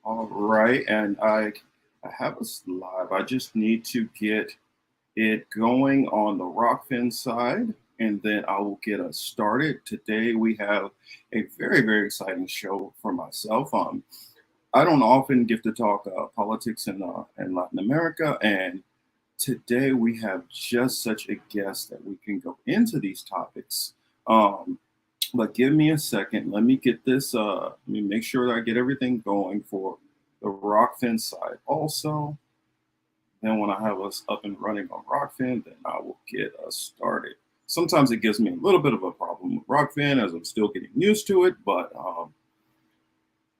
All right, and I have us live. I just need to get it going on the Rockfin side, and then I will get us started. Today we have a very exciting show for myself. I don't often get to talk politics in Latin America, and today we have just such a guest that we can go into these topics. Um, but give me a second. Let me get this. Let me make sure that I get everything going for the Rockfin side. Also, then when I have us up and running on Rockfin, then I will get us started. Sometimes it gives me a little bit of a problem with Rockfin as I'm still getting used to it, but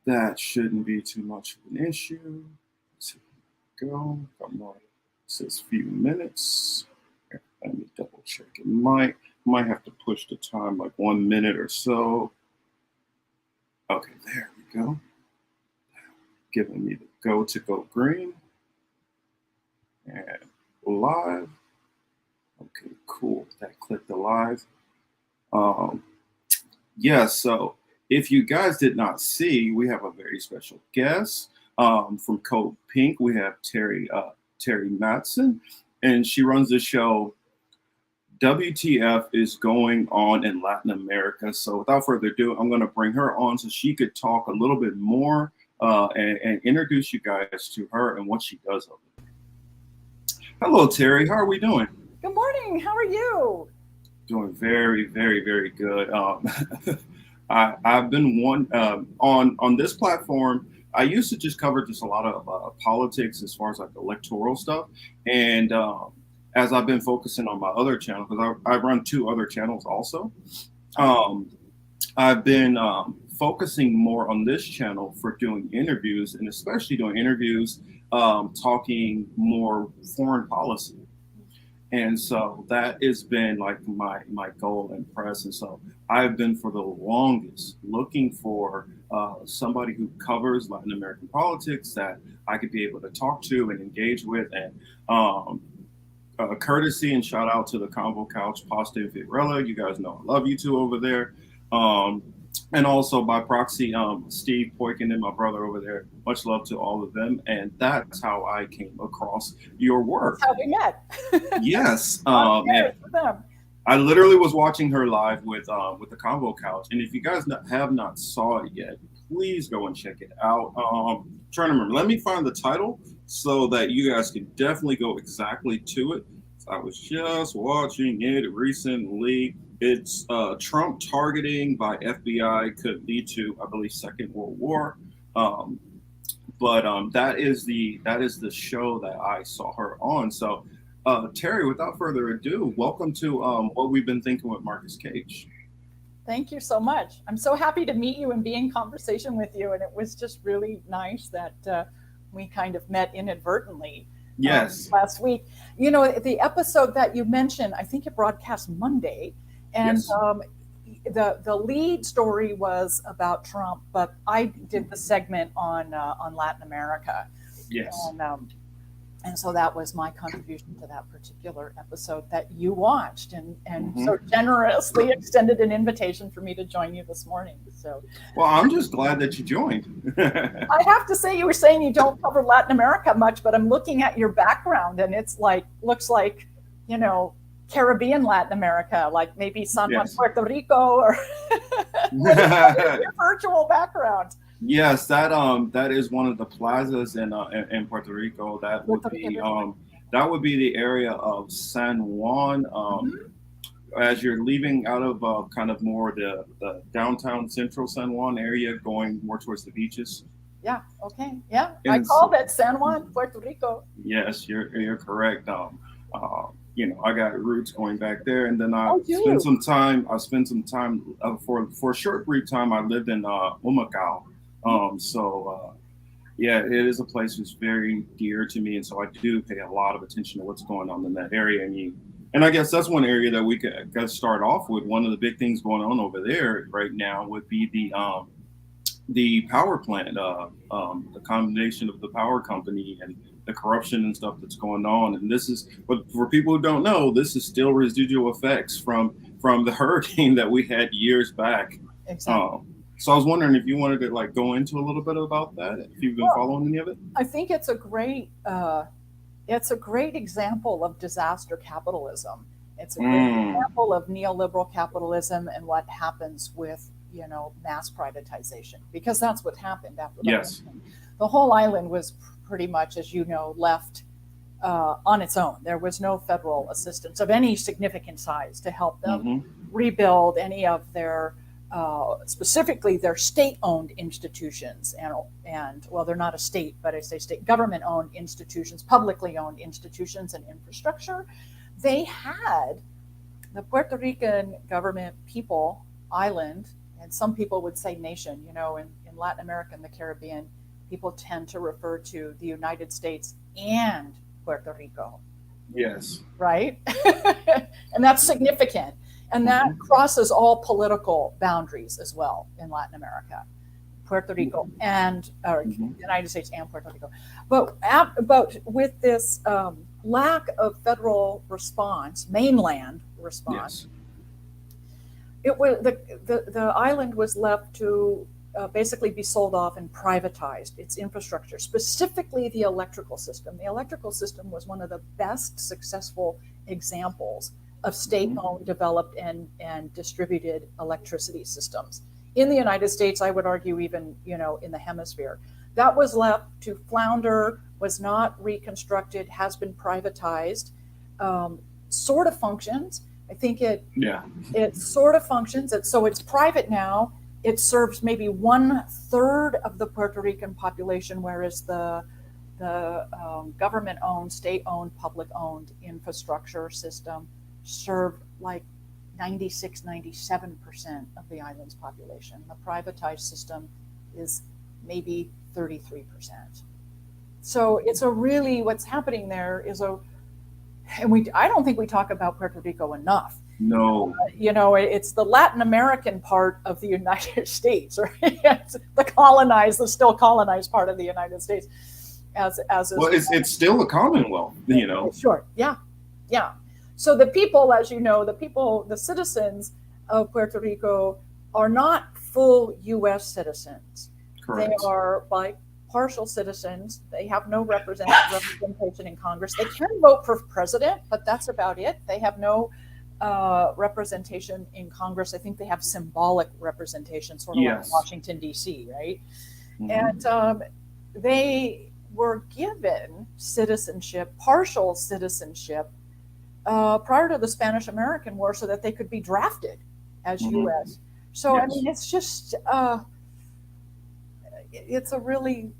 that shouldn't be too much of an issue. Let's go. Come on. It says few minutes. Let me double check. It might have to push the time like 1 minute or so. Okay, there we go. Giving me the go to go green. And live. Okay, cool. That clicked the live. Yeah, so if you guys did not see, we have a very special guest from Code Pink. We have Teri Mattson, and she runs the show WTF is going on in Latin America. So without further ado, I'm going to bring her on so she could talk a little bit more and introduce you guys to her and what she does over there. Hello, Teri. How are we doing? Good morning. How are you? Doing very good. I've been on this platform. I used to just cover just a lot of politics as far as like electoral stuff, and as I've been focusing on my other channel because I run two other channels also. Um, I've been focusing more on this channel for doing interviews and especially doing interviews talking more foreign policy. And so that has been like my goal and press. And so I've been for the longest looking for somebody who covers Latin American politics that I could be able to talk to and engage with. And courtesy and shout out to the Convo Couch, Pasta and Fiorella. You guys know I love you two over there. Um, and also by proxy, Steve Poikin and my brother over there. Much love to all of them. And that's how I came across your work. That's how we met. Yes, and Upstairs with them. I literally was watching her live with the Convo Couch. And if you guys have not saw it yet, please go and check it out. Trying to remember. Let me find the title so that you guys can definitely go exactly to it. I was just watching it recently. It's Trump targeting by FBI could lead to, I believe, Second World War. Um, but that is the show that I saw her on. So, Teri, without further ado, welcome to what we've been thinking with Marcus Cage. Thank you so much. I'm so happy to meet you and be in conversation with you. And it was just really nice that we kind of met inadvertently Yes, last week. You know, the episode that you mentioned, I think it broadcast Monday, and yes, the lead story was about Trump, but I did the segment on Latin America, yes. and and so that was my contribution to that particular episode that you watched, and Hmm. so generously extended an invitation for me to join you this morning. So Well, I'm just glad that you joined. I have to say, you were saying you don't cover Latin America much, but I'm looking at your background, and it's like looks like, you know, Caribbean Latin America, like maybe San Juan, Yes. Puerto Rico, or what is your virtual background? Yes, that is one of the plazas in Puerto Rico. Puerto Rico. That would be the area of San Juan. Mhm. As you're leaving out of kind of more the downtown central San Juan area, going more towards the beaches. Yeah. Okay. Yeah, I And called it San Juan, Puerto Rico. yes, you're correct. I got roots going back there, and then Oh, do you? I spent some time for a short brief time. I lived in Humacao. Yeah, it is a place that's very dear to me, and so I do pay a lot of attention to what's going on in that area. And I guess that's one area that we could start off with. One of the big things going on over there right now would be the power plant, the combination of the power company and the corruption and stuff that's going on. And this is, but for people who don't know, this is still residual effects from the hurricane that we had years back. Exactly. Um, So I was wondering if you wanted to like go into a little bit about that, if you've been Well, following any of it. I think it's a great example of disaster capitalism. It's a great Mm, example of neoliberal capitalism and what happens with mass privatization, because that's what happened after the whole yes. thing. The whole island was pretty much, as you know, left on its own. There was no federal assistance of any significant size to help them Mm-hmm. rebuild any of their, specifically their state-owned institutions, and well, they're not a state, but I say state government-owned institutions, publicly owned institutions and infrastructure. They had the Puerto Rican government, people, island, and some people would say nation. In Latin America and the Caribbean, people tend to refer to the United States and Puerto Rico, Yes. right? And that's significant. And that Mm-hmm. crosses all political boundaries as well in Latin America, Puerto Rico and or Mm-hmm. United States and Puerto Rico. But with this lack of federal response, mainland response, Yes. it was the island was left to basically be sold off and privatized its infrastructure, specifically the electrical system. The electrical system was one of the best successful examples of Mm-hmm. state-owned, developed, and distributed electricity systems in the United States. I would argue even in the hemisphere. That was left to flounder, was not reconstructed, has been privatized, sort of functions. I think Yeah. it sort of functions. So it's private now. It serves maybe 1/3 of the Puerto Rican population, whereas the government-owned, state-owned, public-owned infrastructure system served like 96, 97% of the island's population. The privatized system is maybe 33%. So it's a really, what's happening there is I don't think we talk about Puerto Rico enough. No. It's the Latin American part of the United States, right? It's the still colonized part of the United States, as is. Well, it's still a commonwealth, you know. Sure, yeah, yeah. So the people, as you know, the citizens of Puerto Rico are not full U.S. citizens. They Correct. are like partial citizens. They have no representation in Congress. They can vote for president, but that's about it. They have no representation in Congress. I think they have symbolic representation, sort of like Yes. Washington, D.C., right? Mm-hmm. And they were given citizenship, partial citizenship, prior to the Spanish American War so that they could be drafted as Mm-hmm. U.S. So, I Yes. mean, it's just, it's a really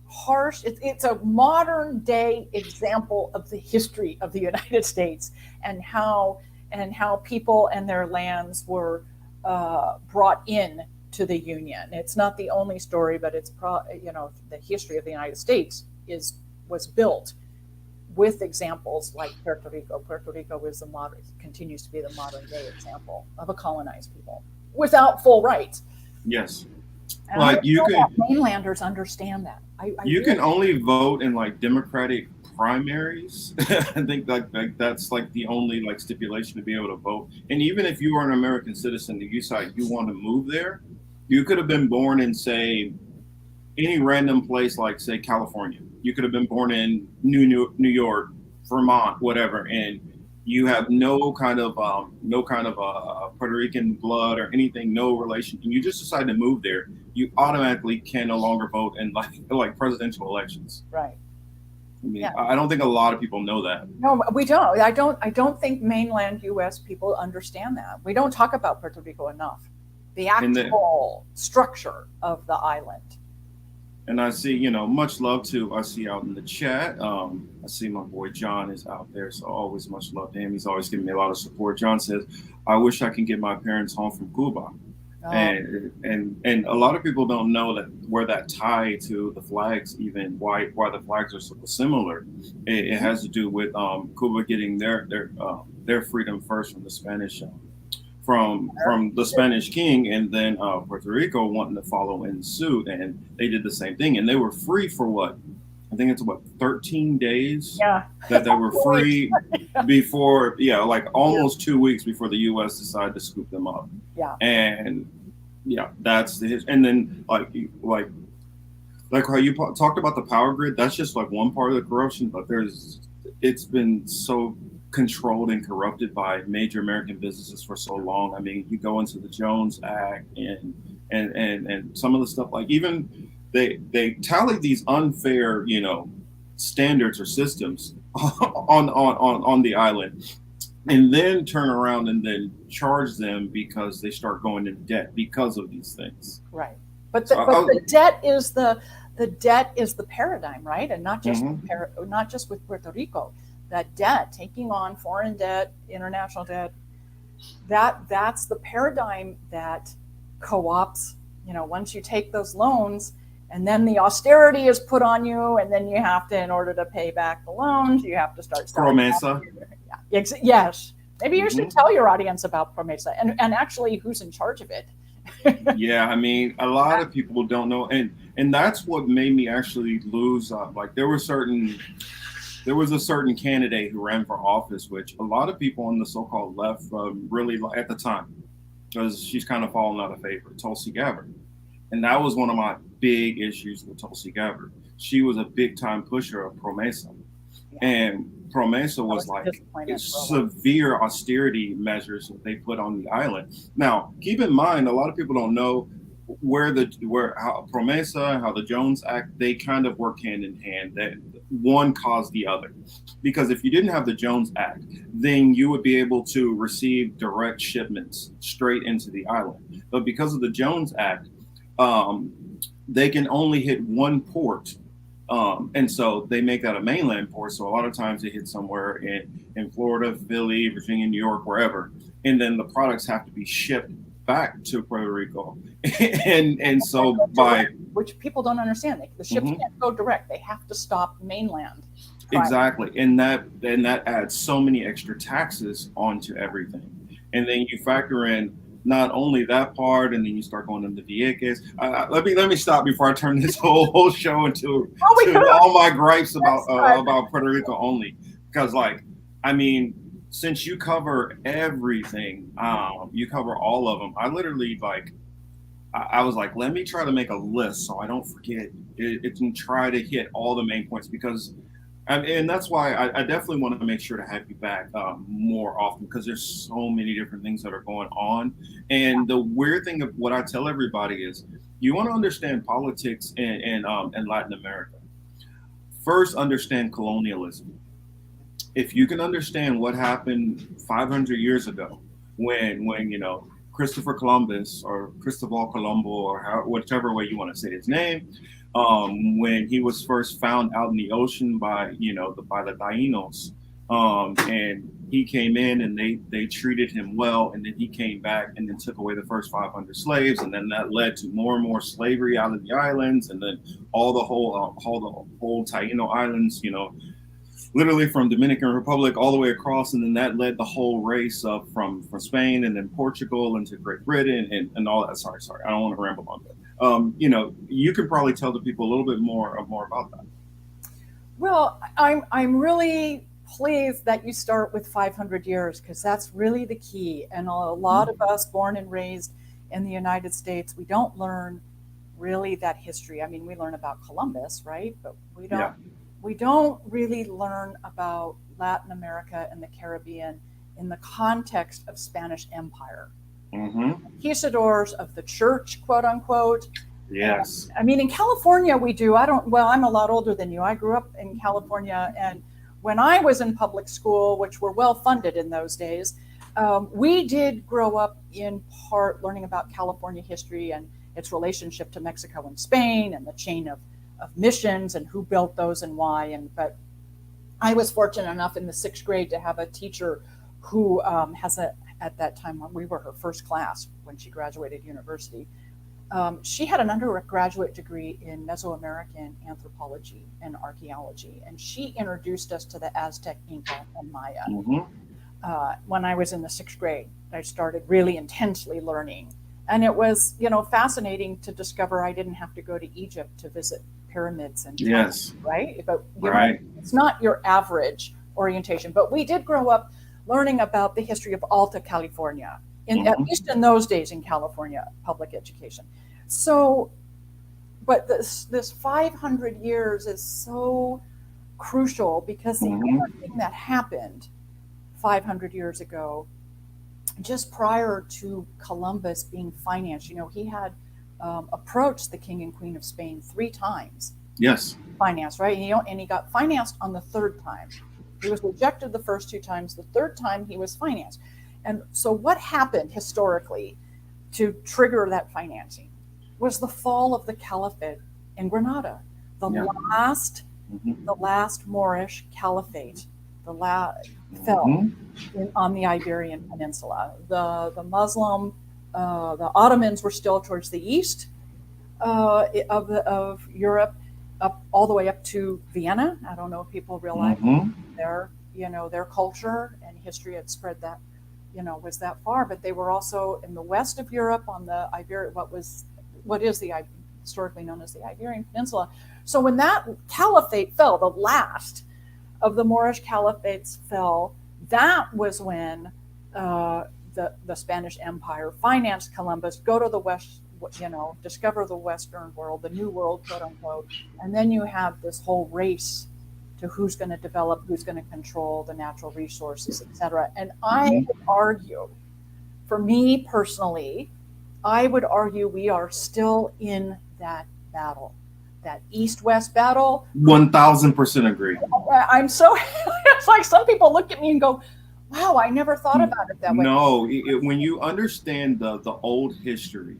harsh, it's a modern day example of the history of the United States and how people and their lands were brought in to the Union. It's not the only story, but it's the history of the United States was built with examples like Puerto Rico. Puerto Rico continues to be the modern day example of a colonized people without full rights. Yes. And Like I you know can that mainlanders understand that. I you really can only vote in like Democratic primaries. I think like that's like the only like stipulation to be able to vote. And even if you are an American citizen, if you decide you want to move there, you could have been born in say any random place like say California. You could have been born in New York, Vermont, whatever, and you have no kind of Puerto Rican blood or anything, no relation, and you just decide to move there. You automatically can no longer vote in like presidential elections. right. I mean, Yeah. I don't think a lot of people know that. No, we don't. I don't think mainland U.S. people understand that. We don't talk about Puerto Rico enough. The And actual structure of the island. and I see, much love to I see out in the chat. I see my boy John is out there, so always much love to him. He's always giving me a lot of support. John says, "I wish I can get my parents home from Cuba." And a lot of people don't know that where that tie to the flags, even why the flags are so similar. It has to do with Cuba getting their freedom first from the Spanish from the Spanish king, and then Puerto Rico wanting to follow in suit, and they did the same thing, and they were free for what? I think it's 13 days Yeah. that they were free before, like almost 2 weeks before the U.S. decided to scoop them up. Yeah. And Yeah, that's the and then like how you talked about the power grid. That's just like one part of the corruption, but it's been so controlled and corrupted by major American businesses for so long. I mean, you go into the Jones Act and some of the stuff, like even they tally these unfair, standards or systems on the island, and then turn around and then charge them because they start going in debt because of these things. Right. But So the debt is the debt is the paradigm, right? And not just mhm. not just with Puerto Rico. That debt, taking on foreign debt, international debt, that's the paradigm that co-ops. Once you take those loans, and then the austerity is put on you, and then you have to, in order to pay back the loans, you have to start selling. Promesa. Yeah. Yes. Maybe you should Hmm. tell your audience about Promesa and actually who's in charge of it. Yeah, I mean, a lot of people don't know, and that's what made me actually lose. Like there was a certain candidate who ran for office, which a lot of people on the so-called left really at the time, because she's kind of fallen out of favor, Tulsi Gabbard. And that was one of my big issues with Tulsi Gabbard. She was a big time pusher of Promesa. Yeah. And Promesa I was was like disappointed for a while. severe austerity measures that they put on the island. Now, keep in mind, a lot of people don't know where how Promesa, how the Jones Act, they kind of work hand in hand. That one caused the other. Because if you didn't have the Jones Act, then you would be able to receive direct shipments straight into the island. But because of the Jones Act, um, they can only hit one port, and so they make that a mainland port. So a lot of times they hit somewhere in Florida, Philly, Virginia, New York, wherever, and then the products have to be shipped back to Puerto Rico. And so by Direct, which people don't understand. The ships Mhm. can't go direct. They have to stop mainland. Exactly, and that adds so many extra taxes onto everything, and then you factor in not only that part, and then you start going into Vieques. Let me stop before I turn this whole show into Oh, we to could. all my gripes Next time. about Puerto Rico only, because like I mean, since you cover everything, you cover all of them. I literally like I was like, let me try to make a list so I don't forget it and try to hit all the main points because and that's why I definitely want to make sure to have you back more often because there's so many different things that are going on. And the weird thing of what I tell everybody is, you want to understand politics in Latin America. First, understand colonialism. If you can understand what happened 500 years ago, when Christopher Columbus or Cristobal Colombo or whichever way you want to say his name, when he was first found out in the ocean by by the Tainos, and he came in and they treated him well, and then he came back and then took away the first 500 slaves, and then that led to more and more slavery out of the islands, and then all the whole Taino islands, literally from Dominican Republic all the way across, and then that led the whole race up from Spain and then Portugal into Great Britain and all that. Sorry, I don't want to ramble on that. You could probably tell the people a little bit more about that. Well, I'm really pleased that you start with 500 years because that's really the key. And a lot Mhm. of us born and raised in the United States, we don't learn really that history. I mean, we learn about Columbus, right? But Yeah. we don't really learn about Latin America and the Caribbean in the context of Spanish Empire. Hmm. Conquistadors of the church, quote unquote. And Yes. I mean, in California, we do. I don't, well, I'm a lot older than you. I grew up in California. And when I was in public school, which were well funded in those days, we did grow up in part learning about California history and its relationship to Mexico and Spain and the chain of missions and who built those and why. But I was fortunate enough in the sixth grade to have a teacher who at that time, we were her first class when she graduated university. She had an undergraduate degree in Mesoamerican anthropology and archaeology, and she introduced us to the Aztec, Inca, and Maya. Hmm. When I was in the sixth grade, I started really intensely learning, and it was fascinating to discover I didn't have to go to Egypt to visit pyramids and temples, Yes. right? But Right. it's not your average orientation. But we did grow up learning about the history of Alta California at least in those days in California, public education. So, but this 500 years is so crucial because the other thing that happened 500 years ago, just prior to Columbus being financed, he had approached the King and Queen of Spain 3 times. Yes. Financed, right? And he got financed on the 3rd time. He was rejected the first 2 times. The 3rd time he was financed. And so what happened historically to trigger that financing was the fall of the Caliphate in Granada. The last Moorish Caliphate, fell on the Iberian Peninsula. The Muslim, the Ottomans were still towards the east of Europe, up all the way up to Vienna. I don't know if people realize their culture and history had spread that, was that far. But they were also in the west of Europe on the what is historically known as the Iberian Peninsula. So when that caliphate fell, the last of the Moorish caliphates fell, that was when the Spanish Empire financed Columbus, go to the west, discover the Western world, the New World, quote unquote. And then you have this whole race to who's going to develop, who's going to control the natural resources, et cetera. And I would argue, for me personally, I would argue we are still in that battle, that East-West battle. 1000% agree. I'm so, it's like some people look at me and go, wow, I never thought about it that way. No, when you understand the old history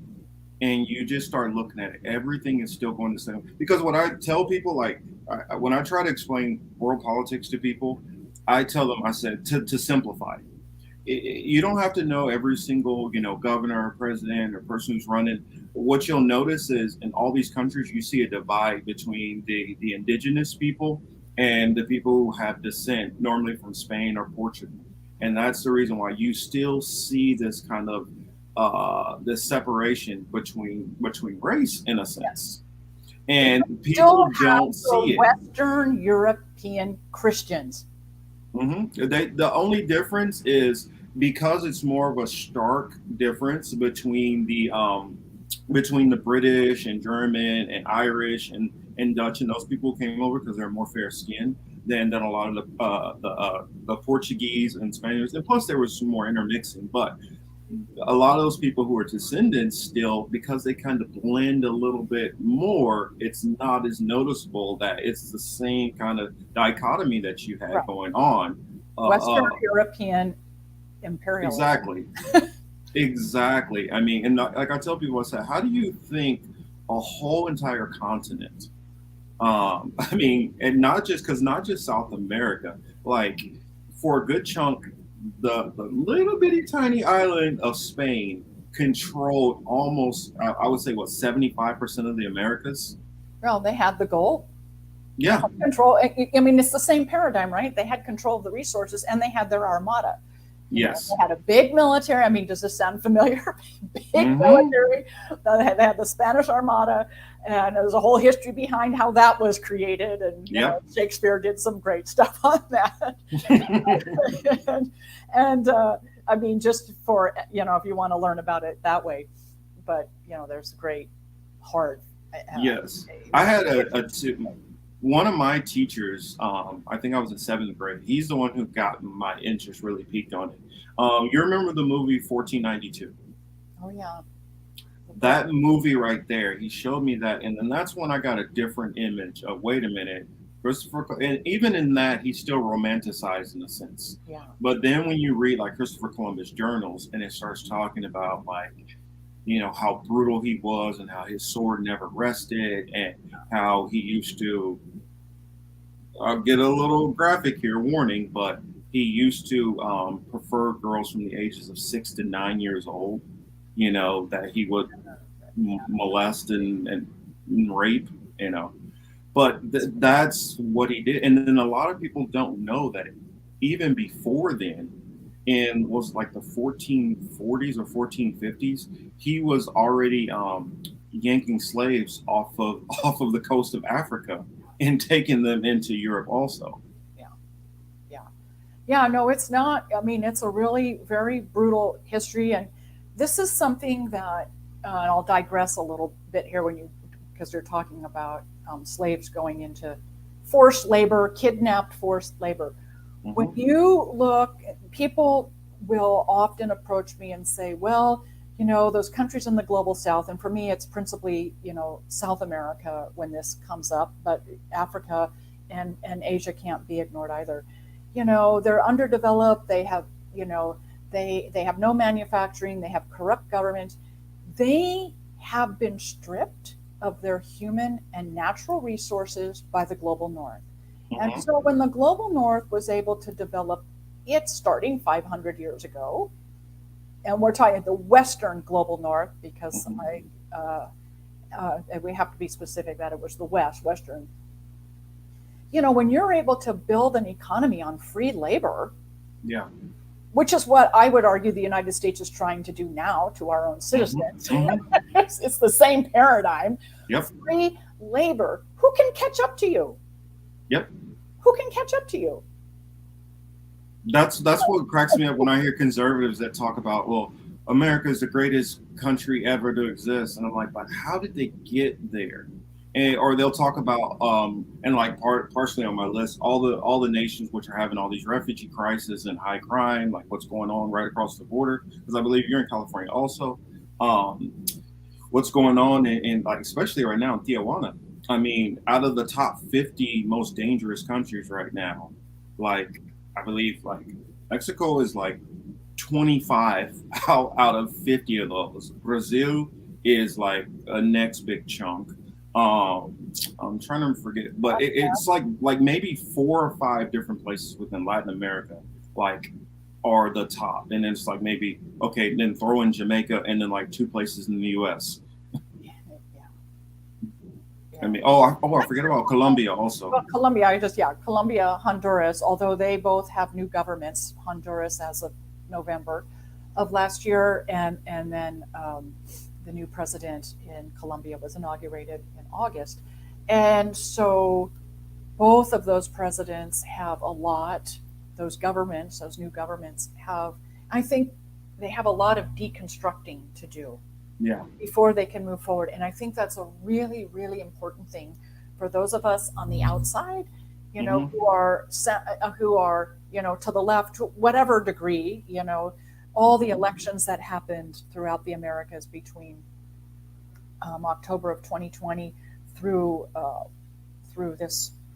and you just start looking at it, everything is still going the same. Because what I tell people, when I try to explain world politics to people, I tell them, I said, to simplify, you don't have to know every single, governor or president or person who's running. What you'll notice is in all these countries, you see a divide between the indigenous people and the people who have descent, normally from Spain or Portugal. And that's the reason why you still see this kind of this separation between race, in a sense. And people don't see it. Western European Christians. The only difference is because it's more of a stark difference between the British and German and Irish and Dutch, and those people came over because they're more fair skinned than a lot of the Portuguese and Spaniards. And plus there was some more intermixing, but a lot of those people who are descendants still, because they kind of blend a little bit more, it's not as noticeable that it's the same kind of dichotomy that you had going on. Western European imperialism. Exactly. I mean, and like I tell people, I say, how do you think a whole entire continent, and not just South America, like for a good chunk, the little bitty tiny island of Spain controlled almost, I would say, 75% of the Americas. Well, they had the gold. Yeah. Control. I mean, it's the same paradigm, right? They had control of the resources and they had their armada. Yes. They had a big military. I mean, does this sound familiar? Big military. They had the Spanish Armada, and there's a whole history behind how that was created. And Shakespeare did some great stuff on that. and I mean, just for, if you want to learn about it that way. But, there's great hard. Yes. I had one of my teachers, I think I was in 7th grade. He's the one who got my interest really peaked on it. You remember the movie 1492? Oh, yeah. That movie right there, he showed me that. And then that's when I got a different image of, wait a minute, Christopher, and even in that, he's still romanticized in a sense. Yeah. But then when you read like Christopher Columbus journals and it starts talking about how brutal he was and how his sword never rested and how he used to, I'll get a little graphic here, warning, but he used to prefer girls from the ages of 6 to 9 years old, that he would molest and rape, but that's what he did. And then a lot of people don't know that even before then, in was like the 1440s or 1450s, he was already yanking slaves off of the coast of Africa and taking them into Europe also. Yeah, no, it's not. I mean, it's a really very brutal history. And this is something that, and I'll digress a little bit here when you, because you're talking about slaves going into forced labor, kidnapped forced labor. When Hmm. you look, people will often approach me and say, well, those countries in the global south, and for me, it's principally, South America when this comes up, but Africa and Asia can't be ignored either. They're underdeveloped. They have, they have no manufacturing. They have corrupt government. They have been stripped of their human and natural resources by the global north. And Hmm. so when the global north was able to develop its starting 500 years ago, and we're talking the Western global north because Hmm. we have to be specific that it was the Western. When you're able to build an economy on free labor, Yeah. which is what I would argue the United States is trying to do now to our own Hmm. citizens. Hmm. It's the same paradigm. Yep. Free labor. Who can catch up to you? Yep. Who can catch up to you? That's what cracks me up when I hear conservatives that talk about, well, America is the greatest country ever to exist, and I'm like, but how did they get there? And or they'll talk about and like partially on my list, all the nations which are having all these refugee crises and high crime, like what's going on right across the border, because I believe you're in California also. Um, what's going on in like especially right now in Tijuana. I mean, out of the top 50 most dangerous countries right now, like I believe like Mexico is like 25 out of 50 of those. Brazil is like a next big chunk. Um, I'm trying to forget, but it's like maybe 4 or 5 different places within Latin America, like are the top, and then it's like maybe okay, then throw in Jamaica, and then like 2 places in the U.S. Yeah, I yeah. mean, I forget about Colombia also. Well, Colombia, Colombia, Honduras, although they both have new governments, Honduras as of November of last year, and then the new president in Colombia was inaugurated in August. And so both of those presidents have a lot, those new governments have, I think they have a lot of deconstructing to do Yeah. before they can move forward. And I think that's a really, really important thing for those of us on the outside, Hmm. who are to the left, to whatever degree, all the elections that happened throughout the Americas between October of 2020 through through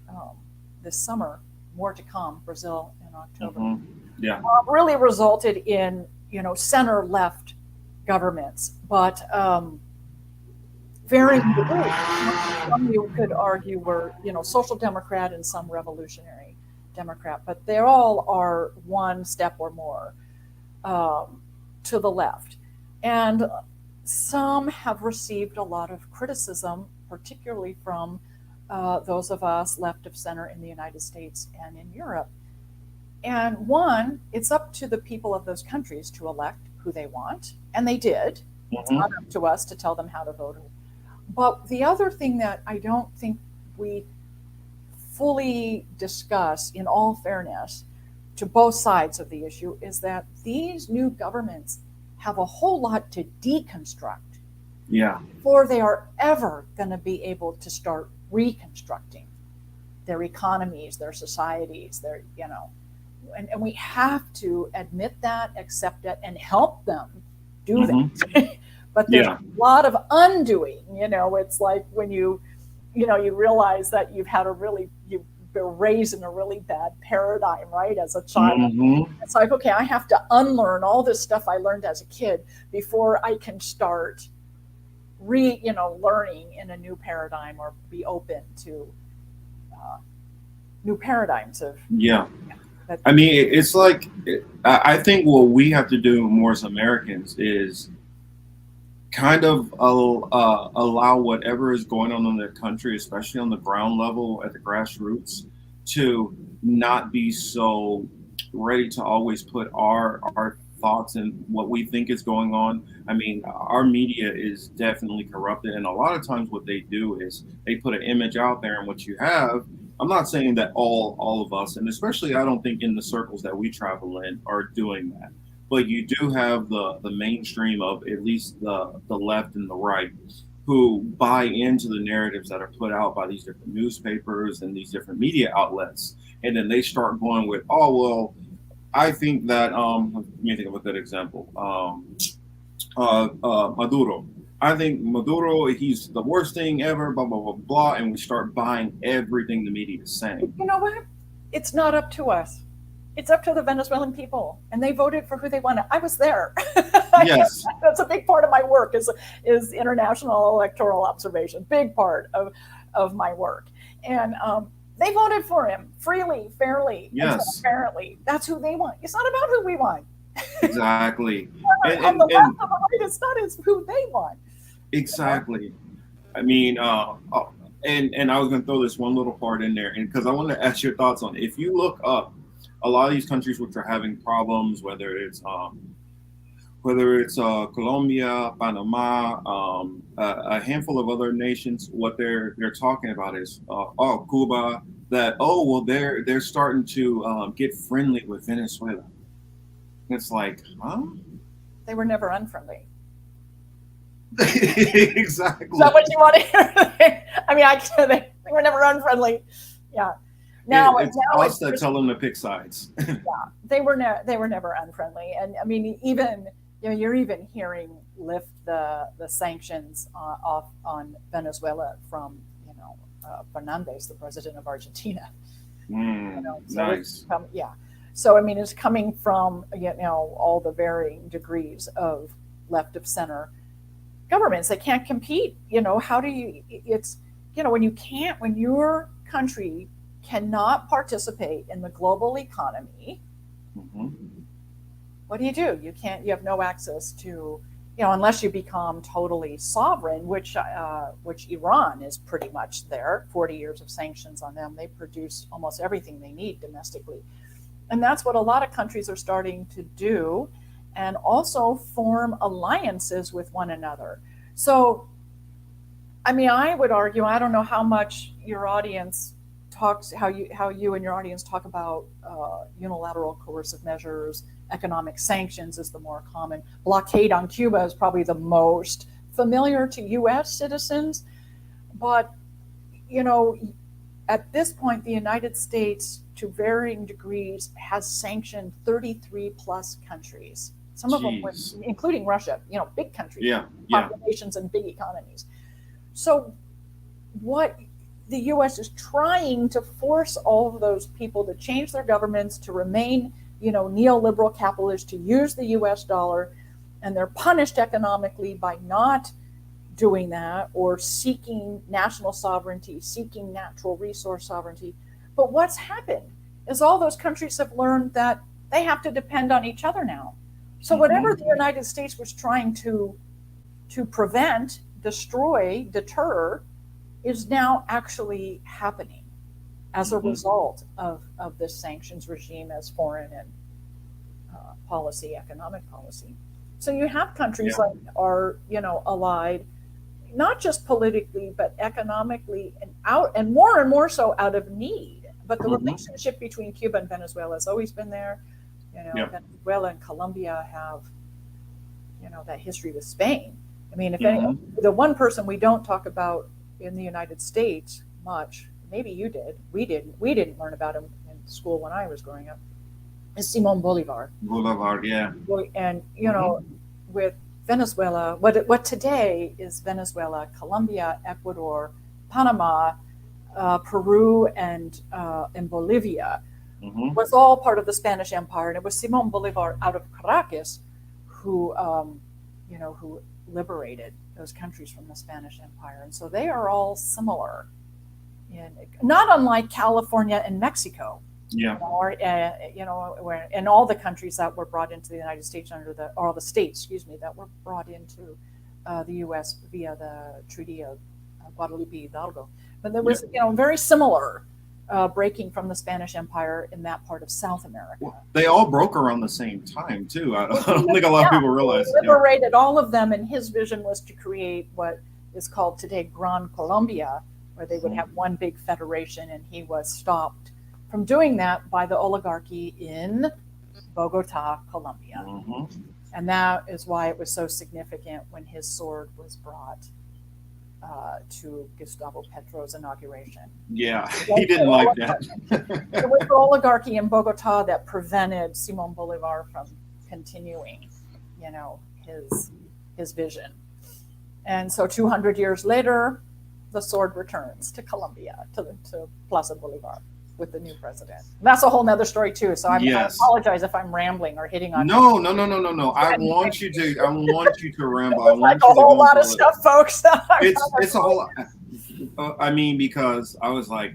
um, this summer, more to come, Brazil in October, Hmm. Yeah. really resulted in center left governments, but varying degrees. Some you could argue were social democrat and some revolutionary Democrat, but they all are one step or more um, to the left, and some have received a lot of criticism, particularly from those of us left of center in the United States and in Europe. And one, it's up to the people of those countries to elect who they want, and they did. It's not Hmm. up to us to tell them how to vote. But the other thing that I don't think we fully discuss, in all fairness, to both sides of the issue, is that these new governments have a whole lot to deconstruct Yeah. before they are ever going to be able to start reconstructing their economies, their societies, and we have to admit that, accept it, and help them do Hmm. that. But there's Yeah. a lot of undoing. It's like when you realize that you've been raised in a really bad paradigm, right, as a child. Hmm. It's like, okay, I have to unlearn all this stuff I learned as a kid before I can start learning in a new paradigm or be open to uh, new paradigms of Yeah. that. I mean, it's like I think what we have to do more as Americans is kind of allow whatever is going on in their country, especially on the ground level at the grassroots, to not be so ready to always put our thoughts and what we think is going on. I mean, our media is definitely corrupted, and a lot of times what they do is they put an image out there, and what you have. I'm not saying that all of us, and especially I don't think in the circles that we travel in, are doing that. but you do have the mainstream of at least the left and the right who buy into the narratives that are put out by these different newspapers and these different media outlets, and then they start going with, oh well, I think that let me think of a good example. Maduro. I think Maduro, he's the worst thing ever, blah, blah, blah, blah. And we start buying everything the media is saying. You know what? It's not up to us. It's up to the Venezuelan people, and they voted for who they wanted. I was there. Yes. That's a big part of my work is international electoral observation. Big part of my work, and they voted for him freely, fairly, and Yes. transparently. That's who they want. It's not about who we want. Exactly. On the left, on the right, it's not as who they want. Exactly. I mean, and I was going to throw this one little part in there, and because I want to ask your thoughts on it. If you look up a lot of these countries which are having problems, whether it's Colombia, Panama, a handful of other nations, what they're talking about is Cuba. That they're starting to get friendly with Venezuela. It's like, huh? They were never unfriendly. Exactly. Is that what you want to hear? I mean, they were never unfriendly. Yeah. Now it's us that tell them to pick sides. Yeah, they were never unfriendly, and I mean, even you're even hearing lift the sanctions off on Venezuela from Fernandez, the president of Argentina. So Nice. yeah. So I mean, it's coming from all the varying degrees of left of center governments. They can't compete. How do you? It's when your country cannot participate in the global economy, Mm-hmm. what do? You can't. You have no access to, unless you become totally sovereign, which Iran is pretty much there. 40 years of sanctions on them. They produce almost everything they need domestically, and that's what a lot of countries are starting to do, and also form alliances with one another. So, I mean, I would argue. I don't know how much your audience talks, how you and your audience talk about unilateral coercive measures. Economic sanctions is the more common. Blockade on Cuba is probably the most familiar to U.S. citizens. But, at this point, the United States, to varying degrees, has sanctioned 33 plus countries. Some of them, including Russia, big countries, populations and big economies. So what the U.S. is trying to force all of those people to change their governments, to remain, neoliberal capitalists, to use the U.S. dollar, and they're punished economically by not doing that or seeking national sovereignty, seeking natural resource sovereignty. But what's happened is all those countries have learned that they have to depend on each other now. So whatever the United States was trying to prevent, destroy, deter, is now actually happening as a result of this sanctions regime as foreign and policy, economic policy. So you have countries like are allied, not just politically but economically, and more so out of need. But the relationship between Cuba and Venezuela has always been there. Venezuela and Colombia have that history with Spain. I mean, the one person we don't talk about in the United States much, maybe you did, we didn't learn about him in school when I was growing up, is Simon Bolivar. And with Venezuela, what today is Venezuela, Colombia, Ecuador, Panama, Peru, and Bolivia, was all part of the Spanish Empire, and it was Simon Bolivar out of Caracas who liberated those countries from the Spanish Empire. And so they are all similar, not unlike California and Mexico. And all the countries that were brought into the United States or the states, that were brought into the U.S. via the Treaty of Guadalupe Hidalgo. But there was, very similar breaking from the Spanish Empire in that part of South America. Well, they all broke around the same time too. I don't think a lot of people realize. He liberated all of them, and his vision was to create what is called today Gran Colombia, where they would have one big federation, and he was stopped from doing that by the oligarchy in Bogota, Colombia. Mm-hmm. And that is why it was so significant when his sword was brought to Gustavo Petro's inauguration. Yeah, he didn't like that. It was the oligarchy in Bogota that prevented Simon Bolivar from continuing, his vision. And so 200 years later, the sword returns to Colombia, to Plaza Bolivar with the new president. And that's a whole nother story too. So I apologize if I'm rambling or hitting on. No. I want you to ramble. I want like you a whole lot of stuff, folks. It's a whole lot. I mean, because I was like,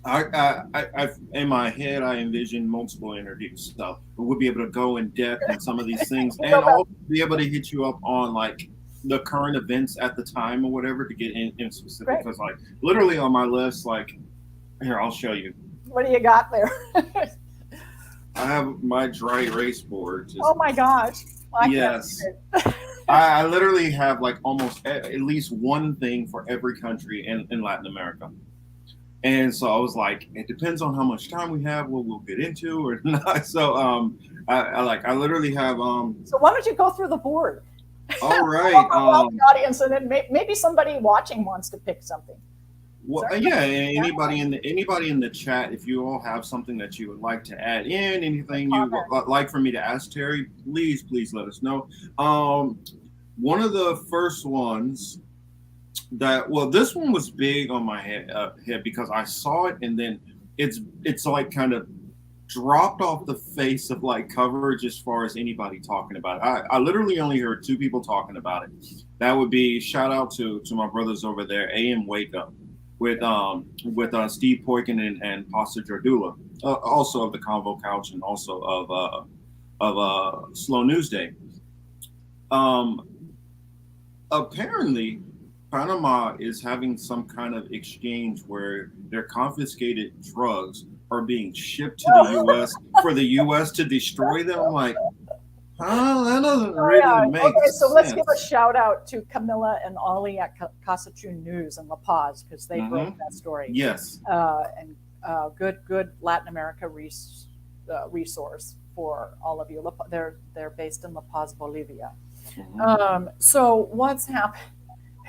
I in my head, I envisioned multiple interviews, stuff, but we'll be able to go in depth in some of these things, and also be able to hit you up on like the current events at the time or whatever to get in specific. Because like literally on my list, like here, I'll show you. What do you got there? I have my dry erase board. Oh my gosh! Yes. I literally have like almost at least one thing for every country in Latin America. And so I was like, it depends on how much time we have, what we'll get into or not. So I literally have So why don't you go through the board? All right. The audience, and then maybe somebody watching wants to pick something. Well, yeah, anybody in the chat, if you all have something that you would like to add in, anything you would like for me to ask Teri, please let us know. One of the first ones this one was big on my head because I saw it and then it's like kind of dropped off the face of like coverage as far as anybody talking about it. I literally only heard two people talking about it. That would be shout out to my brothers over there, AM Wake Up with Steve Poikin and Pastor Jardula, also of the Convo Couch and also of Slow News Day. Apparently Panama is having some kind of exchange where their confiscated drugs are being shipped to the U.S. for the U.S. to destroy them. I'm like, that doesn't really make sense. So let's give a shout out to Camilla and Ollie at Casachun News in La Paz because they broke that story. Yes. And good Latin America resource for all of you. They're based in La Paz, Bolivia. Mm-hmm. So what's happened?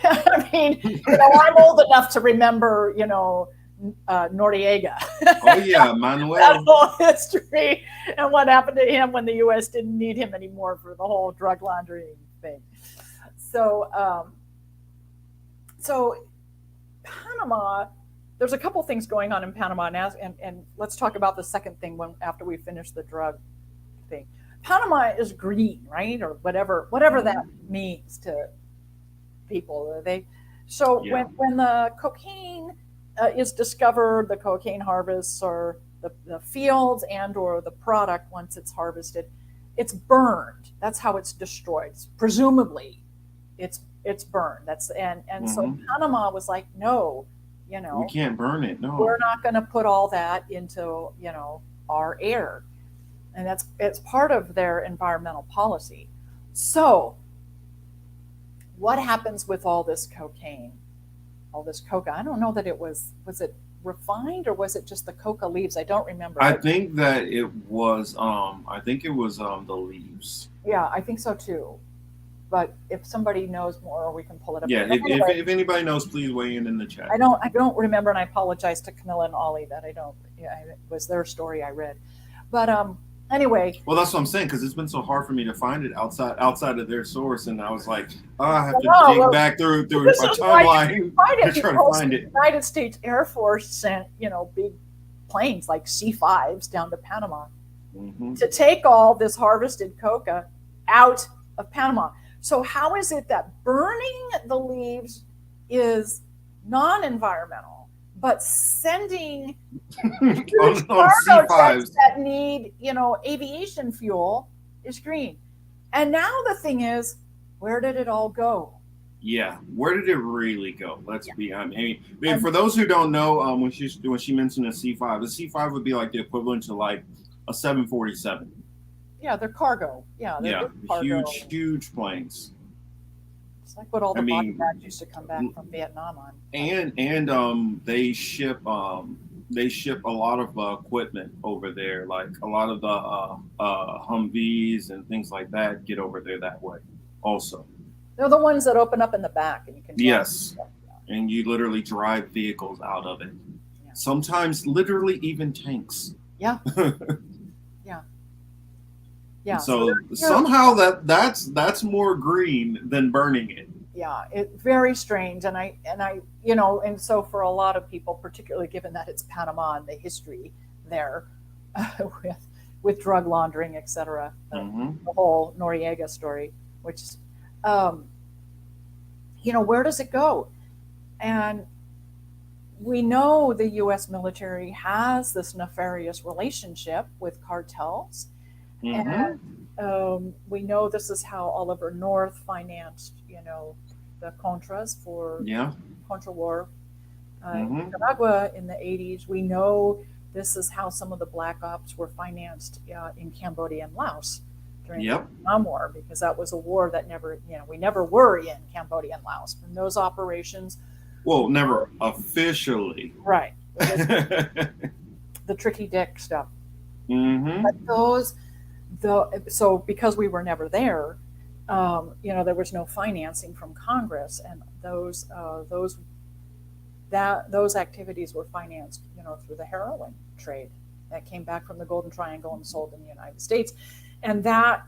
I mean, I'm old enough to remember, Noriega. Oh yeah, Manuel. That whole history and what happened to him when the U.S. didn't need him anymore for the whole drug laundering thing. So, so Panama, there's a couple things going on in Panama, and let's talk about the second thing after we finish the drug thing. Panama is green, right, or whatever that means to people. When the cocaine is discovered, the cocaine harvests or the fields and or the product once it's harvested, it's burned. That's how it's destroyed. Presumably, it's burned. So Panama was like, no, we can't burn it. No, we're not going to put all that into our air, and it's part of their environmental policy. So what happens with all this cocaine, all this coca? I don't know that was it refined or was it just the coca leaves? I don't remember. I think that it was, the leaves. Yeah, I think so too. But if somebody knows more, we can pull it up. Yeah, if anybody knows, please weigh in the chat. I don't remember, and I apologize to Camilla and Ollie that it was their story I read. But anyway. Well, that's what I'm saying, because it's been so hard for me to find it outside of their source, and I was like, I have to dig back through my timeline to try to find it. The United States Air Force sent big planes like C-5s down to Panama to take all this harvested coca out of Panama. So how is it that burning the leaves is non-environmental, but sending huge cargo jets that need, aviation fuel is green? And now the thing is, where did it all go? Yeah, where did it really go? Let's be honest. I mean, for those who don't know, when she mentioned a C-5, a C-5 would be like the equivalent to like a 747. Yeah, they're cargo. Yeah, cargo. Huge planes. It's like what all the body bags used to come back from Vietnam on. And they ship they ship a lot of equipment over there, like a lot of the Humvees and things like that get over there that way also. They're the ones that open up in the back and you can drive. Yes, and you literally drive vehicles out of it. Yeah. Sometimes literally even tanks. Yeah. Yeah. Yeah. So somehow that's more green than burning it. Yeah, it's very strange, and and so for a lot of people, particularly given that it's Panama and the history there with drug laundering, etc., the whole Noriega story, which um, where does it go? And we know the U.S. military has this nefarious relationship with cartels, and we know this is how Oliver North financed, the Contras for Contra War in Nicaragua in the 80s. We know this is how some of the black ops were financed in Cambodia and Laos during the Vietnam War, because that was a war that we never were in Cambodia and Laos. And those operations... Well, never officially. Right. The tricky dick stuff. But so because we were never there, there was no financing from Congress, and those activities were financed, through the heroin trade that came back from the Golden Triangle and sold in the United States, and that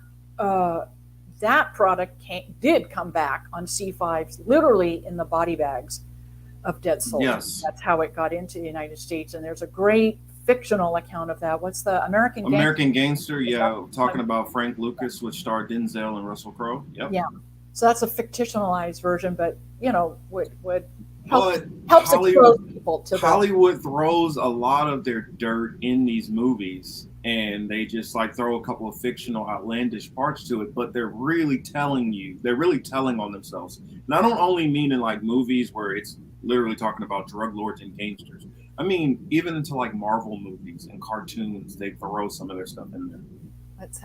product did come back on C5s, literally in the body bags of dead soldiers. Yes. That's how it got into the United States, and there's a great fictional account of that. What's the American Gangster? Yeah, talking about Frank Lucas, which starred Denzel and Russell Crowe. Yep. Yeah, so that's a fictionalized version, but would helps expose people to Hollywood throws a lot of their dirt in these movies, and they just like throw a couple of fictional, outlandish parts to it, but they're really telling on themselves. And I don't only mean in like movies where it's literally talking about drug lords and gangsters. I mean, even into like Marvel movies and cartoons, they throw some of their stuff in there. That's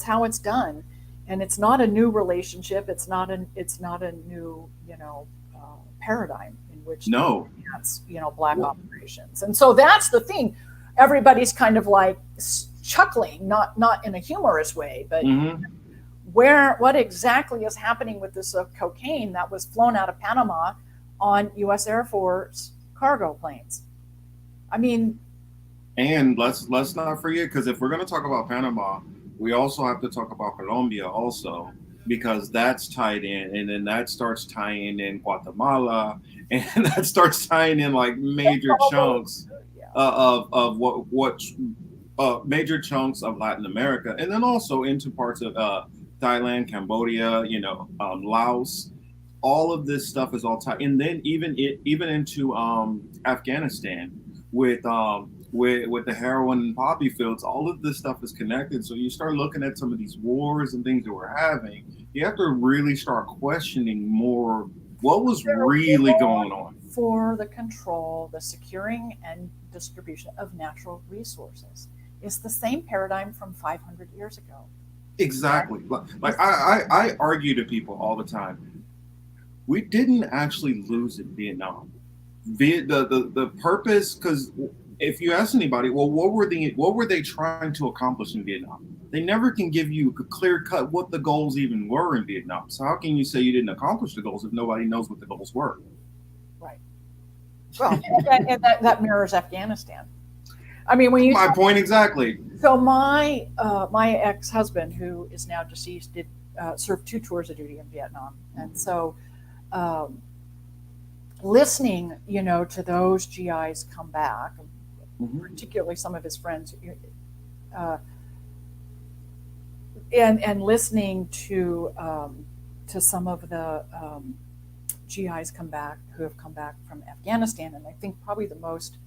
how it's done, and it's not a new relationship. It's not a new paradigm in which that's black operations, and so that's the thing. Everybody's kind of like chuckling, not in a humorous way, but what exactly is happening with this cocaine that was flown out of Panama on U.S. Air Force cargo planes? I mean, and let's not forget, because if we're going to talk about Panama, we also have to talk about Colombia also, because that's tied in, and then that starts tying in Guatemala, and that starts tying in like major chunks of what major chunks of Latin America, and then also into parts of Thailand, Cambodia, Laos. All of this stuff is all tied, and then even into Afghanistan with the heroin and poppy fields. All of this stuff is connected. So you start looking at some of these wars and things that we're having. You have to really start questioning more what was really going on. For the control, the securing and distribution of natural resources is the same paradigm from 500 years ago. Exactly. Like I argue to people all the time. We didn't actually lose in Vietnam. The purpose, because if you ask anybody, well, what were they trying to accomplish in Vietnam? They never can give you a clear cut what the goals even were in Vietnam. So how can you say you didn't accomplish the goals if nobody knows what the goals were? Right. Well, and that mirrors Afghanistan. I mean, when you my point exactly. So my ex-husband, who is now deceased, did serve 2 tours of duty in Vietnam, and so. Listening, to those GIs come back, particularly some of his friends, and listening to some of the GIs who have come back from Afghanistan, and I think probably the most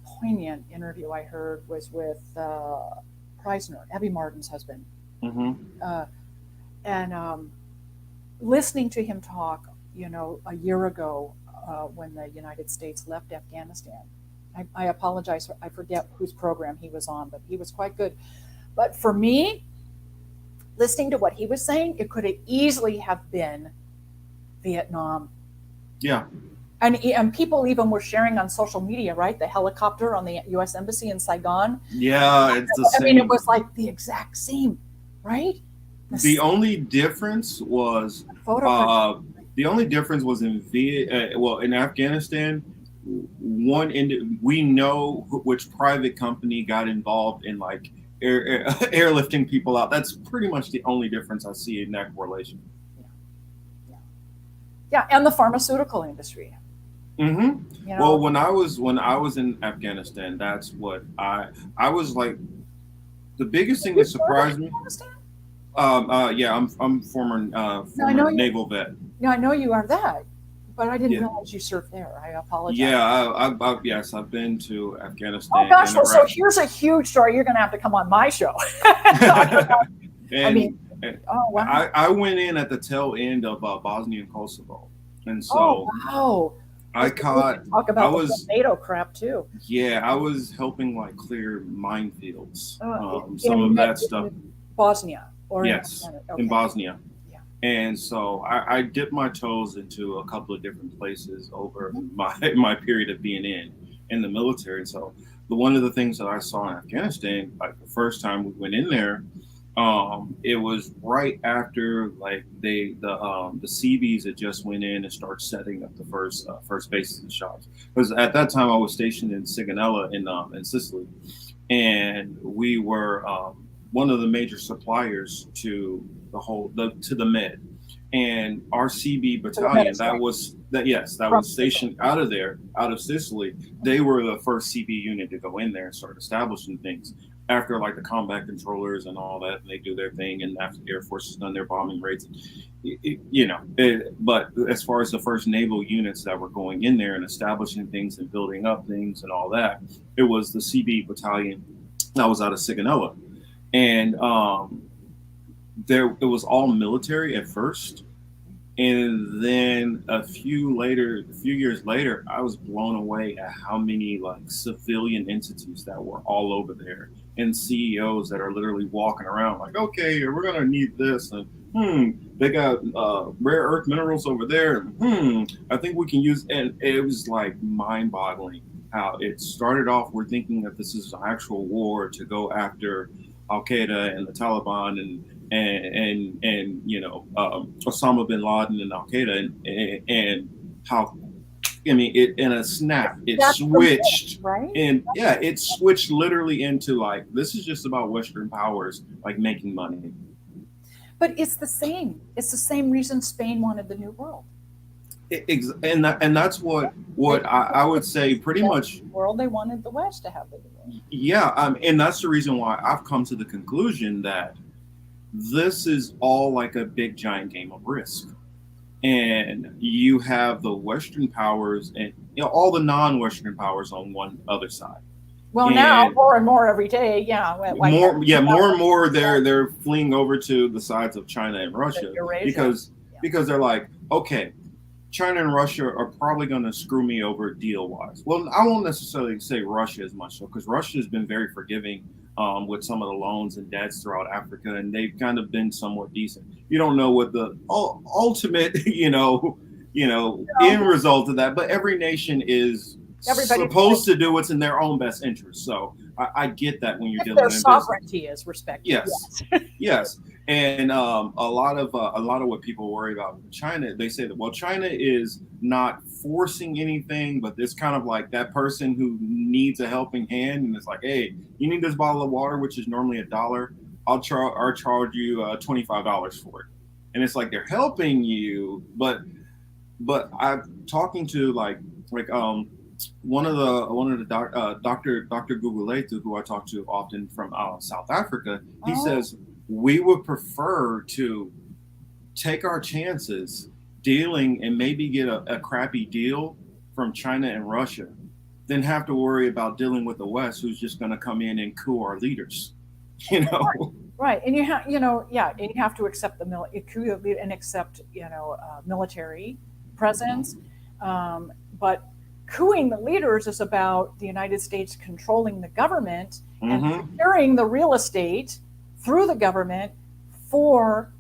poignant interview I heard was with Preisner, Abby Martin's husband, and listening to him talk. A year ago, when the United States left Afghanistan, I apologize, I forget whose program he was on, but he was quite good. But for me, listening to what he was saying, it could have easily have been Vietnam. Yeah. And people even were sharing on social media, right? The helicopter on the U.S. Embassy in Saigon. Yeah, it's the I mean, it same. was like the exact same, right? The The same only difference was photograph. uh, the only difference was in in Afghanistan. We know which private company got involved in like airlifting people out. That's pretty much the only difference I see in that correlation. Yeah, yeah, yeah, and the pharmaceutical industry. Hmm. You Well, know, when I was in Afghanistan, that's what I was like. The biggest did thing you that serve in surprised me. Afghanistan? Yeah, I'm No, I former know you. naval vet. No, I know you are that, but I didn't Yeah. realize you served there. I apologize. Yeah, yes, I've been to Oh Afghanistan gosh, and well, so Iraq. here's a huge story. You're going to have to come on my show. I mean, and, and oh wow, I went in at the tail end of Bosnia and Kosovo, and oh so wow. I We caught. could talk I about the whole was NATO crap too. yeah, I was helping like clear minefields, Uh, some of that stuff. in Bosnia or in Yes, Afghanistan. in Okay, Bosnia. yeah. And so I dipped my toes into a couple of different places over Mhm. my period of being in the military. And so one of the things that I saw in Afghanistan, like the first time we went in there, it was right after like the Seabees had just went in and started setting up the first bases and shops. Because at that time I was stationed in Sigonella in Sicily, and we were one of the major suppliers to to the Med, and our CB To the battalion Mediterranean that from was Sicily. stationed out of there, out of Sicily. They were the first CB unit to go in there and start establishing things after like the combat controllers and all that, and they do their thing, and after the Air Force has done their bombing raids, but as far as the first naval units that were going in there and establishing things and building up things and all that, it was the CB battalion that was out of Sigonella, and there it was all military at first, and then a few years later, I was blown away at how many like civilian entities that were all over there, and CEOs that are literally walking around like, okay, we're gonna need this, and they got rare earth minerals over there, and I think we can use. And it was like mind-boggling how it started off. We're thinking that this is an actual war to go after Al Qaeda and the Taliban and Osama bin Laden and Al Qaeda, and how, I mean, it in a snap it That's the myth, switched, right? and yeah, it switched literally into like, this is just about Western powers like making money. But it's the same. It's the same reason Spain wanted the New World. And that's They what I would say pretty much. world they wanted the West to have the New World. Yeah, and that's the reason why I've come to the conclusion that this is all like a big giant game of Risk, and you have the Western powers and all the non-Western powers on one other side, Well, now and more and more every day, yeah. Like more and more they're fleeing over to the sides of China and Russia, Eurasia. because Yeah. they're like, okay, China and Russia are probably going to screw me over deal wise. Well, I won't necessarily say Russia as much so, because Russia has been very forgiving with some of the loans and debts throughout Africa, and they've kind of been somewhat decent. You don't know what the ultimate, end result of that, but every nation is Everybody supposed to do what's in their own best interest. So I get that when you're if dealing their in business. sovereignty is respected. Yes, yes, and a lot of what people worry about in China, they say that, well, China is not forcing anything, but it's kind of like that person who needs a helping hand, and it's like, hey, you need this bottle of water, which is normally $1. I'll charge you $25 for it, and it's like they're helping you, but I'm talking to one of the Dr. Guguletu, who I talk to often from South Africa. He says we would prefer to take our chances dealing and maybe get a crappy deal from China and Russia than have to worry about dealing with the West, who's just going to come in and coup our leaders. Right, and you have, and you have to accept and accept, military presence, but cooing the leaders is about the United States controlling the government and securing the real estate through the government for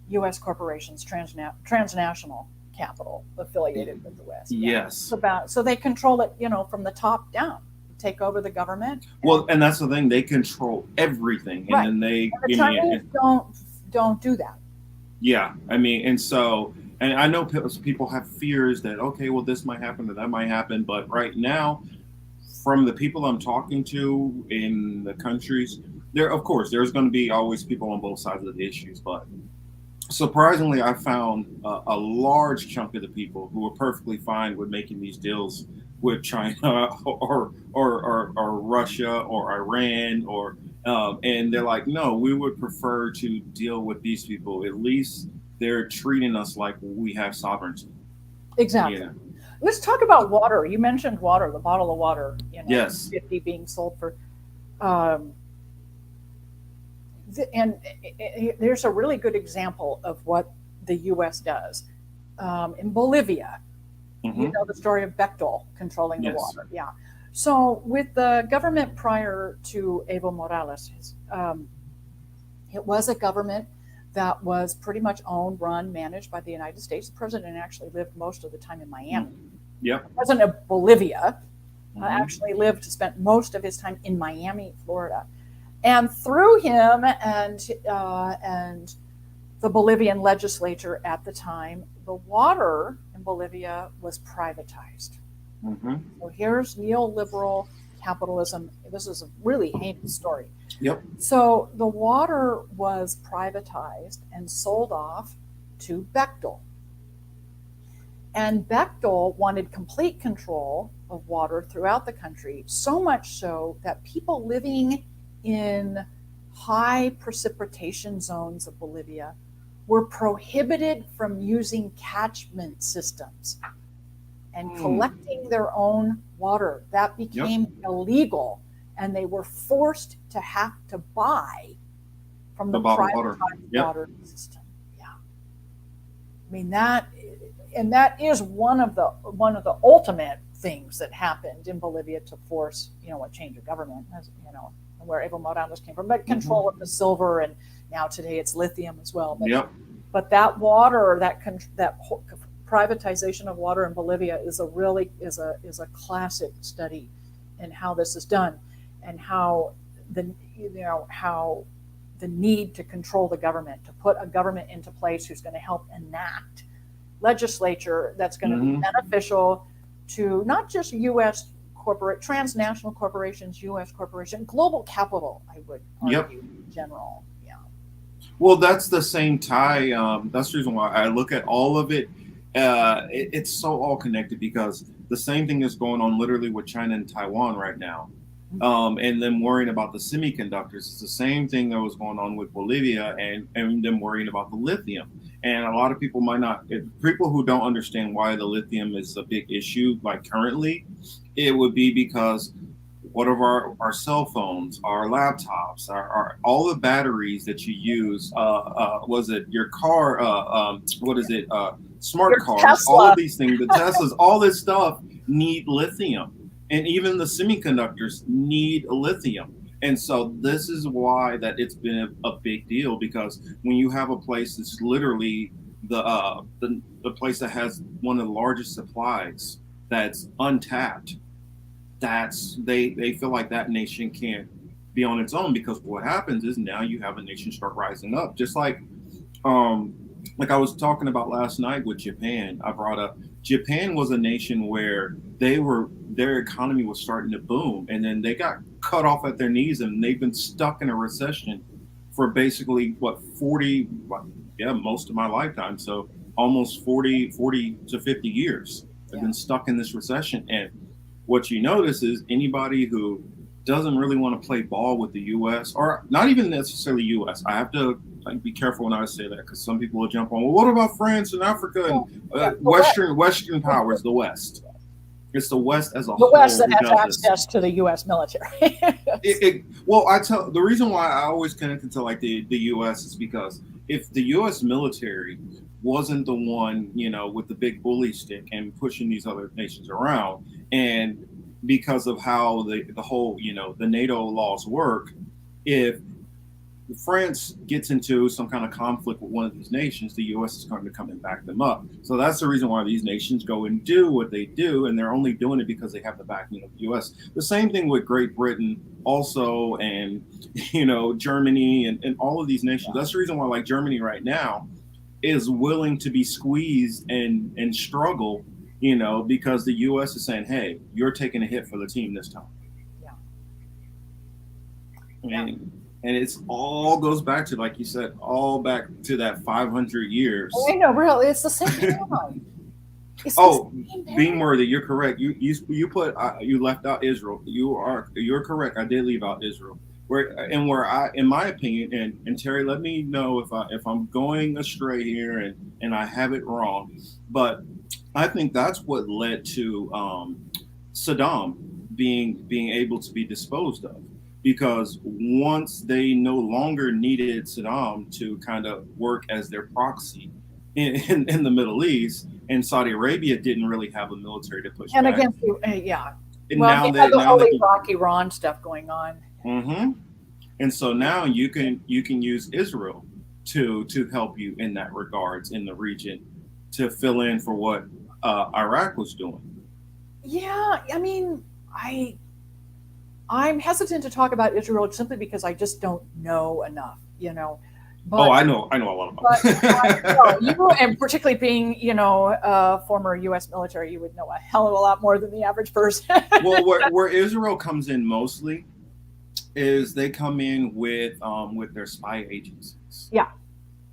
U.S. corporations, transnational. capital affiliated with the West. Yes. So they control it, from the top down, take over the government. Well, and that's the thing; they control everything, and Right. then they, And the Chinese don't do that. yeah. I mean, and so, and I know people have fears that okay, well, this might happen or that might happen, but right now, from the people I'm talking to in the countries, there, of course, there's going to be always people on both sides of the issues, but surprisingly, I found a large chunk of the people who are perfectly fine with making these deals with China or Russia or Iran and they're like, no, we would prefer to deal with these people. At least they're treating us like we have sovereignty. Exactly. Yeah. Let's talk about water. You mentioned water, the bottle of water, Yes. 50 being sold for. Um, and there's a really good example of what the U.S. does. In Bolivia, you know the story of Bechtel controlling the water. Yeah. So with the government prior to Evo Morales, it was a government that was pretty much owned, run, managed by the United States. The president actually lived most of the time in Miami. Yep. The president of Bolivia actually spent most of his time in Miami, Florida. And through him and the Bolivian legislature at the time, the water in Bolivia was privatized. So here's neoliberal capitalism. This is a really heinous story. Yep. So the water was privatized and sold off to Bechtel. And Bechtel wanted complete control of water throughout the country, so much so that people living in high precipitation zones of Bolivia were prohibited from using catchment systems and collecting their own water. That became illegal, and they were forced to have to buy from the privatized water system. Yeah, I mean that is one of the ultimate things that happened in Bolivia to force a change of government, as where Evo Morales came from, but control of the silver, and now today it's lithium as well. But that water, that privatization of water in Bolivia is a classic study in how this is done, and how the need to control the government, to put a government into place who's going to help enact legislature that's going to be beneficial to not just U.S. transnational corporations, U.S. corporations, global capital, I would argue, in general. Yeah. Well, that's the same tie. That's the reason why I look at all of it. It's so all connected, because the same thing is going on literally with China and Taiwan right now. And them worrying about the semiconductors. It's the same thing that was going on with Bolivia and them worrying about the lithium. And a lot of people people who don't understand why the lithium is a big issue, like currently, it would be because what of our cell phones, our laptops, our all the batteries that you use, was it your car, what is it, smart your cars, Tesla. all of these things, the Teslas, all this stuff need lithium. And even the semiconductors need lithium. And so this is why that it's been a big deal, because when you have a place that's literally the place that has one of the largest supplies that's untapped, they feel like that nation can't be on its own, because what happens is now you have a nation start rising up, just like I was talking about last night with Japan. I brought up Japan was a nation where their economy was starting to boom, and then they got cut off at their knees, and they've been stuck in a recession for basically most of my lifetime. So almost 40 to 50 years. They've been stuck in this recession. And what you notice is anybody who doesn't really want to play ball with the U.S., or not even necessarily U.S. I have to be careful when I say that, because some people will jump on, well, what about France and Africa and Western powers, the West? It's the West as a whole. The West that has access to the U.S. military. The reason why I always connect it to like the U.S. is because if the U.S. military wasn't the one, with the big bully stick and pushing these other nations around, and because of how the whole, the NATO laws work, if France gets into some kind of conflict with one of these nations, the U.S. is going to come and back them up. So that's the reason why these nations go and do what they do, and they're only doing it because they have the backing of the U.S. The same thing with Great Britain, also, and Germany and all of these nations. That's the reason why, like Germany right now, is willing to be squeezed and struggle, because the U.S. is saying, "Hey, you're taking a hit for the team this time." Yeah. And it's all goes back to, like you said, all back to that 500 years. Oh, I know, really, it's the same paradigm. Being worthy, you're correct. You put you left out Israel. You're correct. I did leave out Israel. Where I, in my opinion, and Terry, let me know if I'm going astray here and I have it wrong, but I think that's what led to Saddam being able to be disposed of, because once they no longer needed Saddam to kind of work as their proxy in the Middle East, and Saudi Arabia didn't really have a military to push and back. against yeah. And well, they had the whole Iraq-Iran stuff going on. Mm-hmm. And so now you can use Israel to help you in that regards in the region, to fill in for what Iraq was doing. Yeah, I mean, I'm hesitant to talk about Israel simply because I just don't know enough, But, I know a lot about it. You, and particularly being, former U.S. military, you would know a hell of a lot more than the average person. Well, where Israel comes in mostly is they come in with their spy agencies. Yeah.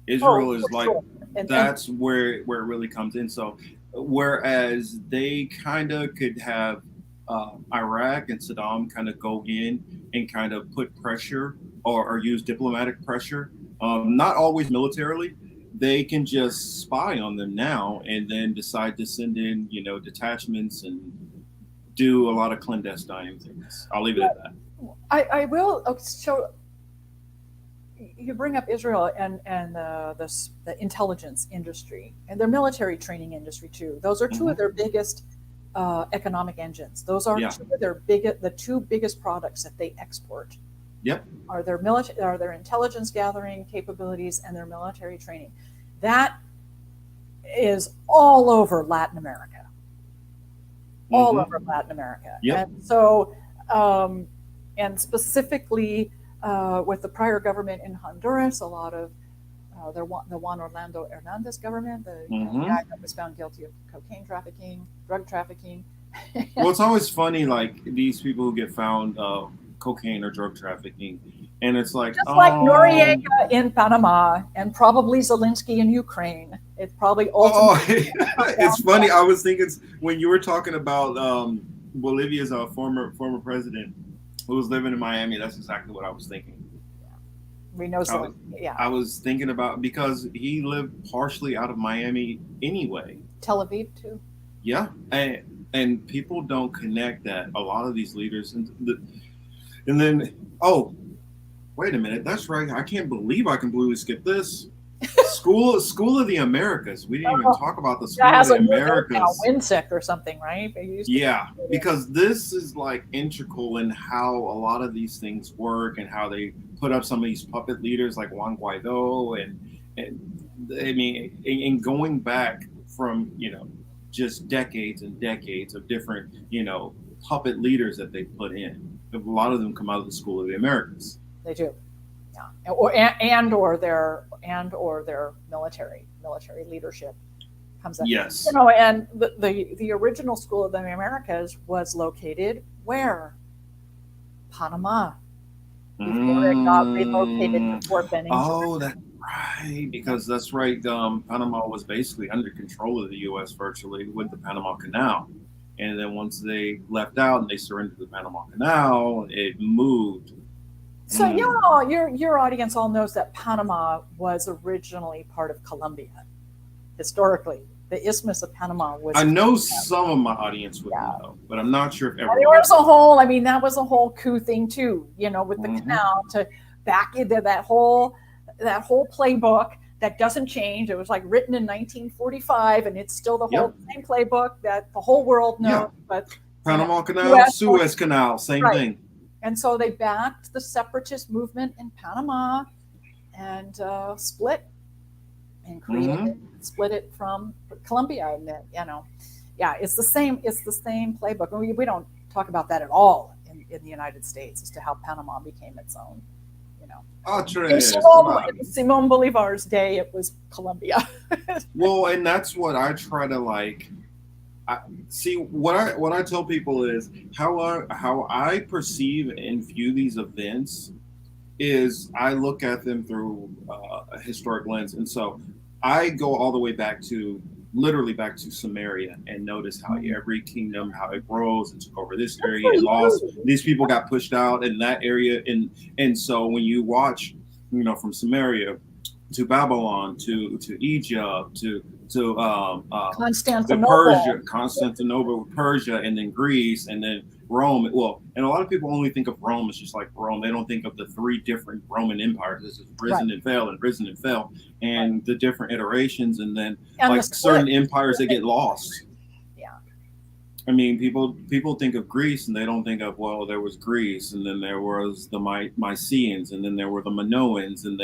Israel is like, sure. That's where it really comes in. So whereas they kind of could have Iraq and Saddam kind of go in and kind of put pressure or use diplomatic pressure, not always militarily, they can just spy on them now and then decide to send in, detachments and do a lot of clandestine things. I'll leave it at that. I will. So you bring up Israel and the intelligence industry and their military training industry too. Those are two of their biggest economic engines. Those are two of the two biggest products that they export. Yep. Are their intelligence gathering capabilities and their military training. That is all over Latin America. All over Latin America. Yep. And so, and specifically with the prior government in Honduras, a lot of the Juan Orlando Hernandez government, the guy that was found guilty of cocaine trafficking, drug trafficking. Well, it's always funny, like these people who get found cocaine or drug trafficking, and it's like just like Noriega in Panama and probably Zelensky in Ukraine. It's probably ultimately. It's funny. I was thinking when you were talking about Bolivia's former president who was living in Miami. That's exactly what I was thinking. We know Zelensky. Yeah. I was thinking about, because he lived partially out of Miami anyway. Tel Aviv too. Yeah, and people don't connect that. A lot of these leaders and then wait a minute, that's right. I can't believe I completely skipped this. School of the Americas. We didn't even talk about the School of the Americas. WinSec or something, right? Yeah, because this is like integral in how a lot of these things work and how they put up some of these puppet leaders like Juan Guaido and I mean, and going back from just decades and decades of different puppet leaders that they put in. A lot of them come out of the School of the Americas. They do. Yeah, or their military leadership comes in. Yes. And the original School of the Americas was located where? Panama. Before it got relocated to Fort Benning. Oh, that's right. Because that's right. Panama was basically under control of the U.S. virtually with the Panama Canal. And then once they left out and they surrendered the Panama Canal, it moved. So your audience all knows that Panama was originally part of Colombia. Historically, the Isthmus of Panama was. I know some of my audience would know, but I'm not sure if everyone. There was a whole. I mean, that was a whole coup thing too. With the canal to back into that whole playbook that doesn't change. It was like written in 1945, and it's still the whole same playbook that the whole world knows. Yeah. But Panama Canal, Suez Canal, same thing. And so they backed the separatist movement in Panama and split and Hmm. split it from Colombia. And then, yeah, it's the same. It's the same playbook. We don't talk about that at all in the United States as to how Panama became its own. You know, in Tres, come on. Simon Bolivar's day, it was Colombia. Well, and that's what I try to like. I, see what I tell people is how I perceive and view these events is I look at them through a historic lens, and so I go all the way back to literally back to Samaria and notice how every kingdom how it grows and took over this Good area for and lost. you. These people got pushed out in that area, and so when you watch, from Samaria to Babylon to Egypt to Constantinople. Persia, Constantinople, Persia, and then Greece, and then Rome. Well, and a lot of people only think of Rome as just like Rome. They don't think of the three different Roman empires. This is Right, risen and fell and risen and fell, right. and the different iterations, and then And the like split. certain empires that get lost. Yeah. I mean, people think of Greece and they don't think of, well, there was Greece, and then there was the Mycenaeans, and then there were the Minoans, and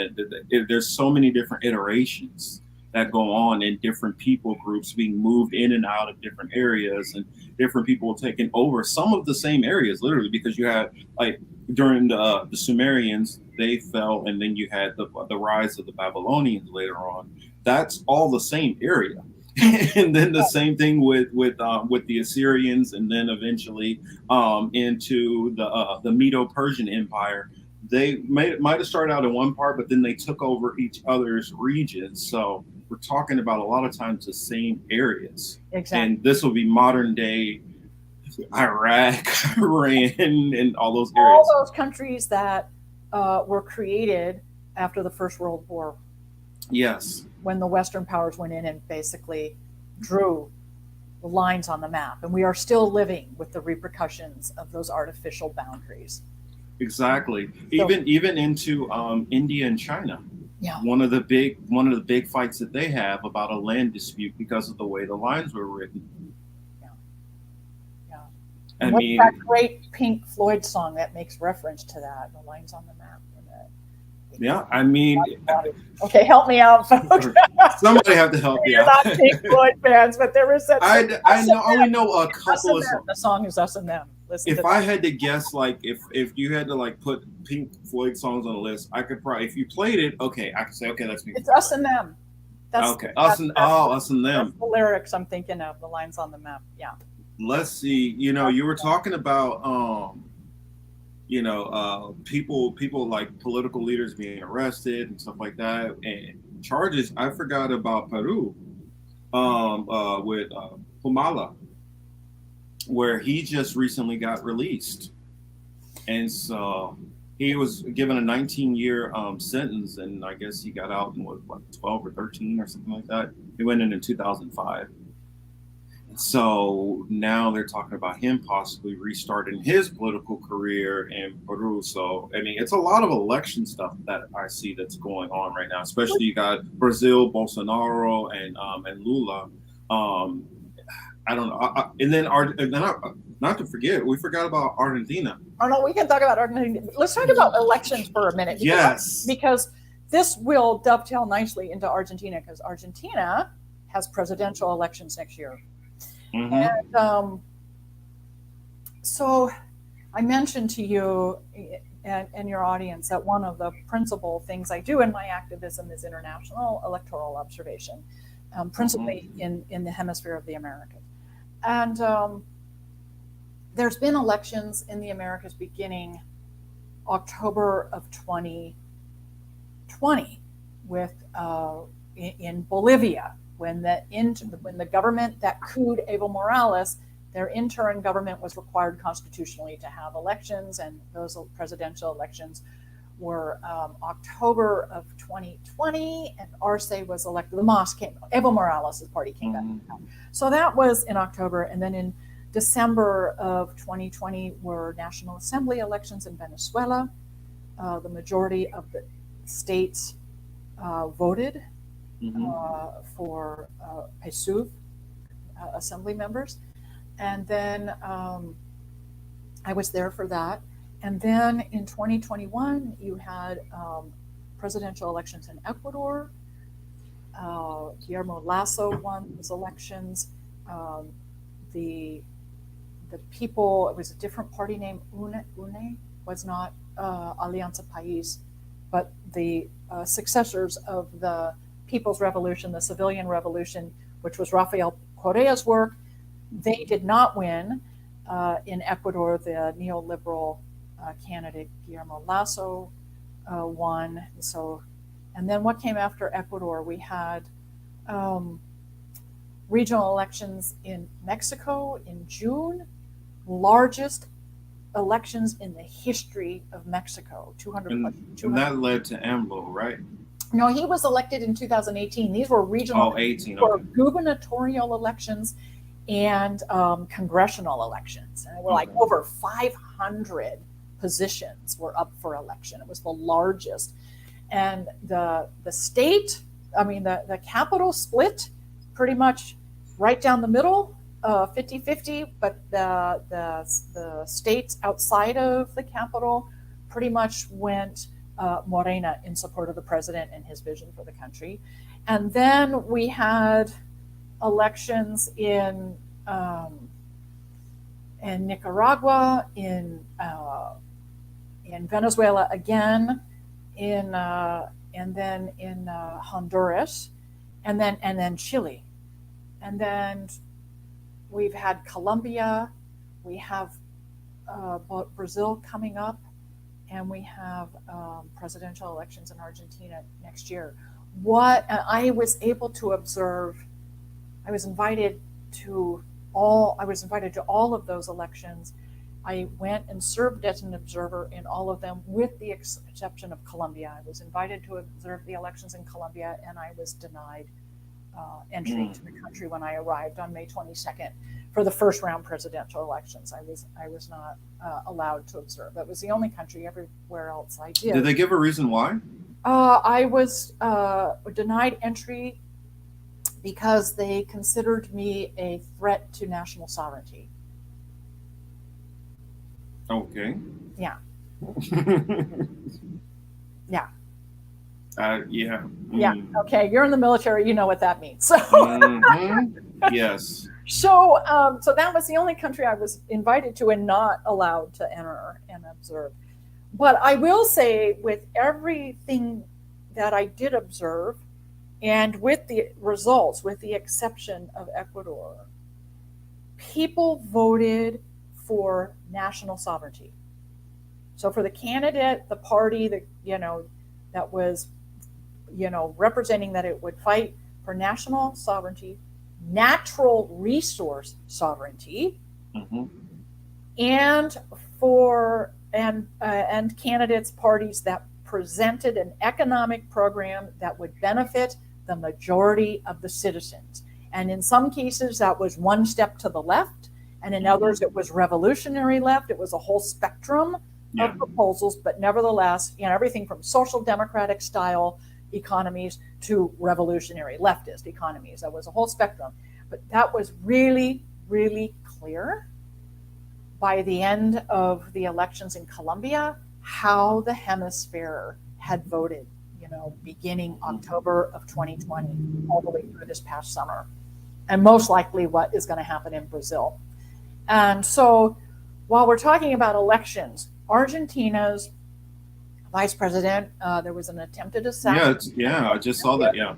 there's so many different iterations that go on in different people groups being moved in and out of different areas, and different people taking over some of the same areas, literally, because you had like during the Sumerians they fell, and then you had the rise of the Babylonians later on. That's all the same area. And then the same thing with the Assyrians, and then eventually into the Medo-Persian Empire. They might have started out in one part, but then they took over each other's regions. So we're talking about a lot of times the same areas, Exactly. and this will be modern day Iraq, Iran, and all those All areas. those countries that were created after the First World War, Yes, when the Western powers went in and basically drew the lines on the map. And we are still living with the repercussions of those artificial boundaries. exactly. So, Even into India and China. yeah, One of the big fights that they have about a land dispute because of the way the lines were written. yeah, yeah. I And what's that mean, great Pink Floyd song that makes reference to that? The lines on the map. yeah, I mean, Okay, help me out, folks. somebody have to help me You're out. not Pink Floyd fans, but there is that song. I know I only know a Us couple and of them. songs. The song is Us and Them. Listen to If I that. had to guess, like if you had to like put Pink Floyd songs on a list, I could probably, if you played it, okay, I could say, okay, that's Pink It's Us Floyd. and Them. Okay, us and That's them. the lyrics I'm thinking of. The lines on the map. Yeah. Let's see. You were talking about people like political leaders being arrested and stuff like that, and charges. I forgot about Peru, with Humala, where he just recently got released, and so he was given a 19-year sentence, and I guess he got out in what 12 or 13 or something like that. He went in 2005. So now they're talking about him possibly restarting his political career in Peru. So I mean, it's a lot of election stuff that I see that's going on right now. Especially you got Brazil, Bolsonaro, and Lula. Um, I don't know, not to forget, we forgot about Argentina. Oh no, we can talk about Argentina. Let's talk about elections for a minute. Yes. Because this will dovetail nicely into Argentina because Argentina has presidential elections next year. Mm-hmm. And so I mentioned to you and your audience that one of the principal things I do in my activism is international electoral observation, principally in the hemisphere of the Americas. And there's been elections in the Americas beginning October of 2020 with in Bolivia when the government that couped Evo Morales, their interim government was required constitutionally to have elections, and those presidential elections were October of 2020, and Arce was elected. Evo Morales' party came back. So that was in October, and then in December of 2020 were National Assembly elections in Venezuela. The majority of the states voted for PSUV assembly members. And then I was there for that. And then in 2021, you had presidential elections in Ecuador. Guillermo Lasso won those elections. Um, the people, it was a different party name. UNE was not Alianza País, but the successors of the People's Revolution, the civilian revolution, which was Rafael Correa's work. They did not win in Ecuador. The neoliberal candidate Guillermo Lasso won. So, and then what came after Ecuador? We had regional elections in Mexico in June, largest elections in the history of Mexico. 200. And that led to AMLO, right? No, he was elected in 2018. These were regional, 18, or okay. gubernatorial elections and congressional elections. And there were like Okay. over 500 positions were up for election. It was the largest. And the state, I mean, the capital split pretty much right down the middle, 50-50, but the states outside of the capital pretty much went Morena in support of the president and his vision for the country. And then we had elections in Nicaragua, in Venezuela again, and then in Honduras, and then Chile, and then we've had Colombia, we have Brazil coming up, and we have presidential elections in Argentina next year. What I was able to observe, I was invited to all of those elections. I went and served as an observer in all of them, with the exception of Colombia. I was invited to observe the elections in Colombia, and I was denied entry to the country when I arrived on May 22nd for the first round presidential elections. I was not allowed to observe. That was the only country. Everywhere else I did. Did they give a reason why? I was denied entry because they considered me a threat to national sovereignty. Okay. Yeah. Yeah. Yeah. Yeah. Okay. You're in the military. You know what that means. Yes. So that was the only country I was invited to and not allowed to enter and observe. But I will say, with everything that I did observe, and with the results, with the exception of Ecuador, people voted for national sovereignty. So for the candidate, the party that that was representing that it would fight for national sovereignty, natural resource sovereignty, and for and candidates, parties that presented an economic program that would benefit the majority of the citizens. And in some cases, that was one step to the left, and in others, it was revolutionary left. It was a whole spectrum of proposals, but nevertheless, everything from social democratic style economies to revolutionary leftist economies. That was a whole spectrum. But that was really, really clear by the end of the elections in Colombia, how the hemisphere had voted, beginning October of 2020, all the way through this past summer, and most likely what is going to happen in Brazil. And so while we're talking about elections, Argentina's vice president, there was an attempted assassination. Yeah, I just saw that, yeah.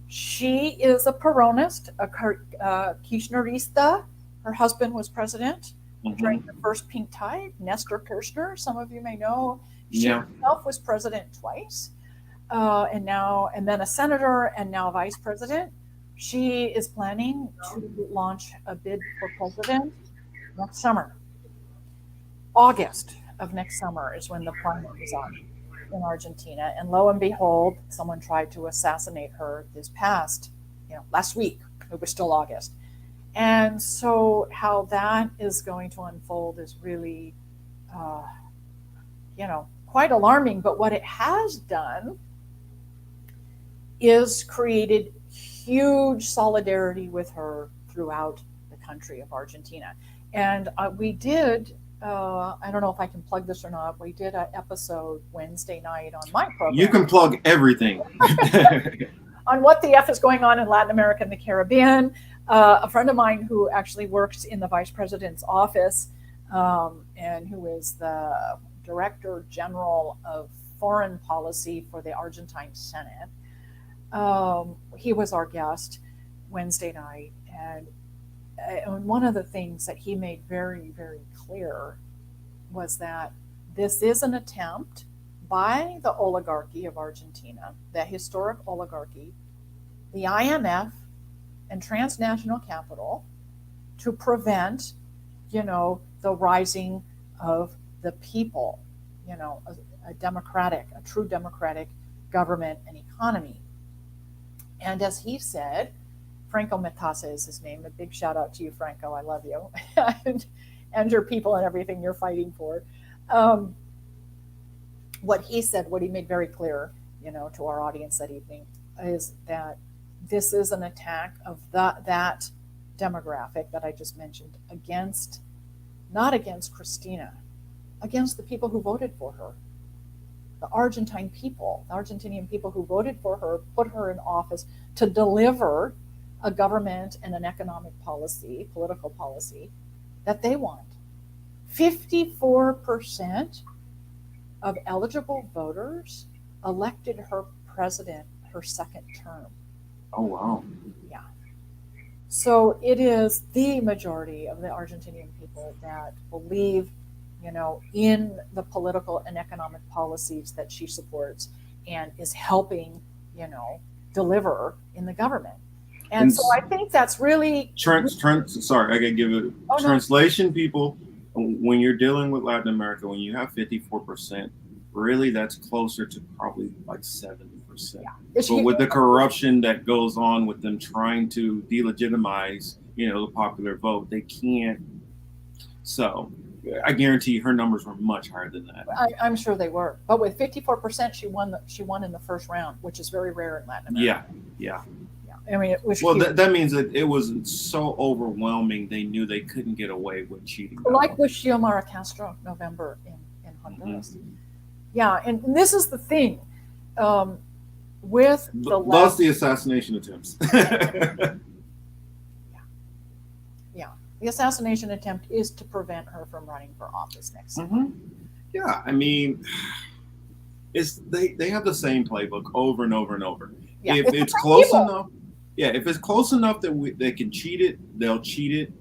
She is a Peronist, a Kirchnerista. Her husband was president during the first pink tide, Nestor Kirchner, some of you may know. She herself was president twice, and then a senator, and now vice president. She is planning to launch a bid for president next summer. August of next summer is when the primary is on in Argentina. And lo and behold, someone tried to assassinate her last week. It was still August. And so how that is going to unfold is really, quite alarming. But what it has done is created huge solidarity with her throughout the country of Argentina. And we did I don't know if I can plug this or not. We did an episode Wednesday night on my You program can plug everything. on what the F is going on in Latin America and the Caribbean. A friend of mine who actually works in the vice president's office and who is the director general of foreign policy for the Argentine Senate. He was our guest Wednesday night, and one of the things that he made very, very clear was that this is an attempt by the oligarchy of Argentina, the historic oligarchy, the IMF, and transnational capital to prevent, the rising of the people, a true democratic government and economy. And as he said, Franco Metasa is his name. A big shout out to you, Franco. I love you. and your people and everything you're fighting for. What he said, what he made very clear, to our audience that evening, is that this is an attack of that demographic that I just mentioned not against Christina, against the people who voted for her. The Argentinian people who voted for her, put her in office to deliver a government and an economic policy, political policy that they want. 54% of eligible voters elected her president her second term. Oh, wow. Yeah. So it is the majority of the Argentinian people that believe, in the political and economic policies that she supports and is helping, deliver in the government. And so I think that's really sorry, I gotta give it translation, people. When you're dealing with Latin America, when you have 54%, really that's closer to probably like 70%. Yeah. But with the corruption that goes on with them trying to delegitimize, the popular vote, they can't. So I guarantee her numbers were much higher than that. I'm sure they were, but with 54%, she won in the first round, which is very rare in Latin America. Yeah. I mean, it was that means that it was so overwhelming. They knew they couldn't get away with cheating. Like with Xiomara Castro, November in Honduras. Mm-hmm. Yeah, and this is the thing with thus the assassination attempts. Yeah. The assassination attempt is to prevent her from running for office next year. Mm-hmm. Yeah, I mean, they have the same playbook over and over and over. Yeah, if it's close enough. Yeah, if it's close enough that they can cheat it, they'll cheat it.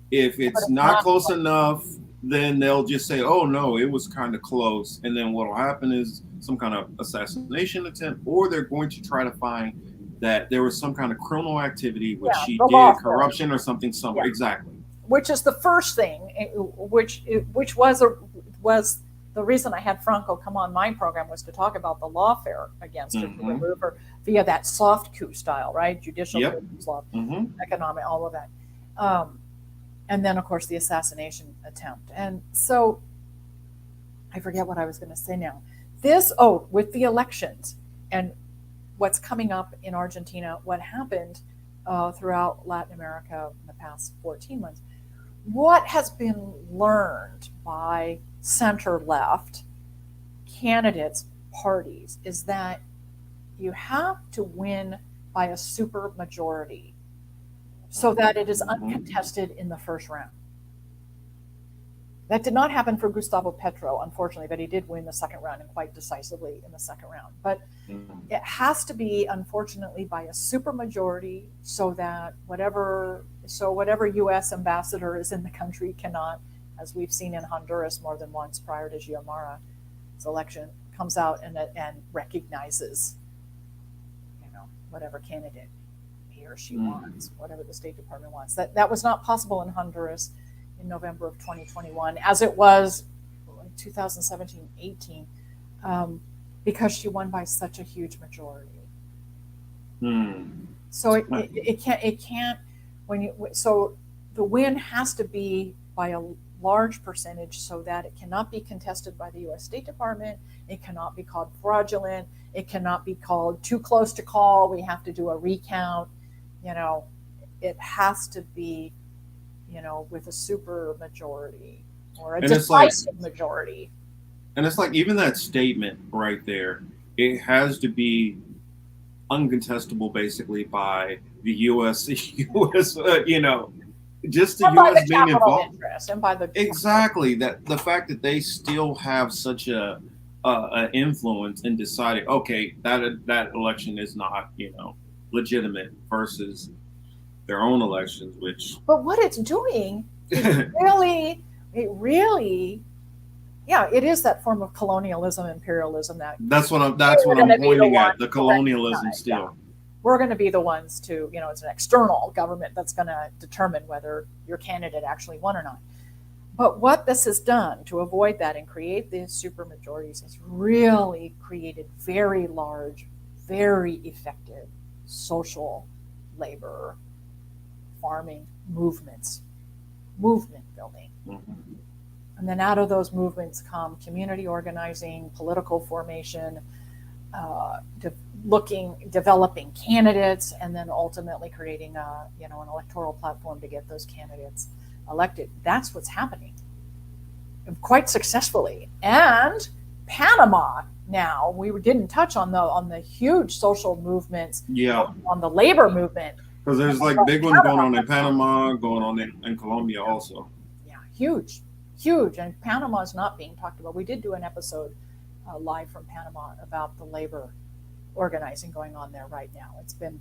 If it's not close enough, then they'll just say, oh, no, it was kind of close. And then what will happen is some kind of assassination attempt, or they're going to try to find that there was some kind of criminal activity, which she did, corruption or something somewhere. Yeah. Exactly. Which is the first thing, which was the reason I had Franco come on my program, was to talk about the lawfare against her, to remove her via that soft coup style, right? Judicial coup, economic, all of that. And then, of course, the assassination attempt. And so I forget what I was going to say now. With the elections and what's coming up in Argentina, what happened throughout Latin America in the past 14 months, what has been learned by center-left candidates, parties, is that you have to win by a super majority so that it is uncontested in the first round. That did not happen for Gustavo Petro, unfortunately, but he did win the second round, and quite decisively in the second round. But it has to be, unfortunately, by a supermajority, so that whatever U.S. ambassador is in the country cannot, as we've seen in Honduras more than once prior to Xiomara's election, comes out and recognizes, whatever candidate he or she wants, whatever the State Department wants. That was not possible in Honduras in November of 2021, as it was in 2017-18, because she won by such a huge majority. So it can't so the win has to be by a large percentage, so that it cannot be contested by the U.S. State Department. It cannot be called fraudulent. It cannot be called too close to call. We have to do a recount. It has to be, with a super majority. or a And it's like, decisive majority. and it's like even that statement right there, it has to be uncontestable basically by the U.S. U.S. Just the And by U.S. the being capital involved. interest, and by the Exactly, that the fact that they still have such an influence in deciding, okay, that election is not legitimate versus their own elections, which But what it's doing is really, it really, yeah, it is that form of colonialism, imperialism that that's we're what going I'm to be the pointing ones at, the to colonialism recognize. Yeah, still. we're going to be the ones to, it's an external government that's going to determine whether your candidate actually won or not. But what this has done to avoid that and create these supermajorities has really created very large, very effective social, labor, farming movement building. Mhm. And then out of those movements come community organizing, political formation, developing candidates, and then ultimately creating an electoral platform to get those candidates elected. That's what's happening quite successfully. And Panama now, we didn't touch on the huge social movements, Yeah, on the labor movement. because there's like big ones going on in Panama, going on in Colombia also. Yeah, huge, huge. And Panama is not being talked about. We did do an episode live from Panama about the labor organizing going on there right now. It's been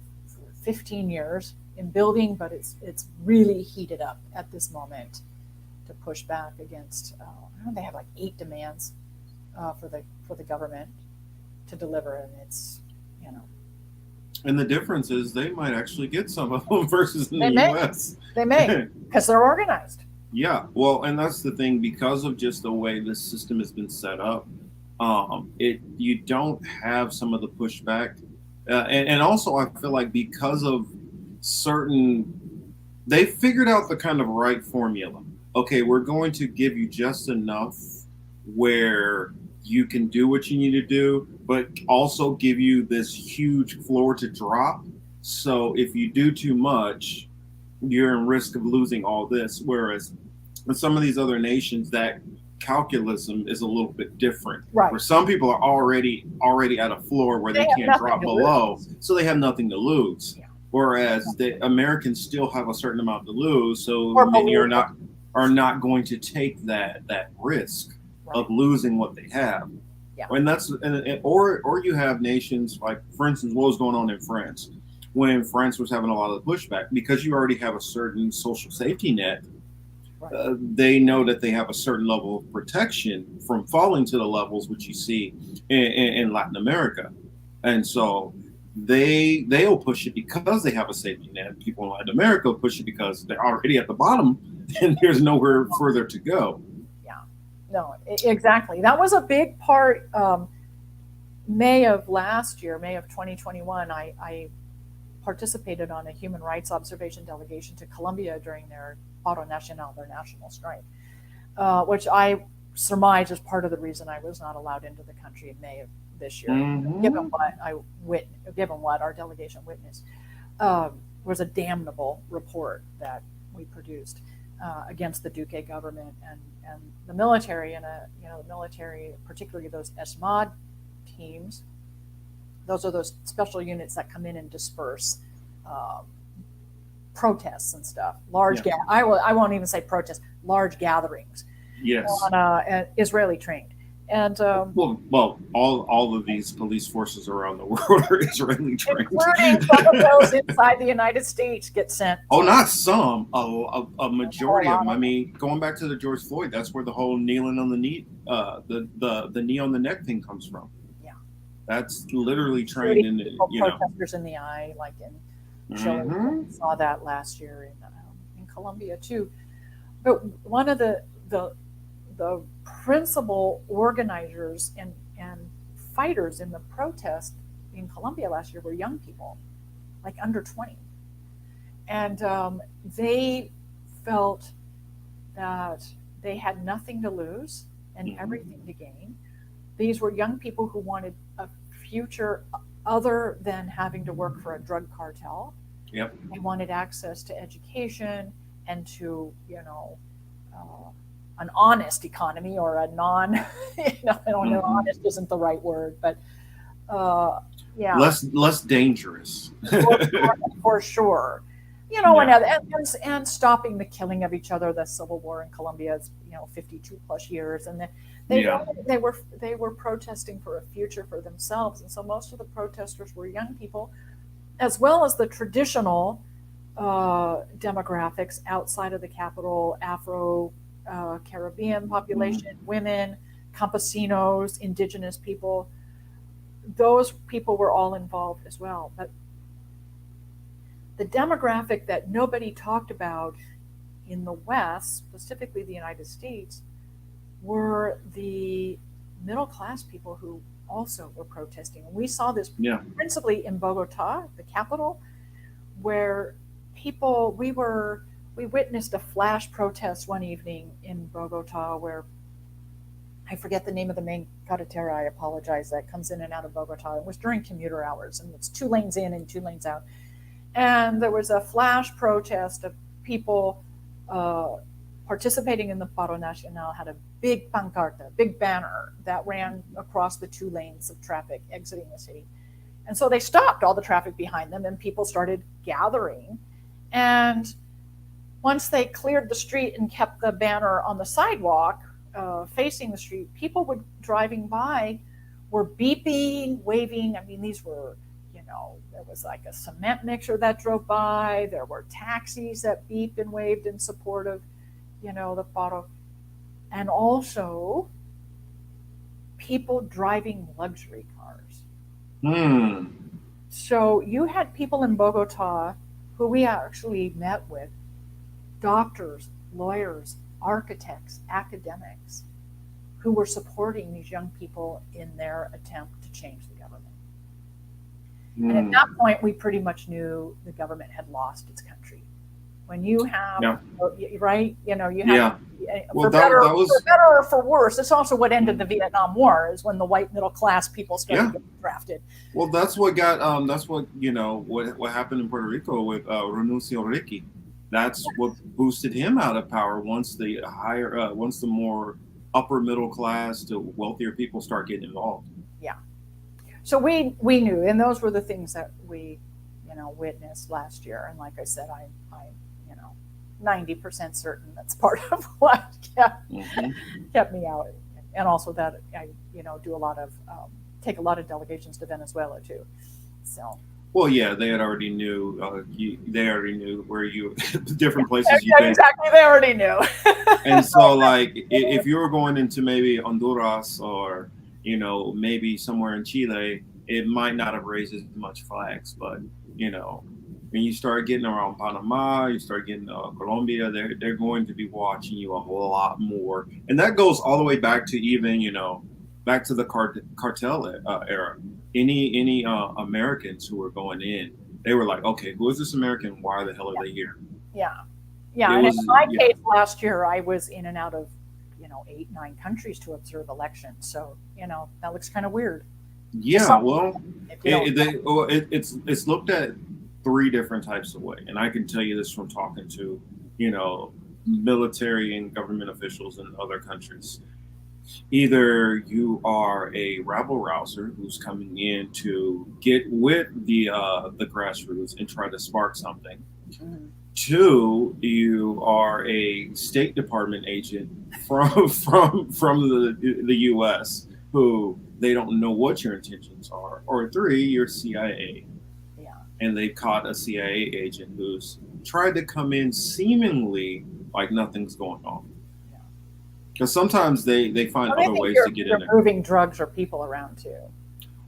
15 years in building, but it's really heated up at this moment to push back against. I don't know, they have like 8 demands for the government to deliver, and it's And the difference is they might actually get some of them versus in the U.S. They may, because they're organized. Yeah, well, and that's the thing, because of just the way this system has been set up. You don't have some of the pushback, and also I feel like because of they figured out the kind of right formula. Okay, we're going to give you just enough where you can do what you need to do, but also give you this huge floor to drop. So if you do too much, you're in risk of losing all this. Whereas in some of these other nations, that calculism is a little bit different. Right. Where some people are already at a floor where they can't drop below, so they have nothing to lose. Yeah. Whereas the Americans still have a certain amount to lose, so are not going to take that risk of losing what they have. Yeah. Or you have nations like, for instance, what was going on in France when France was having a lot of pushback, because you already have a certain social safety net. They know that they have a certain level of protection from falling to the levels which you see in Latin America, and so they'll push it because they have a safety net. People in Latin America push it because they're already at the bottom and there's nowhere further to go. Yeah, no, exactly. That was a big part. May of 2021, I participated on a human rights observation delegation to Colombia during their Paro Nacional, their national strike, which I surmise is part of the reason I was not allowed into the country in May of this year, given what our delegation witnessed. Was a damnable report that we produced against the Duque government and the military, and the military, particularly those ESMAD teams. Those are those special units that come in and disperse protests and stuff. I won't even say protests. Large gatherings. Yes. On Israeli trained. And well, all of these police forces around the world are Israeli trained, including some of those inside the United States get sent. Oh, not some. A majority of them. I mean, going back to the George Floyd, that's where the whole kneeling on the knee, the knee on the neck thing comes from. That's literally trained in protesters in the eye, like in Chile. We saw that last year in Colombia too. But one of the principal organizers and fighters in the protest in Colombia last year were young people, like under 20, and they felt that they had nothing to lose and everything to gain. These were young people who wanted a future other than having to work for a drug cartel. Yep. They wanted access to education and to, an honest economy or a non, I don't know, Hmm. honest isn't the right word, but uh, yeah, Less dangerous. for, for sure. Yeah. And stopping the killing of each other. The Civil War in Colombia is 52 plus years, and they Yeah. wanted, they were protesting for a future for themselves, and so most of the protesters were young people, as well as the traditional demographics outside of the capital, Afro Caribbean Mhm. population, women, campesinos, indigenous people. Those people were all involved as well. But the demographic that nobody talked about in the West, specifically the United States, were the middle class people who also were protesting. And we saw this Yeah. principally in Bogota, the capital, where people we witnessed a flash protest one evening in Bogota where I forget the name of the main carretera. I apologize. That comes in and out of Bogota. It was during commuter hours, and it's 2 lanes in and 2 lanes out. And there was a flash protest of people uh, participating in the Paro Nacional. Had a big pancarta, a big banner that ran across the 2 lanes of traffic exiting the city. And so they stopped all the traffic behind them, and people started gathering. And once they cleared the street and kept the banner on the sidewalk facing the street, people would driving by were beeping, waving. I mean, these were, there was like a cement mixer that drove by. There were taxis that beeped and waved in support of, the photo. And also people driving luxury cars. Hmm. So you had people in Bogota who we actually met with, doctors, lawyers, architects, academics, who were supporting these young people in their attempt to change the government. And at Hmm. that point, we pretty much knew the government had lost its country. When you have, Yeah. right, you have, Yeah. Well, for better, that for was. better or for worse, it's also what ended the Vietnam War, is when the white middle class people started Yeah. getting drafted. Well, that's what got. That's what what happened in Puerto Rico with Renuncio Ricky. That's what boosted him out of power once the more upper middle class to wealthier people start getting involved. Yeah. So we knew, and those were the things that we, witnessed last year. And like I said, I 90% certain that's part of what Hmm. kept me out, and also that I do a lot of take a lot of delegations to Venezuela too. So Well, yeah, they had already knew. They already knew where you different places you yeah, can. exactly, they already knew. And so, like, if you were going into maybe Honduras or maybe somewhere in Chile, it might not have raised as much flags. But you know, when you start getting around Panama, you start getting Colombia, they're going to be watching you a whole lot more. And that goes all the way back to even back to the cartel era. Any Americans who were going in, they were like, okay, who is this American? Why the hell are Yeah, they here? yeah, yeah. It And in was my yeah. case last year, I was in and out of 8, 9 countries to observe elections. So that looks kind of weird to Yeah, some well, people if you don't. it's looked at three different types of way, and I can tell you this from talking to you know military and government officials in other countries. Either you are a rabble rouser who's coming in to get with the grassroots and try to spark something. Mhm. Two, you are a State Department agent from from the U.S. who they don't know what your intentions are. Or three, you're CIA, Yeah, and they caught a CIA agent who's tried to come in seemingly like nothing's going on. yeah. Because sometimes they find Well, they other think ways to get in you're there. moving drugs or people around too.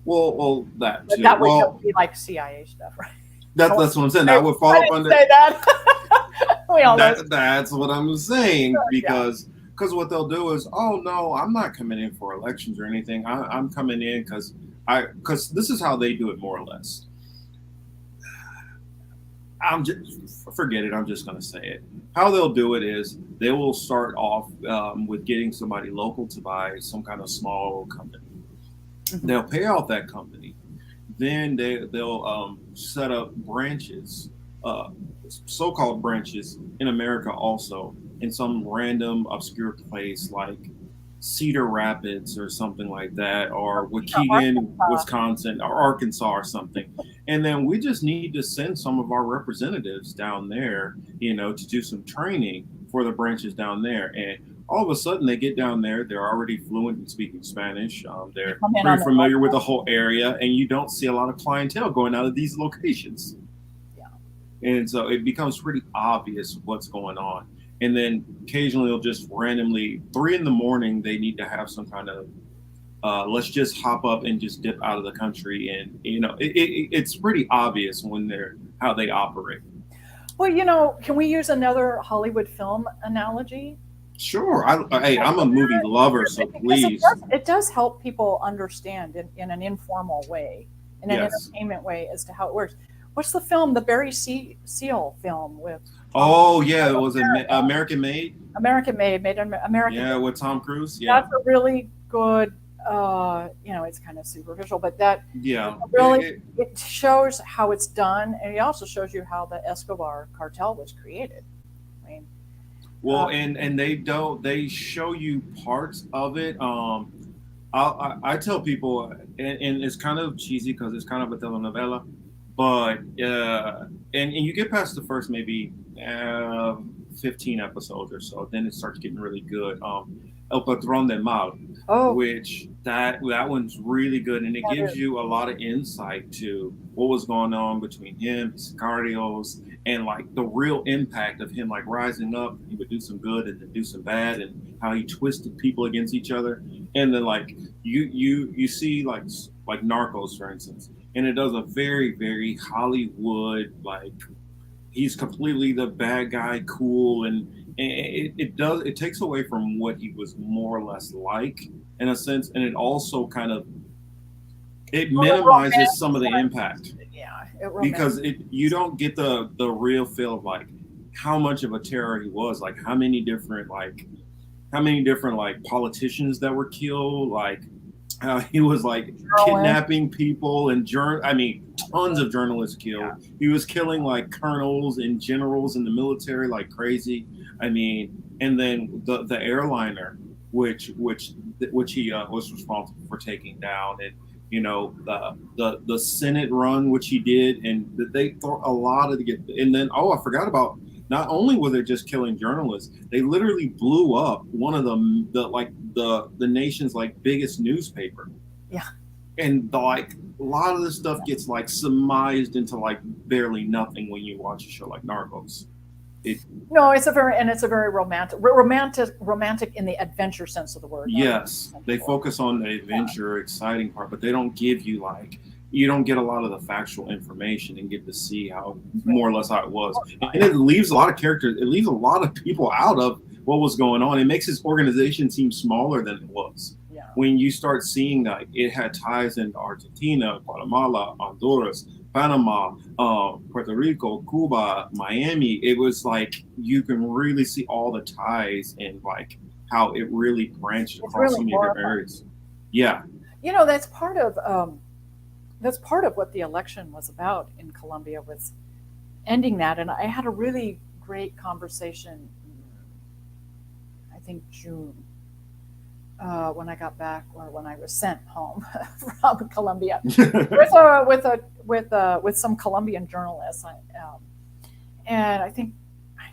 Well, that But too. that Well, would be like CIA stuff, right? that's what I'm saying. I, That would I fall up didn't under say that. We all know. that's what I'm saying Yeah, because what they'll do is, oh no, I'm not coming in for elections or anything. I'm coming in because this is how they do it more or less. I'm just forget it. I'm just going to say it. How they'll do it is they will start off with getting somebody local to buy some kind of small company. mhm, They'll pay off that company. Then they'll set up branches, uh, so-called branches in America also, in some random obscure place like Cedar Rapids or something like that, or Waukegan, Arkansas. Wisconsin, or Arkansas or something. And then we just need to send some of our representatives down there, to do some training for the branches down there. And all of a sudden they get down there, they're already fluent in speaking Spanish. They They're come in on pretty the familiar with the whole area, and you don't see a lot of clientele going out of these locations. Yeah. And so it becomes pretty obvious what's going on. And then occasionally they'll just randomly 3 a.m. they need to have some kind of let's just hop up and just dip out of the country. And it's pretty obvious when they're how they operate. Well, can we use another Hollywood film analogy? Sure. I'm a movie lover, so Because please. it does help people understand in an informal way, in an Yes. entertainment way, as to how it works. What's the film, the Barry Seal film with Oh yeah, it was American Made. American made in American? Yeah, with Tom Cruise. Yeah, That's a really good. It's kind of superficial, but that yeah. really it shows how it's done, and it also shows you how the Escobar cartel was created. I mean, Well, and they show you parts of it. I tell people, and it's kind of cheesy because it's kind of a telenovela, but and you get past the first maybe 15 episodes or so, then it starts getting really good. El Patron del Mal, oh, which that one's really good, and it that gives is. you a lot of insight to what was going on between him, Sicarios, and like the real impact of him like rising up. He would do some good and then do some bad, and how he twisted people against each other. And then like you see like Narcos, for instance, and it does a very very Hollywood, like he's completely the bad guy, cool, and it takes away from what he was more or less like in a sense, and it also kind of it Well, it minimizes some of the impact Yeah, it because you don't get the real feel of like how much of a terror he was, like how many different like politicians that were killed, like how he was like kidnapping people and tons of journalists killed. Yeah. He was killing like colonels and generals in the military like crazy. And then the airliner, which he was responsible for taking down, and the Senate run which he did, and they thought a lot of the and then I forgot about. Not only were they just killing journalists, they literally blew up one of the nation's like biggest newspaper. Yeah. And like a lot of this stuff gets like surmised into like barely nothing when you watch a show like Narcos. No, it's a very romantic in the adventure sense of the word. Yes, they focus on the adventure, exciting part, but they don't give you you don't get a lot of the factual information and get to see how more or less how it was. And it leaves a lot of characters, it leaves a lot of people out of what was going on. It makes his organization seem smaller than it was. Yeah. When you start seeing that it had ties into Argentina, Guatemala, Honduras, Panama, Puerto Rico, Cuba, Miami, it was like you can really see all the ties and like how it really branched across really so many different areas. Yeah. That's part of what the election was about in Colombia, was ending that. And I had a really great conversation, I think June, when I got back, or when I was sent home from Colombia, with some Colombian journalists. And I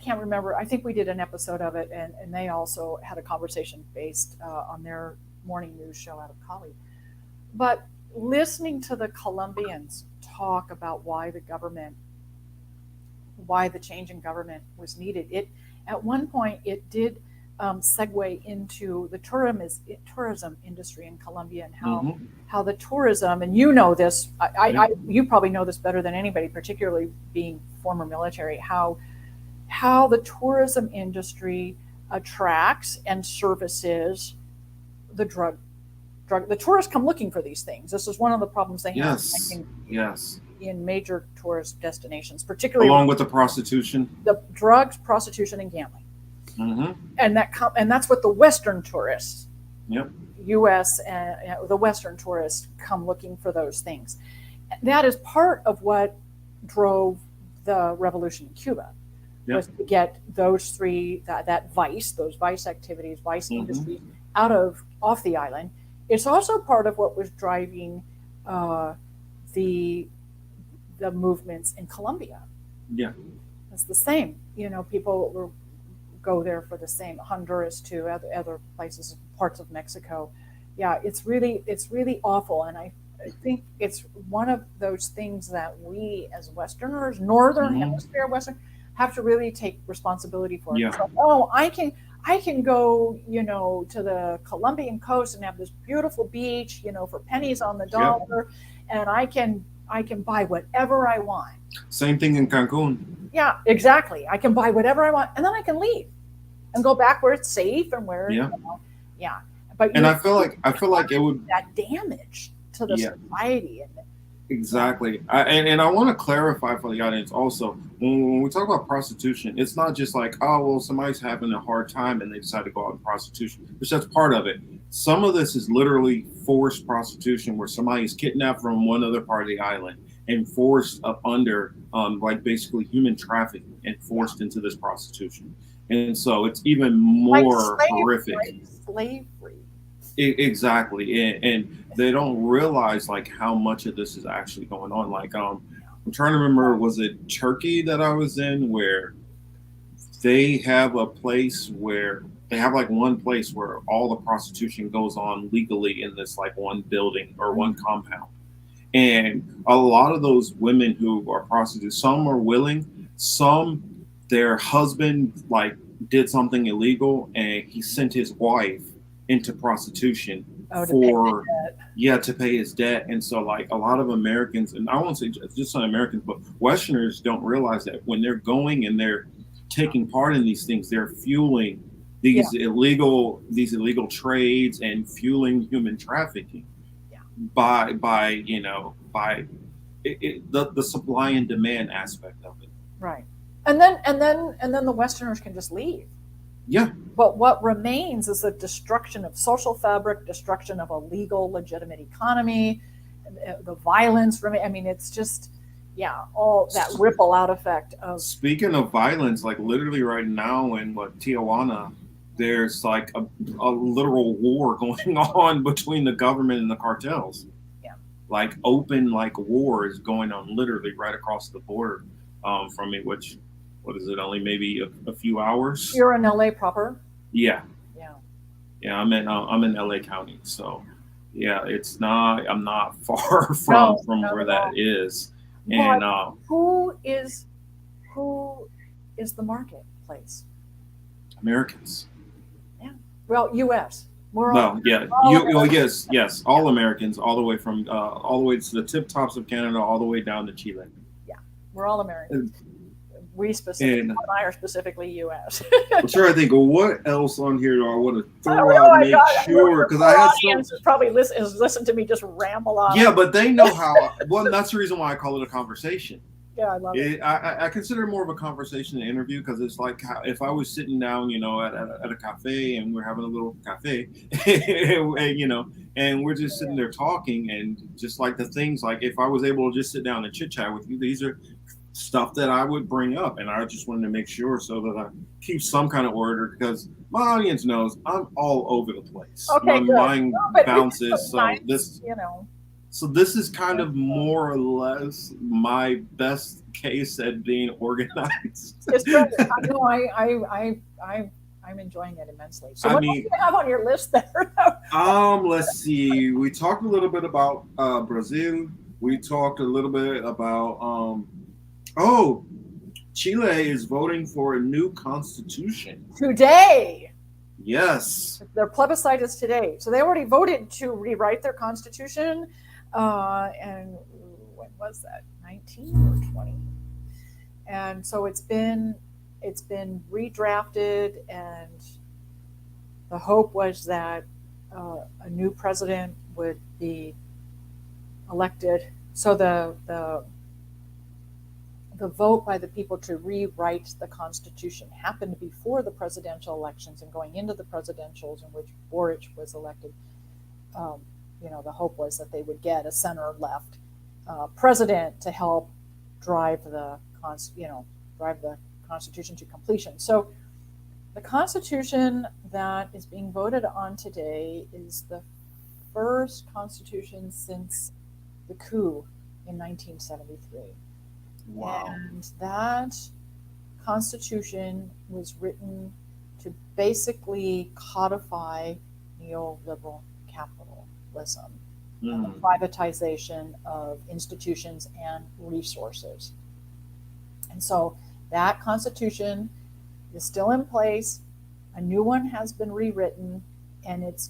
can't remember. I think we did an episode of it, and they also had a conversation based on their morning news show out of Cali. But listening to the Colombians talk about why the change in government was needed, at one point it did segue into the tourism industry in Colombia, and how the tourism, and you know this, you probably know this better than anybody, particularly being former military, how the tourism industry attracts and services the the tourists come looking for these things. This is one of the problems they have in major tourist destinations, particularly along with the prostitution, the drugs, prostitution, and gambling. And that's what the Western tourists, U.S. and the Western tourists, come looking for those things. That is part of what drove the revolution in Cuba. was to get those three, that vice, those vice activities, vice industries off the island. It's also part of what was driving the movements in Colombia. Yeah. It's the same. People go there for the same. Honduras too, other places, parts of Mexico. Yeah, it's really awful, and I think it's one of those things that we as Westerners, Northern Hemisphere Western, have to really take responsibility for. Yeah. So, oh, I can go, to the Colombian coast and have this beautiful beach, for pennies on the dollar, and I can buy whatever I want. Same thing in Cancun. Yeah, exactly. I can buy whatever I want, and then I can leave and go back where it's safe and where, yeah. But I feel like it would that damage to the society. Exactly. And I want to clarify for the audience also, when we talk about prostitution, it's not just like, oh, well, somebody's having a hard time and they decide to go out in prostitution, which that's part of it. Some of this is literally forced prostitution where somebody is kidnapped from one other part of the island and forced up under like basically human trafficking and forced into this prostitution. And so it's even more horrific. Slavery. Exactly. And they don't realize like how much of this is actually going on. Like I'm trying to remember, was it Turkey that I was in where they have a place where they have like one place where all the prostitution goes on legally in this like one building or one compound. And a lot of those women who are prostitutes, some are willing, some their husband like did something illegal and he sent his wife into prostitution to pay his debt. And so like a lot of Americans, and I won't say just some Americans, but Westerners don't realize that when they're going and they're taking part in these things, they're fueling these illegal trades and fueling human trafficking by the supply and demand aspect of it. Right. And then the Westerners can just leave. Yeah. But what remains is the destruction of social fabric, destruction of a legal, legitimate economy, the violence. I mean, it's just, all that ripple out effect of. Speaking of violence, like literally right now in Tijuana, there's like a literal war going on between the government and the cartels. Yeah. Like open war is going on literally right across the border from me, which. What is it? Only maybe a few hours. You're in LA proper. Yeah. Yeah. I'm in LA County, so it's not. I'm not far from where that is. And who is the marketplace? Americans. Yeah. Well, U.S. Yes. All Americans, all the way from all the way to the tip tops of Canada, all the way down to Chile. Yeah, we're all Americans. We specifically, and I are specifically U.S. I'm trying to think of what else on here do I want to throw out, make sure, because I had some probably listen to me just ramble on. Yeah, but they know how. Well, that's the reason why I call it a conversation. Yeah, I love it. I consider it more of a conversation than an interview because it's like if I was sitting down, at a cafe and we're having a little cafe, and we're just sitting there talking and just like the things like if I was able to just sit down and chit chat with you, these are stuff that I would bring up, and I just wanted to make sure so that I keep some kind of order because my audience knows I'm all over the place. Okay, my mind bounces. So this is kind of more or less my best case at being organized. It's good. I'm enjoying it immensely. So what do you have on your list there? Let's see. We talked a little bit about Brazil. We talked a little bit about Chile is voting for a new constitution. Today. Yes. Their plebiscite is today. So they already voted to rewrite their constitution. And when was that? 19 or 20? And so it's been redrafted, and the hope was that a new president would be elected. So the vote by the people to rewrite the Constitution happened before the presidential elections, and going into the presidentials in which Boric was elected, the hope was that they would get a center-left president to help drive the Constitution to completion. So the Constitution that is being voted on today is the first Constitution since the coup in 1973. Wow. And that Constitution was written to basically codify neoliberal capitalism and the privatization of institutions and resources. And so that Constitution is still in place. A new one has been rewritten, and it's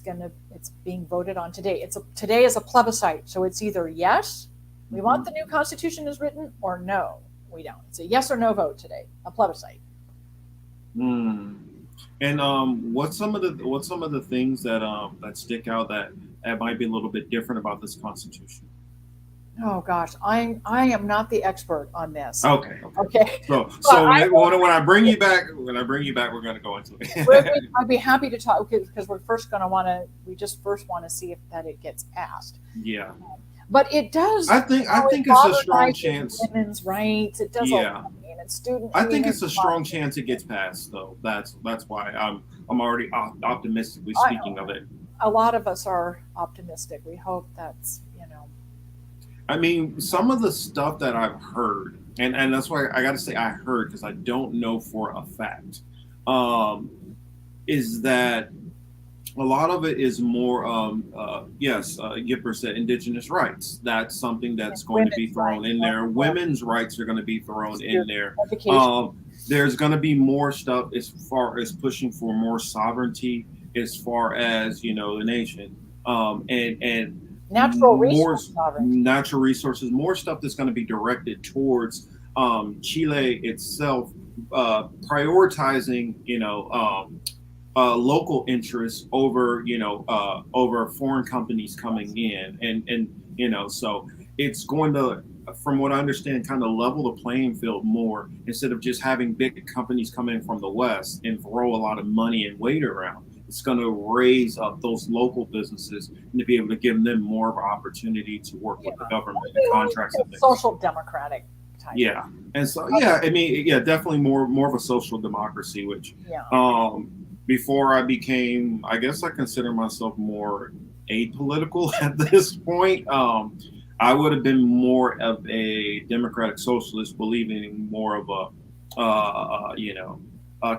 being voted on today. Today is a plebiscite, so it's either yes, we want the new Constitution as written, or no, we don't. It's a yes or no vote today, a plebiscite. And what's some of the things that stick out that might be a little bit different about this Constitution? Oh gosh, I am not the expert on this. Okay. So when I bring you back, we're going to go into it. I'd be happy to talk because we're first going to want to. We just first want to see if that it gets passed. Yeah. But it does. I think it's a strong chance. Women's rights. It does. Yeah. And student. I think it's a strong chance it gets passed, though. That's why I'm already optimistically speaking of it. A lot of us are optimistic. We hope that's. I mean, some of the stuff that I've heard, and that's why I got to say I heard because I don't know for a fact, is that a lot of it is more, Gipper said, indigenous rights. That's something that's going to be thrown in there. Women's rights are going to be thrown in there. There's going to be more stuff as far as pushing for more sovereignty as far as, the nation. And natural resources, more stuff that's going to be directed towards Chile itself, prioritizing, local interests over, over foreign companies coming in. And so it's going to, from what I understand, kind of level the playing field more instead of just having big companies come in from the West and throw a lot of money and weight around. It's going to raise up those local businesses and to be able to give them more of an opportunity to work with the government and contracts. And social democratic type. Yeah. And so, definitely more of a social democracy, which before I became, I guess I consider myself more apolitical at this point. I would have been more of a democratic socialist, believing more of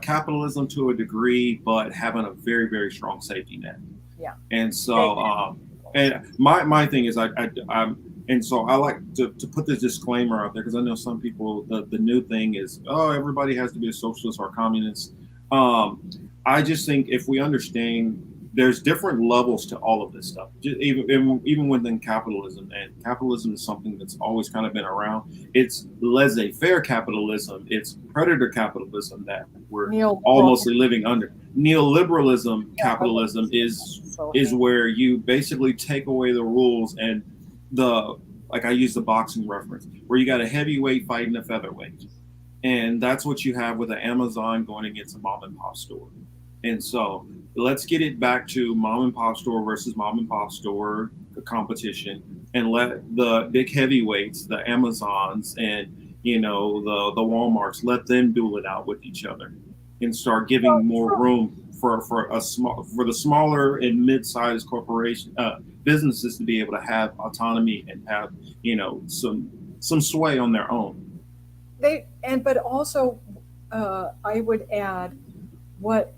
capitalism to a degree, but having a very, very strong safety net. Yeah. And so, and my thing is, and so I like to put this disclaimer out there because I know some people, the new thing is, everybody has to be a socialist or a communist. I just think if we understand there's different levels to all of this stuff, even within capitalism, and capitalism is something that's always kind of been around. It's laissez-faire capitalism. It's predator capitalism that we're all mostly living under. Neoliberalism capitalism is where you basically take away the rules and like I use the boxing reference, where you got a heavyweight fighting a featherweight. And that's what you have with an Amazon going against a mom and pop store. And so let's get it back to mom and pop store versus mom and pop store competition, and let the big heavyweights, the Amazons and the Walmarts, let them duel it out with each other and start giving more room for the smaller and mid-sized corporation businesses to be able to have autonomy and have some sway on their own. But also I would add what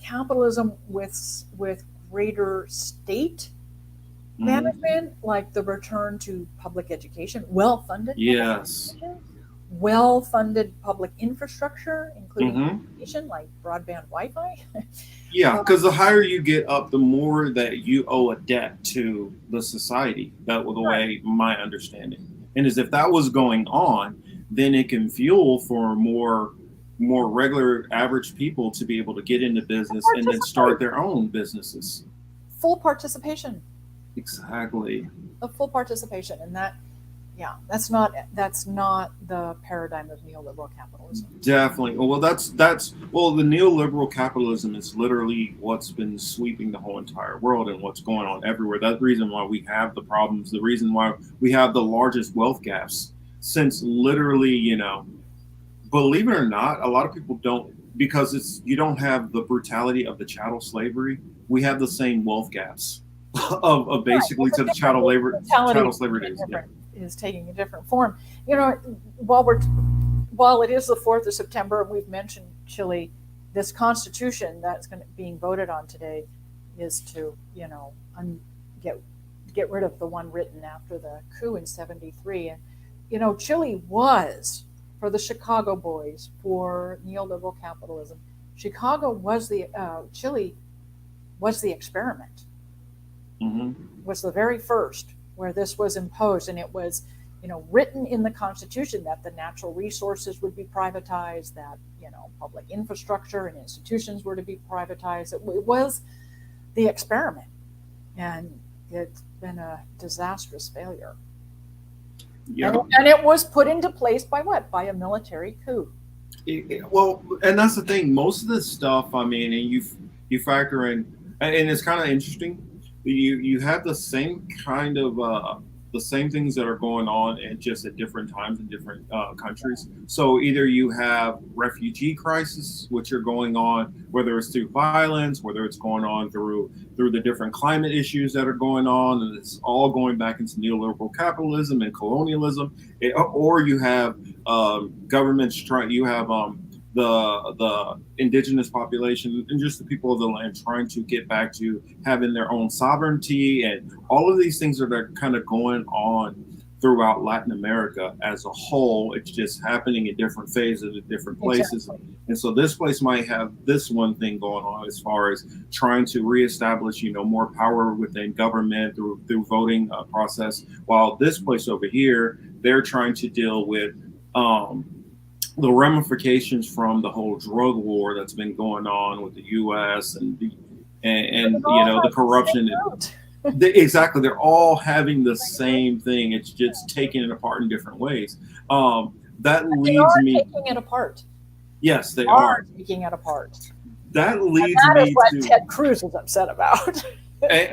capitalism with greater state management, like the return to public education, well-funded. Yes. Well-funded public infrastructure, including education, like broadband Wi-Fi. Yeah, because the higher you get up, the more that you owe a debt to the society. That was the way my understanding. And as if that was going on, then it can fuel for more regular average people to be able to get into business and then start their own businesses. Full participation. Exactly. A full participation, and that's not the paradigm of neoliberal capitalism. Definitely. Well, the neoliberal capitalism is literally what's been sweeping the whole entire world and what's going on everywhere. That's the reason why we have the problems. The reason why we have the largest wealth gaps since literally, believe it or not, a lot of people don't, because it's you don't have the brutality of the chattel slavery. We have the same wealth gaps of Right. basically It's a to the different mentality chattel slavery days. Yeah. is taking a different form. You know, while it is the 4th of September, we've mentioned Chile. This Constitution that's being voted on today is to, get get rid of the one written after the coup in '73. And Chile was, for the Chicago boys, for neoliberal capitalism. Chile was the experiment. Mm-hmm. Was the very first where this was imposed, and it was written in the Constitution that the natural resources would be privatized, that public infrastructure and institutions were to be privatized. It was the experiment, and it's been a disastrous failure. Yeah. And it was put into place by what? By a military coup. Well, and that's the thing. Most of this stuff, I mean, and you factor in, and it's kind of interesting. You have the same kind of the same things that are going on, and just at different times in different countries. So either you have refugee crises, which are going on, whether it's through violence, whether it's going on through the different climate issues that are going on, and it's all going back into neoliberal capitalism and colonialism. Or you have governments trying. You have the indigenous population and just the people of the land trying to get back to having their own sovereignty, and all of these things that are kind of going on throughout Latin America as a whole. It's just happening in different phases at different places. Exactly. And so this place might have this one thing going on as far as trying to reestablish, more power within government through voting process, while this place over here, they're trying to deal with the ramifications from the whole drug war that's been going on with the U.S. and the corruption. Exactly, they're all having the same thing. It's just taking it apart in different ways. That leads me. Taking it apart. Yes, they are taking it apart. That leads and that me is what to Ted Cruz is upset about.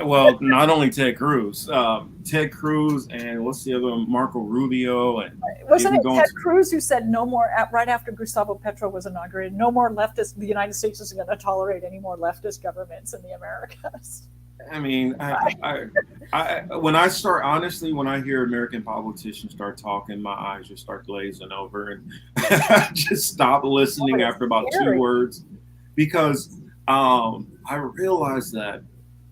Well, not only Ted Cruz, and what's the other one? Marco Rubio, and wasn't it Ted Cruz who said no more right after Gustavo Petro was inaugurated? No more leftist. The United States isn't going to tolerate any more leftist governments in the Americas. I mean, when I hear American politicians start talking, my eyes just start glazing over, and I just stop listening after about scary. 2 words, because I realize that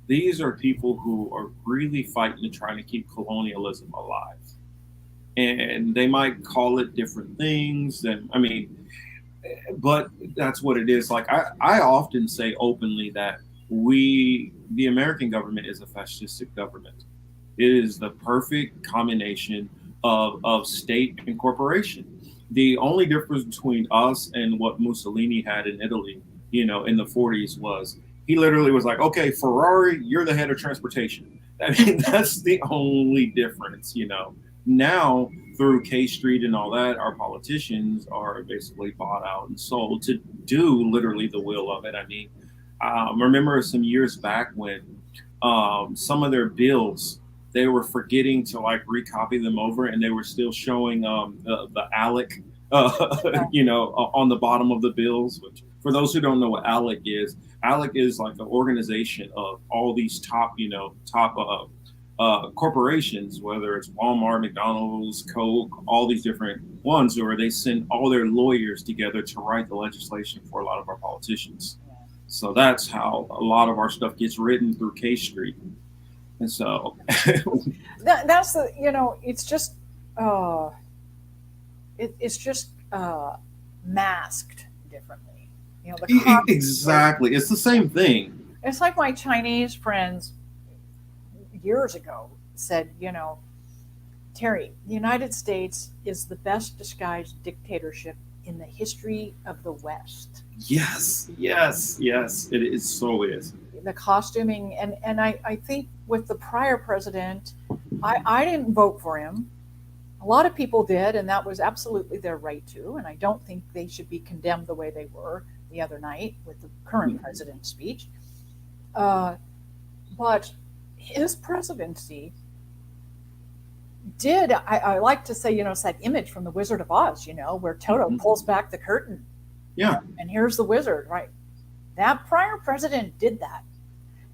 these are people who are really fighting and trying to keep colonialism alive. And they might call it different things. But that's what it is. Like, I often say openly that the American government is a fascistic government. It is the perfect combination of state and corporation. The only difference between us and what Mussolini had in Italy, in the 40s, was he literally was like, okay, Ferrari, you're the head of transportation. I mean, that's the only difference, Now, through K Street and all that, our politicians are basically bought out and sold to do literally the will of it. I mean, remember some years back when some of their bills, they were forgetting to recopy them over, and they were still showing the ALEC, on the bottom of the bills, which, for those who don't know what ALEC is like an organization of all these top corporations, whether it's Walmart, McDonald's, Coke, all these different ones, where they send all their lawyers together to write the legislation for a lot of our politicians. So that's how a lot of our stuff gets written, through K Street. And so that's it's just it's just masked differently. Exactly, it's the same thing. It's like my Chinese friends years ago said, Teri, the United States is the best disguised dictatorship in the history of the West. Yes, it is. So is the costuming, and I think with the prior president, I didn't vote for him. A lot of people did, and that was absolutely their right to, and I don't think they should be condemned the way they were the other night with the current president's speech. But his presidency I like to say, it's that image from the Wizard of Oz, where Toto Mhm. pulls back the curtain. Yeah. And here's the wizard, right? That prior president did that.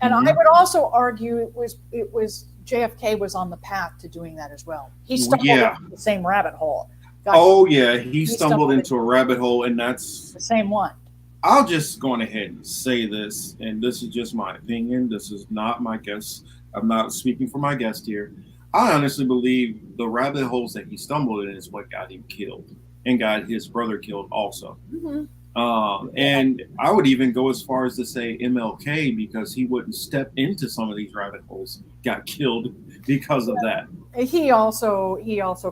And I Hmm. would also argue it was JFK was on the path to doing that as well. He stumbled Yeah. into the same rabbit hole. Got Oh yeah, he he stumbled stumbled into a rabbit hole, and that's. the same one. I'll just go on ahead and say this, and this is just my opinion. This is not my guess. I'm not speaking for my guest here. I honestly believe the rabbit holes that he stumbled in is what got him killed and got his brother killed also. Mm-hmm. And I would even go as far as to say MLK, because he wouldn't step into some of these rabbit holes, got killed because of that. He also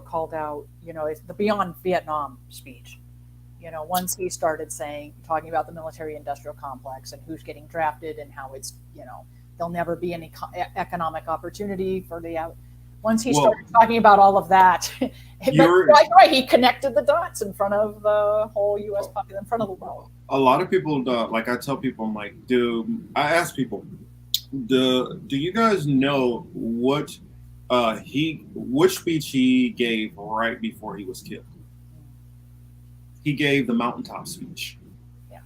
called out, the Beyond Vietnam speech. Once he started talking about the military-industrial complex and who's getting drafted and how it's, there'll never be any economic opportunity for the out. Once he Well, started talking about all of that, right, he connected the dots in front of the whole U.S. population, in front of the world. a lot of people, like I tell people, I'm like, I ask people, do you guys know which speech he gave right before he was killed? He gave the mountaintop speech. Yeah.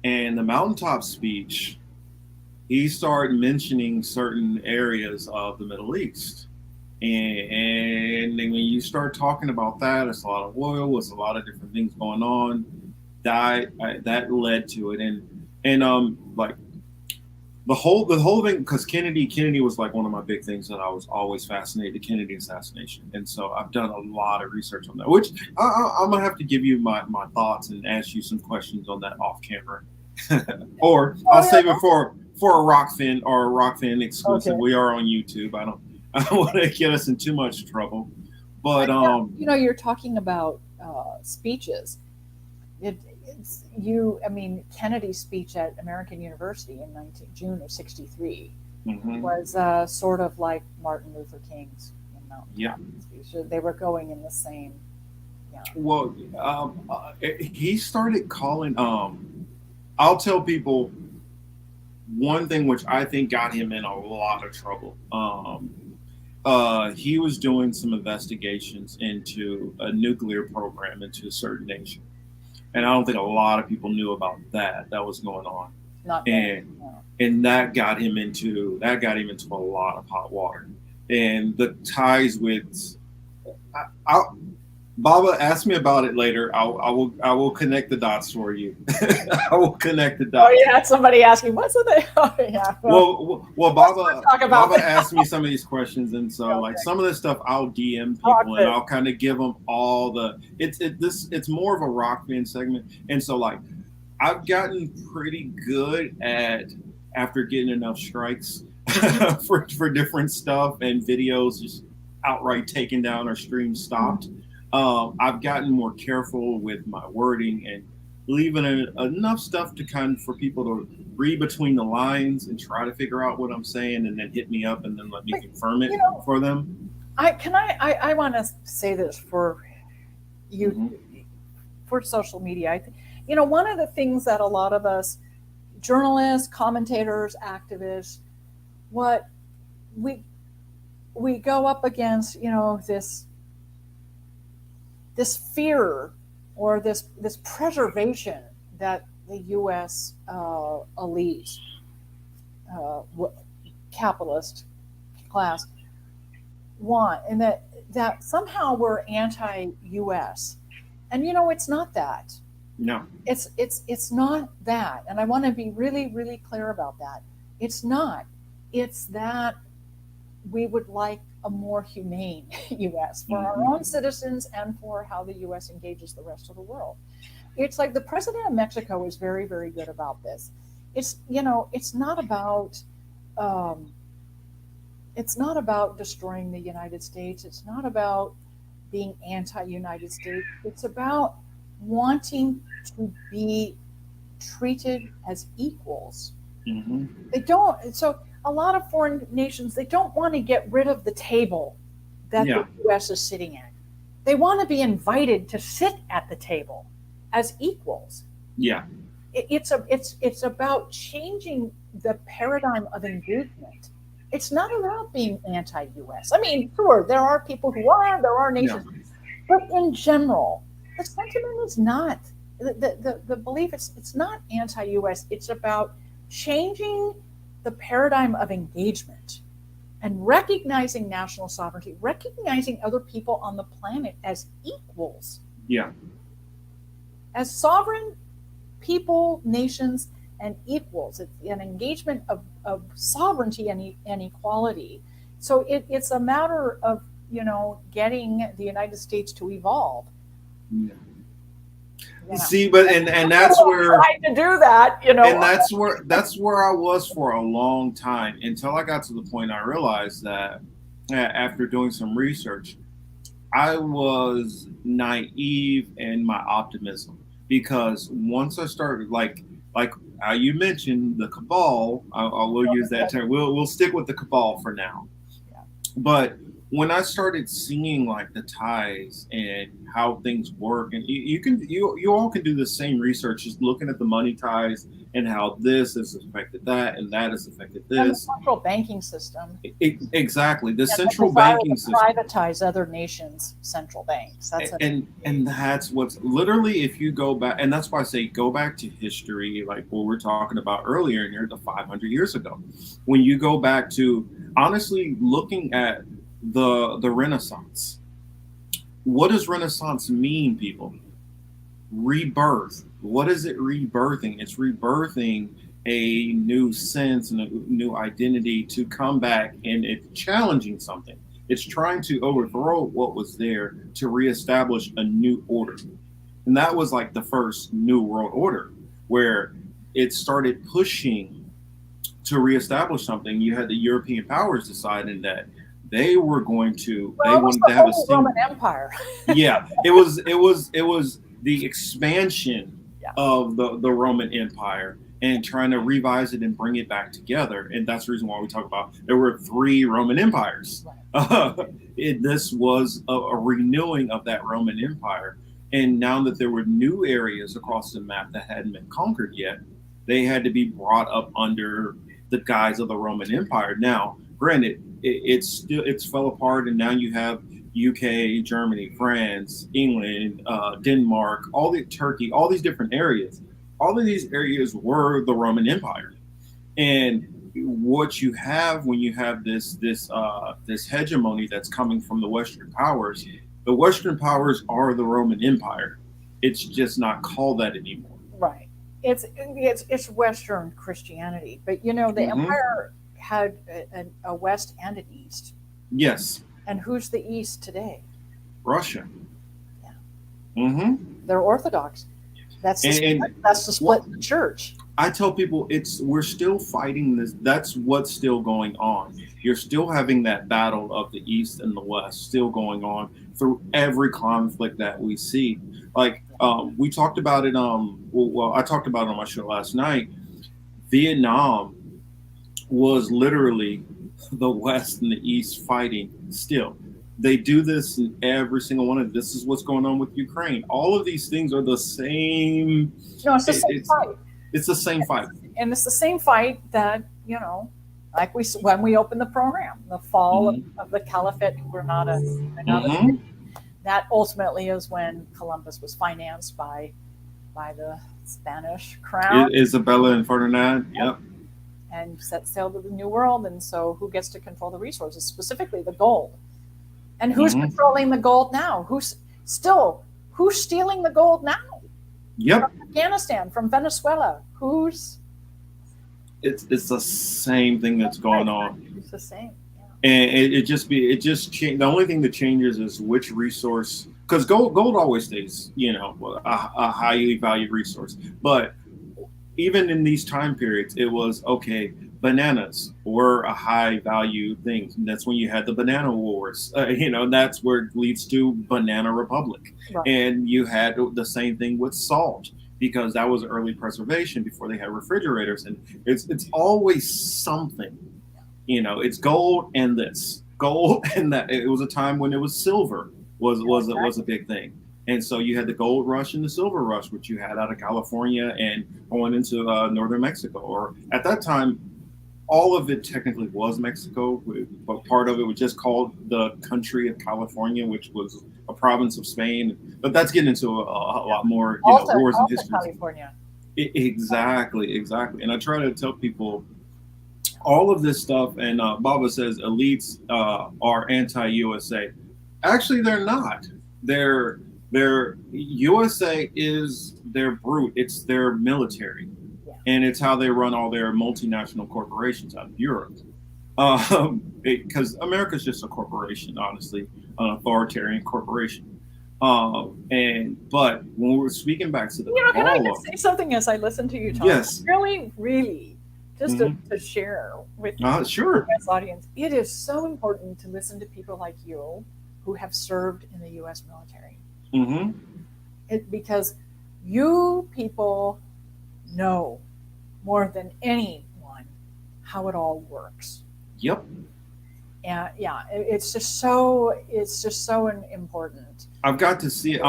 And the mountaintop speech, he started mentioning certain areas of the Middle East. And when you start talking about that, it's a lot of oil, it's a lot of different things going on. That led to it, and like the whole thing, because Kennedy was like one of my big things that I was always fascinated, the Kennedy assassination, and so I've done a lot of research on that, which I'm gonna have to give you my thoughts and ask you some questions on that off camera, or I'll save it for a Rockfin exclusive. Okay. We are on YouTube. I don't want to get us in too much trouble, but You're talking about speeches. Kennedy's speech at American University in June of '63 was sort of like Martin Luther King's speech. So they were going in the same. Yeah. Well, he started calling. I'll tell people one thing which I think got him in a lot of trouble. He was doing some investigations into a nuclear program into a certain nation, and I don't think a lot of people knew about that was going on. And that got him into a lot of hot water, and the ties with. Baba, ask me about it later. I will connect the dots for you. I will connect the dots. Oh yeah, somebody asking what's the oh yeah. Well, Baba asked me some of these questions, and so like some of this stuff I'll DM people and I'll kind of give them all the. It's more of a rock band segment, and so like I've gotten pretty good at, after getting enough strikes for different stuff and videos just outright taken down or streams stopped. I've gotten more careful with my wording and leaving enough stuff to for people to read between the lines and try to figure out what I'm saying, and then hit me up and then let me confirm it for them. I want to say this for you, for social media. I think one of the things that a lot of us journalists, commentators, activists, what we go up against, this fear or this preservation that the U.S. Elite, capitalist class want, and that somehow we're anti-U.S. And it's not that. No, it's not that, and I want to be really, really clear about that. It's not. It's that we would like a more humane U.S. for our own citizens and for how the U.S. engages the rest of the world. It's like the president of Mexico is very, very good about this. It's not about destroying the United States. It's not about being anti-United States. It's about wanting to be treated as equals. They don't. So a lot of foreign nations, they don't want to get rid of the table that the U.S. is sitting at. They want to be invited to sit at the table as equals. Yeah. It's about changing the paradigm of engagement It's not about being anti-US. I mean, sure, there are people who are, there are Yeah. nations, but in general, the sentiment is not the belief. It's not anti-US. It's about changing the paradigm of engagement and recognizing national sovereignty, recognizing other people on the planet as equals, Yeah. as sovereign people, nations, and equals. It's an engagement of sovereignty and equality. So it's a matter of, getting the United States to evolve. Yeah. You know. See, but and that's where Trying to do that, and that's where I was for a long time until I got to the point I realized that after doing some research, I was naive in my optimism because once I started like you mentioned the cabal, I will use that term. We'll stick with the cabal for now. Yeah. But when I started seeing like the ties and how things work, and you all can do the same research, just looking at the money ties and how this has affected that and that has affected And the this. central banking system. Exactly, the And the central desire banking to system. privatize other nations' central banks. That's And that's what's literally, if you go back, and that's why I say go back to history, like what we're talking about earlier in here, the 500 years ago, when you go back to honestly looking at the Renaissance. What does Renaissance mean, people? Rebirth. What is it rebirthing? It's rebirthing a new sense and a new identity to come back, and it's challenging something. It's trying to overthrow what was there to reestablish a new order. And that was like the first New World Order, where it started pushing to reestablish something. You had the European powers deciding that they well, it was wanted the to have a Holy single. Roman Empire. Yeah, it was the expansion Yeah. of the Roman Empire and trying to revise it and bring it back together. And that's the reason why we talk about there were three Roman empires. This was a renewing of that Roman Empire. And now that there were new areas across the map that hadn't been conquered yet, they had to be brought up under the guise of the Roman Empire. Now, granted, it's fell apart, and now you have UK, Germany, France, England, Denmark, all the Turkey, all these different areas. All of these areas were the Roman Empire, and what you have when you have this hegemony that's coming from the Western powers are the Roman Empire. It's just not called that anymore. Right. It's Western Christianity, but the Hmm. empire had a west and an east. Yes, And who's the east today? Russia. Yeah. Hmm. They're Orthodox. That's the And split. That's the split in the church. I tell people we're still fighting this. That's what's still going on. You're still having that battle of the East and the West still going on through every conflict that we see. Like we talked about it. Well, I talked about it on my show last night. Vietnam was literally the West and the East fighting still. They do this in every single one of this is what's going on with Ukraine. All of these things are the same. No, it's the It, same it's fight, it's the same fight. and it's the same fight that like when we opened the program, the fall Mhm. of the Caliphate Granada. Mhm. That ultimately is when Columbus was financed by the Spanish crown Isabella and Ferdinand. Yep. and set sail to the New World. And so, who gets to control the resources, specifically the gold? And who's Mhm. controlling the gold now? Who's stealing the gold now? Yep. From Afghanistan, from Venezuela. Who's It's the same thing that's going on, It's the same. Yeah. and it just change. The only thing that changes is which resource, because gold always stays, a highly valued resource. But even in these time periods, it was okay. Bananas were a high value thing. And that's when you had the banana wars. That's where it leads to Banana Republic. Right. And you had the same thing with salt because that was early preservation before they had refrigerators. And it's always something. It's gold and this, gold and that. It was a time when it was silver was a big thing. And so you had the gold rush and the silver rush, which you had out of California and going into northern Mexico. Or at that time, all of it technically was Mexico, but part of it was just called the country of California, which was a province of Spain. But that's getting into a lot more, wars and Alta histories. California. Exactly, exactly. And I try to tell people all of this stuff. And Baba says elites are anti-USA. Actually, they're not. Their USA is their brute. It's their military, Yeah. and it's how they run all their multinational corporations out of Europe. Because America's just a corporation, honestly, an authoritarian corporation. But when we're speaking back to the Can I ball, just say something as I listen to you talk? yes, Really, really, just mm-hmm. to share with Sure, the US audience, it is so important to listen to people like you who have served in the U.S. military. mm-hmm. Because you people know more than anyone how it all works. Yep. And yeah, it's just so important. I've got to see it.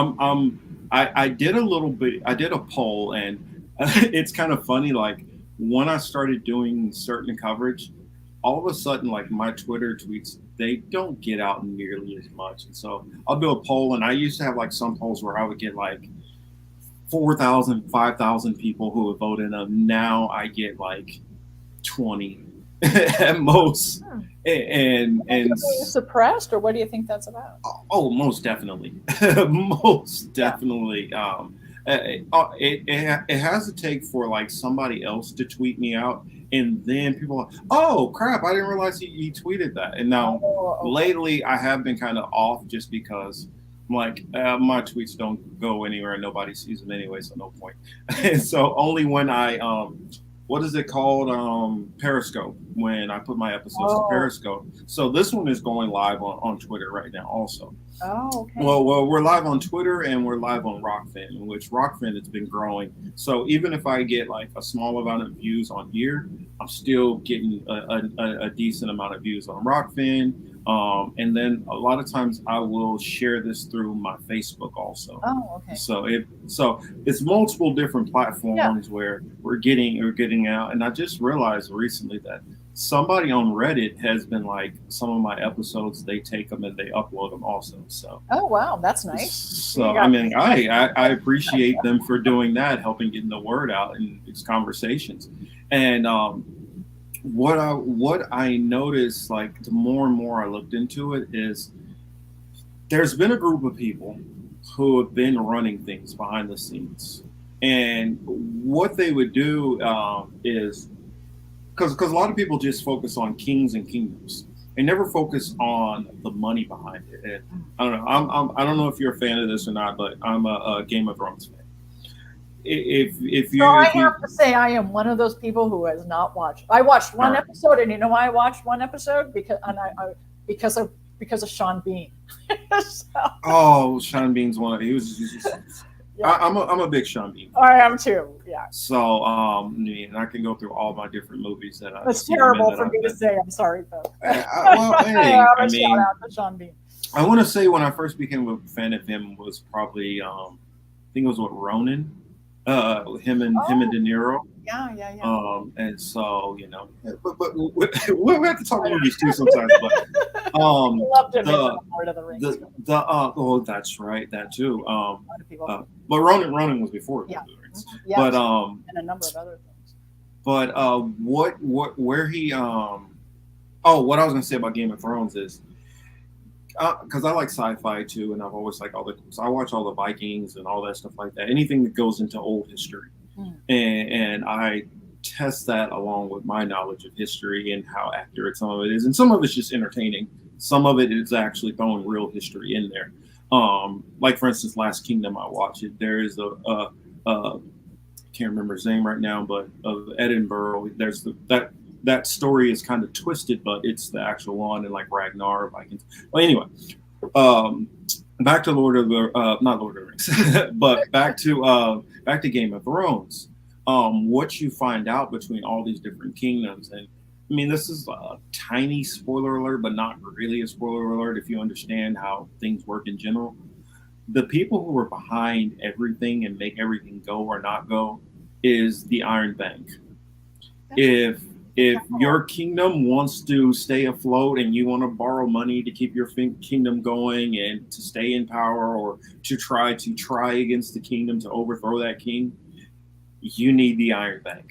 I did a little bit. I did a poll, and it's kind of funny. Like when I started doing certain coverage, all of a sudden, like my Twitter tweets, they don't get out nearly as much. And so I'll do a poll, and I used to have like some polls where I would get like 4,000, 5,000 people who would vote in them. Now I get like 20 at most. And suppressed, or what do you think that's about? Oh, most definitely, most definitely. Yeah. It has to take for like somebody else to tweet me out, and then people are, oh crap, I didn't realize he tweeted that. And now lately I have been kind of off just because I'm like my tweets don't go anywhere and nobody sees them anyway, so no point. And so only when I what is it called? Periscope, when I put my episodes to Periscope. So this one is going live on Twitter right now also. Oh, okay. Well, we're live on Twitter and we're live on Rockfin, in which Rockfin has been growing. So even if I get like a small amount of views on here, I'm still getting a decent amount of views on Rockfin. And then a lot of times I will share this through my Facebook also. Oh, okay. So it's multiple different platforms where we're getting out. And I just realized recently that somebody on Reddit has been like, some of my episodes, they take them and they upload them also. So oh wow, that's nice. So I mean, I appreciate them for doing that, helping getting the word out in these conversations. And what I noticed, like the more and more I looked into it, is there's been a group of people who have been running things behind the scenes, and what they would do is because a lot of people just focus on kings and kingdoms. They never focus on the money behind it. And I don't know. I don't know if you're a fan of this or not, but I'm a Game of Thrones fan. If you, I have to say, I am one of those people who has not watched. I watched one episode, and you know why I watched one episode? Because of Sean Bean. So. Oh, Sean Bean's one. He was. Yeah. I'm a big Sean Bean fan. I am too. Yeah. So and I can go through all my different movies that I. It's terrible for me to say. I'm sorry, though. Hey, I mean, shout out to Sean Bean. I want to say when I first became a fan of him was probably I think it was what, Ronin, him and De Niro. Yeah. And so but we have to talk movies too sometimes. But loved him in Lord of the Rings. Oh, that's right, that too. But Ronin was before Lord of the Rings. Yeah, but and a number of other things. But where he what I was gonna say about Game of Thrones is, because I like sci-fi too, and I've always liked so I watch all the Vikings and all that stuff like that. Anything that goes into old history, and I test that along with my knowledge of history and how accurate some of it is, and some of it's just entertaining. Some of it is actually throwing real history in there. Like for instance, Last Kingdom, I watched it. There is I can't remember his name right now, but of Edinburgh. There's that story is kind of twisted, but it's the actual one, and like Ragnar Vikings. Well, anyway, back to not Lord of the Rings, but back to Game of Thrones. What you find out between all these different kingdoms, and I mean, this is a tiny spoiler alert, but not really a spoiler alert if you understand how things work in general. The people who are behind everything and make everything go or not go is the Iron Bank. If The If capital. your kingdom wants to stay afloat and you want to borrow money to keep your kingdom going and to stay in power, or to try against the kingdom to overthrow that king, you need the Iron Bank.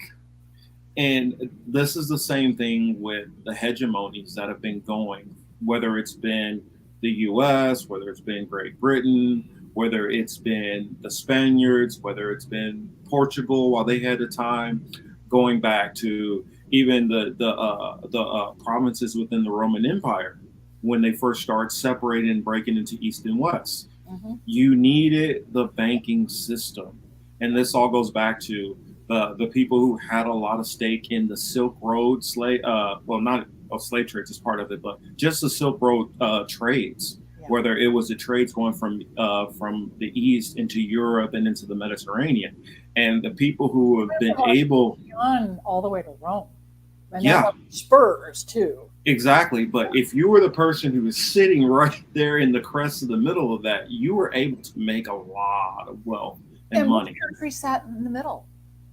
And this is the same thing with the hegemonies that have been going, whether it's been the US, whether it's been Great Britain, whether it's been the Spaniards, whether it's been Portugal while they had the time, going back to even the provinces within the Roman Empire when they first started separating and breaking into East and West. Hmm. You needed the banking system. And this all goes back to the people who had a lot of stake in the Silk Road slave, well, not slave trades is part of it, but just the Silk Road trades, Yeah. whether it was the trades going from the east into Europe and into the Mediterranean, and the people who have been able, On all the way to Rome, and then yeah, the spurs too. exactly. But if you were the person who was sitting right there in the crest of the middle of that, you were able to make a lot of wealth and And which money. country sat in the middle?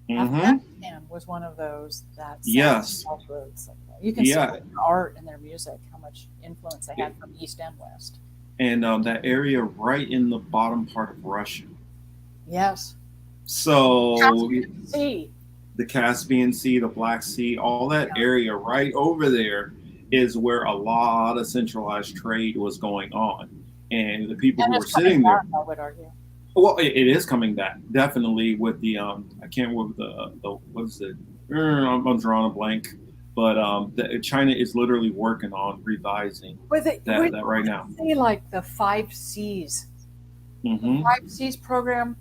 Hmm. Afghanistan was one of those that sat on Yes. crossroads like that. You can see Yeah. in their art and their music how much influence they had from East and West. And that area right in the bottom part of Russia. Yes. So Caspian Sea. the Caspian Sea, the Black Sea, all that area right over there is where a lot of centralized trade was going on. And the people And who were it's coming sitting there, back, I would argue. well, it is coming back definitely with the I can't remember the what is it? I'm drawing a blank, but China is literally working on revising With it, that right now. say like the five C's, Hmm. five C's program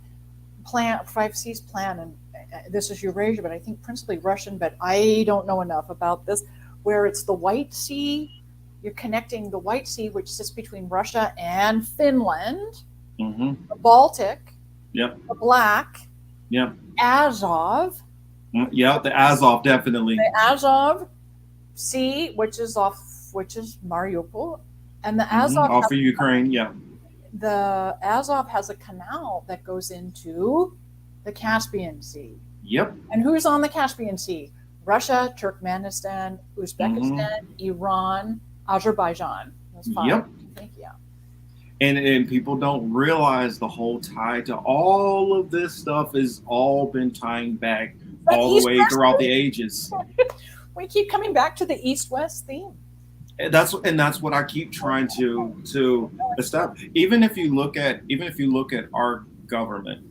plan, five C's plan, and this is Eurasia, but I think principally Russian, but I don't know enough about this. Where it's the White Sea, you're connecting the White Sea, which sits between Russia and Finland, Hmm. the Baltic, Yep. the Black, Yep. Azov, Yeah, the Azov definitely. the Azov Sea, which is Mariupol, and the Azov Off of Ukraine. Yeah. the Azov has a canal that goes into the Caspian Sea. Yep. And who's on the Caspian Sea? Russia, Turkmenistan, Hmm. Uzbekistan, Iran, Azerbaijan. That's five. Yep. I think, yeah. And people don't realize the whole tie to all of this stuff has all been tying back But all the way throughout the ages. we keep coming back to the East-West theme. And that's what I keep trying to establish. Even if you look at our government,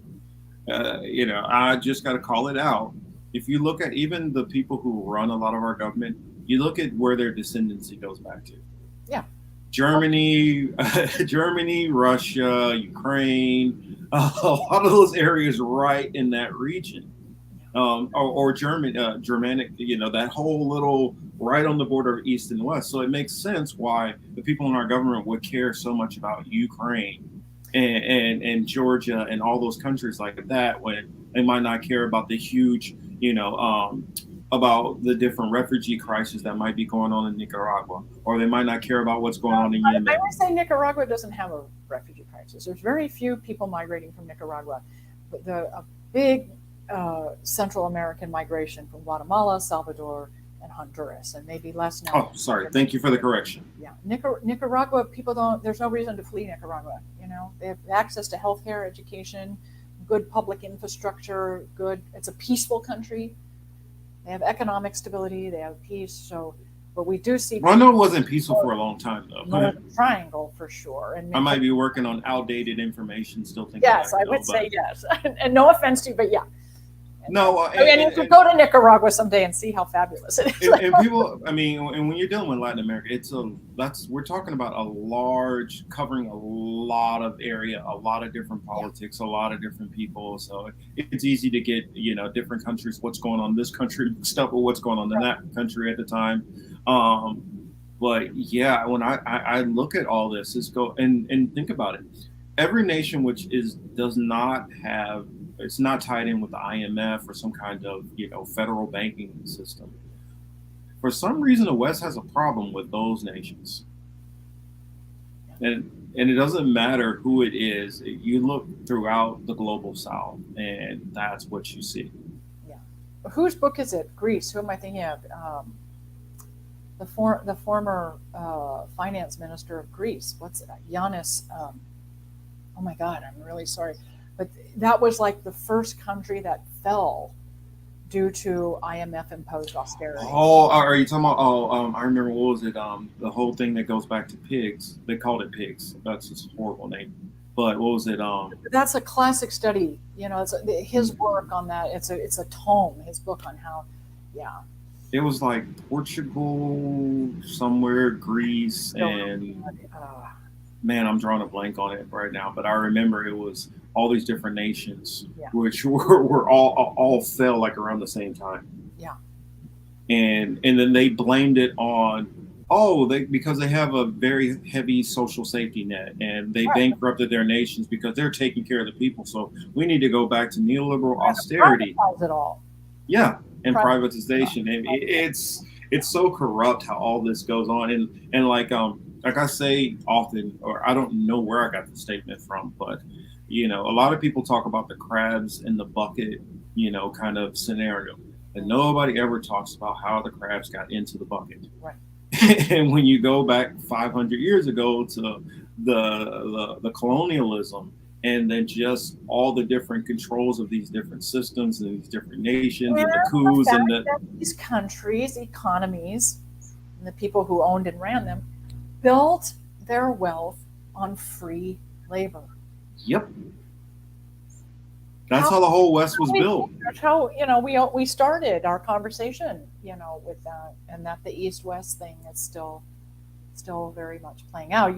I just got to call it out. If you look at even the people who run a lot of our government, you look at where their descendancy goes back to. Yeah. Germany, Germany, Russia, Ukraine, a lot of those areas right in that region, or Germanic, that whole little right on the border of East and West. So it makes sense why the people in our government would care so much about Ukraine and Georgia and all those countries like that, when they might not care about the huge, about the different refugee crises that might be going on in Nicaragua, or they might not care about what's going on in Yemen. I would say Nicaragua doesn't have a refugee crisis. There's very few people migrating from Nicaragua. But a big Central American migration from Guatemala, Salvador, and Honduras, and maybe less now. Oh, sorry. Thank you for the correction. Yeah, Nicaragua, people don't. There's no reason to flee Nicaragua. They have access to healthcare, education, good public infrastructure. It's a peaceful country. They have economic stability. They have peace. So, but we do see. Well, I know it wasn't peaceful for a long time though. Northern Triangle for sure. And I might be working on outdated information. Still thinking. Yes, I would say yes. And no offense to you, but yeah. No, you could go to Nicaragua someday and see how fabulous it is. And people, and when you're dealing with Latin America, we're talking about covering a lot of area, a lot of different politics, a lot of different people. So it's easy to get different countries, what's going on in this country, stuff with what's going on in that country at the time. But yeah, when I look at all this, and think about it, every nation which does not have. It's not tied in with the IMF or some kind of federal banking system. For some reason, the West has a problem with those nations, and it doesn't matter who it is. You look throughout the global South, and that's what you see. Yeah, whose book is it? Greece. Who am I thinking of? The former finance minister of Greece. What's it? Giannis. Oh my God, I'm really sorry, but that was like the first country that fell due to IMF imposed austerity. Oh, are you talking about? Oh, I remember. What was it? The whole thing that goes back to pigs. They called it pigs. That's just a horrible name. But what was it? That's a classic study. You know, his work on that. It's a tome. His book on how, yeah. It was like Portugal, somewhere, Greece, and man, I'm drawing a blank on it right now. But I remember it was all these different nations, which were all fell like around the same time. Yeah. And then they blamed it on because they have a very heavy social safety net and they bankrupted their nations because they're taking care of the people. So we need to go back to neoliberal austerity. It all. Yeah, and privatization. And it's so corrupt how all this goes on. And like I say often, or I don't know where I got the statement from, but a lot of people talk about the crabs in the bucket, kind of scenario. And nobody ever talks about how the crabs got into the bucket. Right. And when you go back 500 years ago to the colonialism, and then just all the different controls of these different systems and these different nations and the coups and these countries, economies, and the people who owned and ran them built their wealth on free labor. Yep. That's how the whole West was built. That's how, we started our conversation, with that, and that the East-West thing is still very much playing out.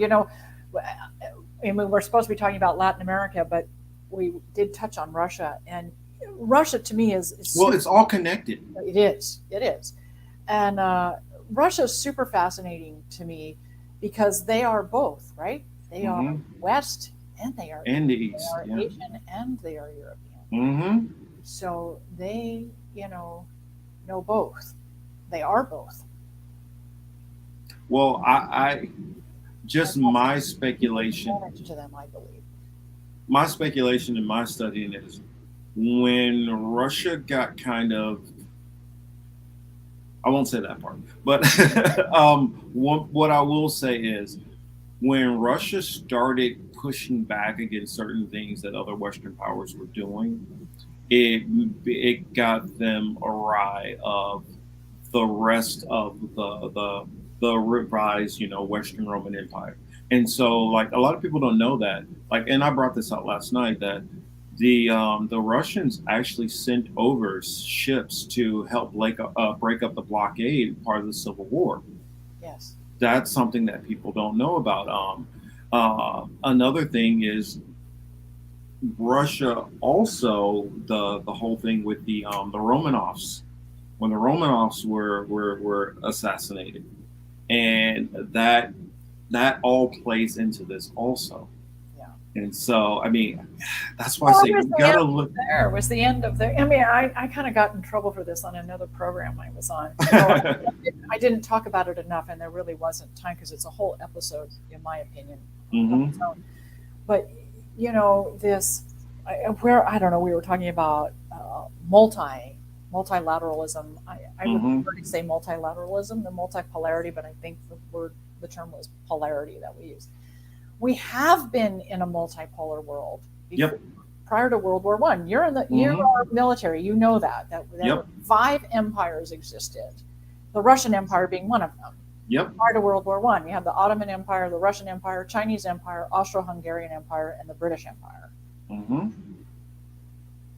I mean, we're supposed to be talking about Latin America, but we did touch on Russia, and Russia to me is it's all connected. It is, and Russia is super fascinating to me because they are both, right? They are West and they are the East. They are Asian and they are European. Mm-hmm. So they, know both. They are both. Well, I just my speculation to them, I believe. My speculation in my studying is when Russia got kind of, I won't say that part, but what I will say is when Russia started pushing back against certain things that other Western powers were doing, it got them awry of the rest of the revised, Western Roman Empire. And so, like, a lot of people don't know that. Like, and I brought this out last night that the Russians actually sent over ships to help break up the blockade, part of the Civil War. Yes, that's something that people don't know about. Another thing is Russia also the whole thing with the Romanovs, when the Romanovs were assassinated, and that all plays into this also. Yeah. And so, I mean, that's why I say you gotta look. There was the end of the. I mean, I kind of got in trouble for this on another program I was on. I didn't talk about it enough, and there really wasn't time because it's a whole episode, in my opinion. Mm-hmm. But this, where I don't know, we were talking about multilateralism. I would prefer to say multilateralism than multipolarity, but I think the term was polarity that we use. We have been in a multipolar world before, prior to World War I. You're military, you know that were 5 empires existed, the Russian Empire being one of them. Prior to World War I, you have the Ottoman Empire, the Russian Empire, Chinese Empire, Austro-Hungarian Empire, and the British Empire. Mm-hmm.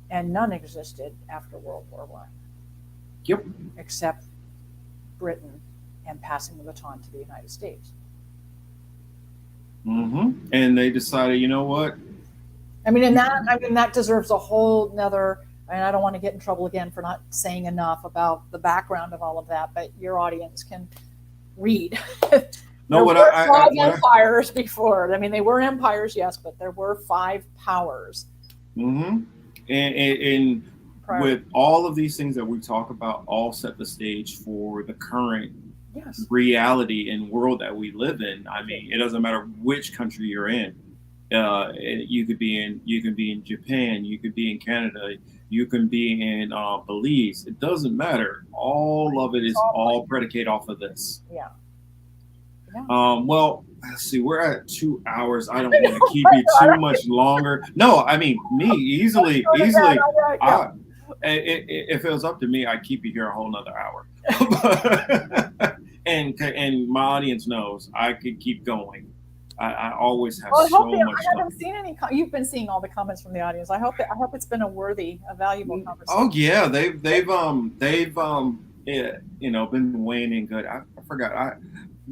And none existed after World War I. Except Britain and passing the baton to the United States. Mm-hmm. And they decided, you know what? That deserves a whole nother. And I don't want to get in trouble again for not saying enough about the background of all of that, but your audience can read. No, there were 5 empires before. I mean, they were empires, yes, but there were 5 powers. Mm-hmm. And with all of these things that we talk about, all set the stage for the current reality and world that we live in. I mean, it doesn't matter which country you're in. You could be in Japan, you could be in Canada, you can be in Belize. It doesn't matter. All of it It's is all all predicated off of this. yeah, yeah. Well, let's see, we're at 2 hours. I don't want to Oh keep my you God, too much longer. No, I mean me let's easily, go to bed. easily. Yeah. I, if it was up to me, I'd keep you here a whole nother hour. And my audience knows I could keep going. I always have Well, I hope so much I stuff. haven't seen any. You've been seeing all the comments from the audience. I hope it's been a worthy, a valuable Oh conversation. yeah, they've been weighing in good. I forgot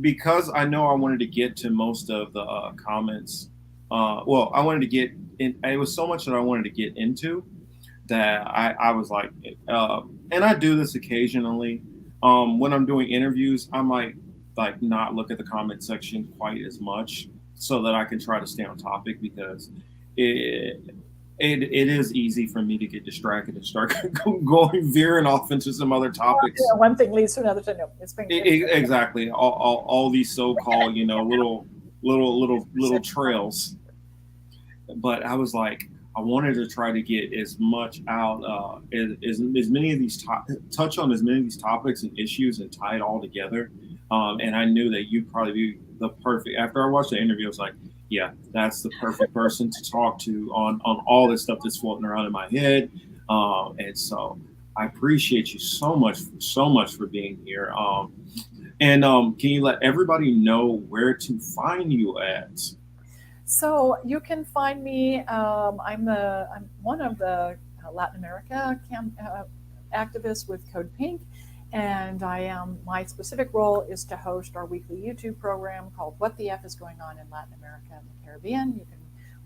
because I know I wanted to get to most of the comments. Well, I wanted to get in. It was so much that I wanted to get into that I was like, and I do this occasionally. When I'm doing interviews, I might like not look at the comment section quite as much so that I can try to stay on topic because it it is easy for me to get distracted and start going veering off into some other topics. Yeah, one thing leads to another. No, it's been Exactly. All these so-called, little trails. But I was like, I wanted to try to get as much out, as many of these touch on as many of these topics and issues and tie it all together. And I knew that you'd probably be the perfect. After I watched the interview, I was like, yeah, that's the perfect person to talk to on all this stuff that's floating around in my head. And so I appreciate you so much for being here. And can you let everybody know where to find you at? So you can find me. I'm one of the Latin America activists with Code Pink, and my specific role is to host our weekly YouTube program called "What the F is Going On in Latin America and the Caribbean."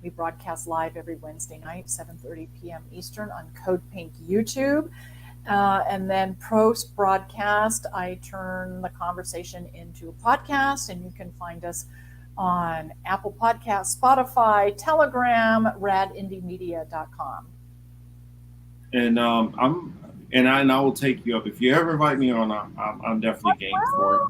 We broadcast live every Wednesday night, 7:30 p.m. Eastern on Code Pink YouTube. And then post broadcast, I turn the conversation into a podcast, and you can find us on Apple Podcasts, Spotify, Telegram, radindiemedia.com. And I will take you up if you ever invite me on. I'm definitely game for it.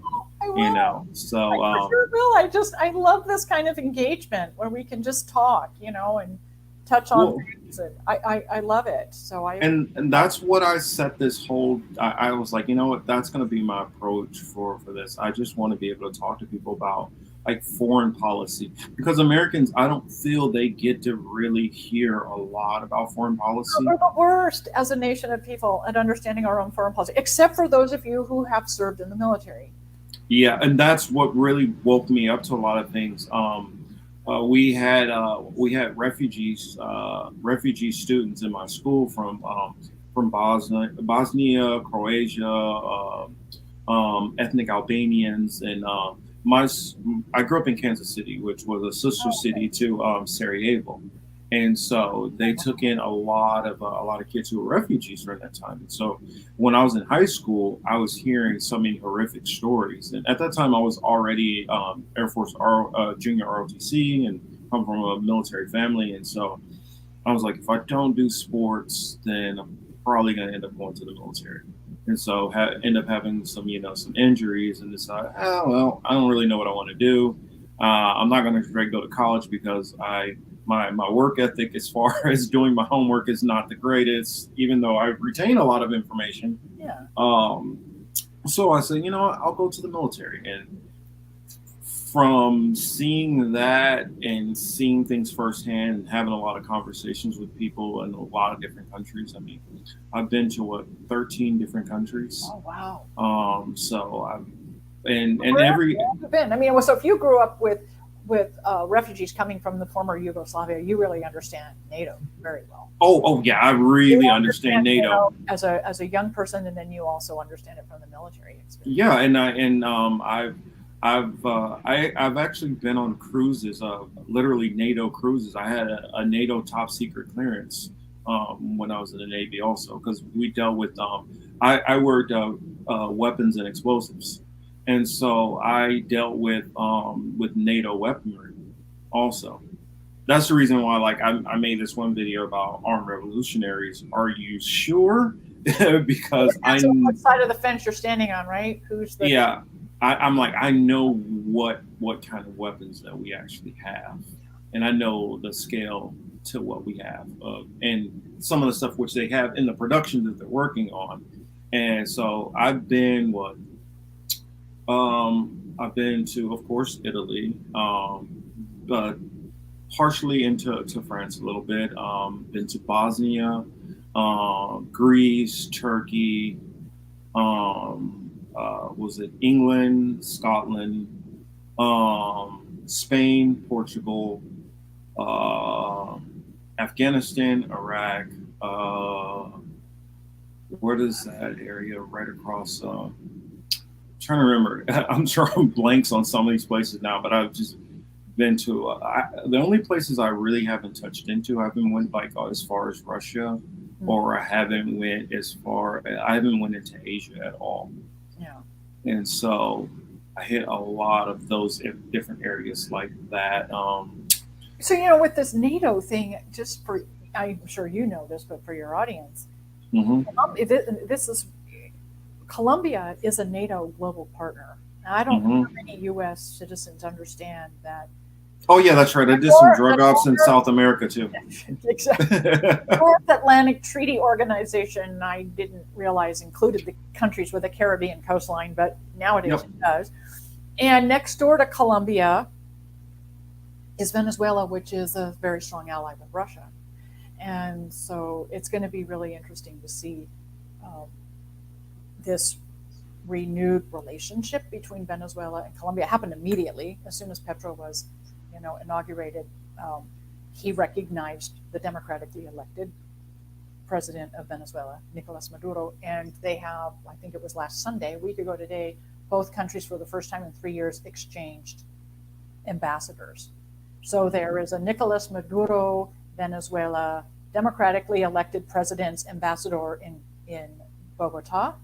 I will. So I sure will. I love this kind of engagement where we can just talk, and touch on things. I love it. So and that's what I set this whole. I was like, you know what, that's going to be my approach for this. I just want to be able to talk to people about like foreign policy because Americans, I don't feel they get to really hear a lot about foreign policy. We're the worst as a nation of people at understanding our own foreign policy, except for those of you who have served in the military. Yeah, and that's what really woke me up to a lot of things. We had refugee students in my school from Bosnia, Croatia, ethnic Albanians, and I grew up in Kansas City, which was a sister city to Sarajevo, and so they took in a lot of kids who were refugees during that time. And so when I was in high school, I was hearing so many horrific stories. And at that time, I was already Air Force junior ROTC and come from a military family, and so I was like, if I don't do sports, then I'm probably going to end up going to the military. And so end up having some injuries and decide, oh, well, I don't really know what I want to do. I'm not going to go to college because my work ethic as far as doing my homework is not the greatest, even though I retain a lot of information. Yeah. So I said, I'll go to the military. And from seeing that and seeing things firsthand and having a lot of conversations with people in a lot of different countries. I mean, I've been to 13 different countries. Oh, wow. So been. I mean, so if you grew up with refugees coming from the former Yugoslavia, you really understand NATO very well. Oh yeah, I really understand NATO as a young person, and then you also understand it from the military experience. Yeah, I've actually been on cruises, literally NATO cruises. I had a NATO top secret clearance when I was in the Navy, also because we dealt with. I worked weapons and explosives. And so I dealt with NATO weaponry also. That's the reason why, like, I made this one video about armed revolutionaries. Are you sure? Because that's on what side of the fence you're standing on, right? I'm like, I know what kind of weapons that we actually have. and I know the scale to what we have, and some of the stuff which they have in the production that they're working on. And so I've been to, of course, Italy, but partially to France a little bit. Been to Bosnia, Greece, Turkey. Was it England, Scotland, Spain, Portugal, uh, Afghanistan, Iraq. Uh, where does that area right across? Trying to remember. I'm drawing blanks on some of these places now, but I've just been to. The only places I really haven't touched into, I haven't went like as far as Russia, or I haven't went as far. I haven't went into Asia at all, Yeah. and so I hit a lot of those different areas like that. So, with this NATO thing, just for, I'm sure you know this, but for your audience, hmm this is, Colombia is a NATO global partner. Now, I don't know hmm how many U.S. citizens understand that. Oh yeah, that's right. I did some drug ops in South America too. Exactly. North Atlantic Treaty Organization, I didn't realize included the countries with a Caribbean coastline, but nowadays Yep. it does. And next door to Colombia is Venezuela, which is a very strong ally with Russia. And so it's going to be really interesting to see um, this renewed relationship between Venezuela and Colombia. It happened immediately as soon as Petro was, inaugurated. Um, he recognized the democratically elected president of Venezuela, Nicolas Maduro, and they have, I think it was last Sunday, a week ago today, both countries for the first time in 3 years exchanged ambassadors. So there is a Nicolas Maduro, Venezuela, democratically elected president's ambassador in Bogota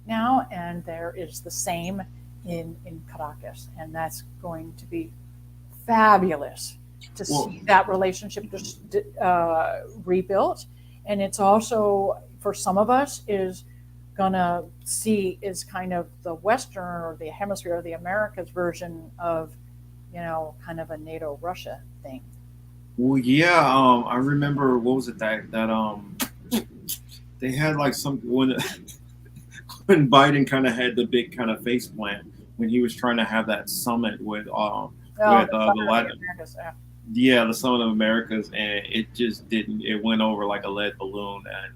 now, and there is the same in Caracas, and that's going to be fabulous to see that relationship just rebuilt. And it's also, for some of us, is gonna see is kind of the Western or the hemisphere or the Americas version of, kind of a NATO Russia thing. Well, yeah. I remember what was it that they had like some when when Biden kind of had the big kind of face plant when he was trying to have that summit with the Latin. Yeah, the Summit of Americas, and it just didn't. It went over like a lead balloon, and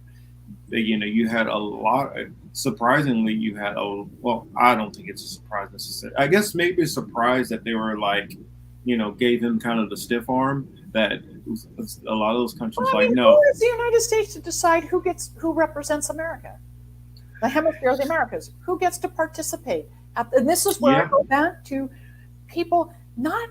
you had a lot. Surprisingly, you had a well. I don't think it's a surprise necessarily. I guess maybe a surprise that they were like, gave him kind of the stiff arm that a lot of those countries no. Who is the United States to decide who represents America? The hemisphere of the Americas. Who gets to participate? And this is where I go back to people not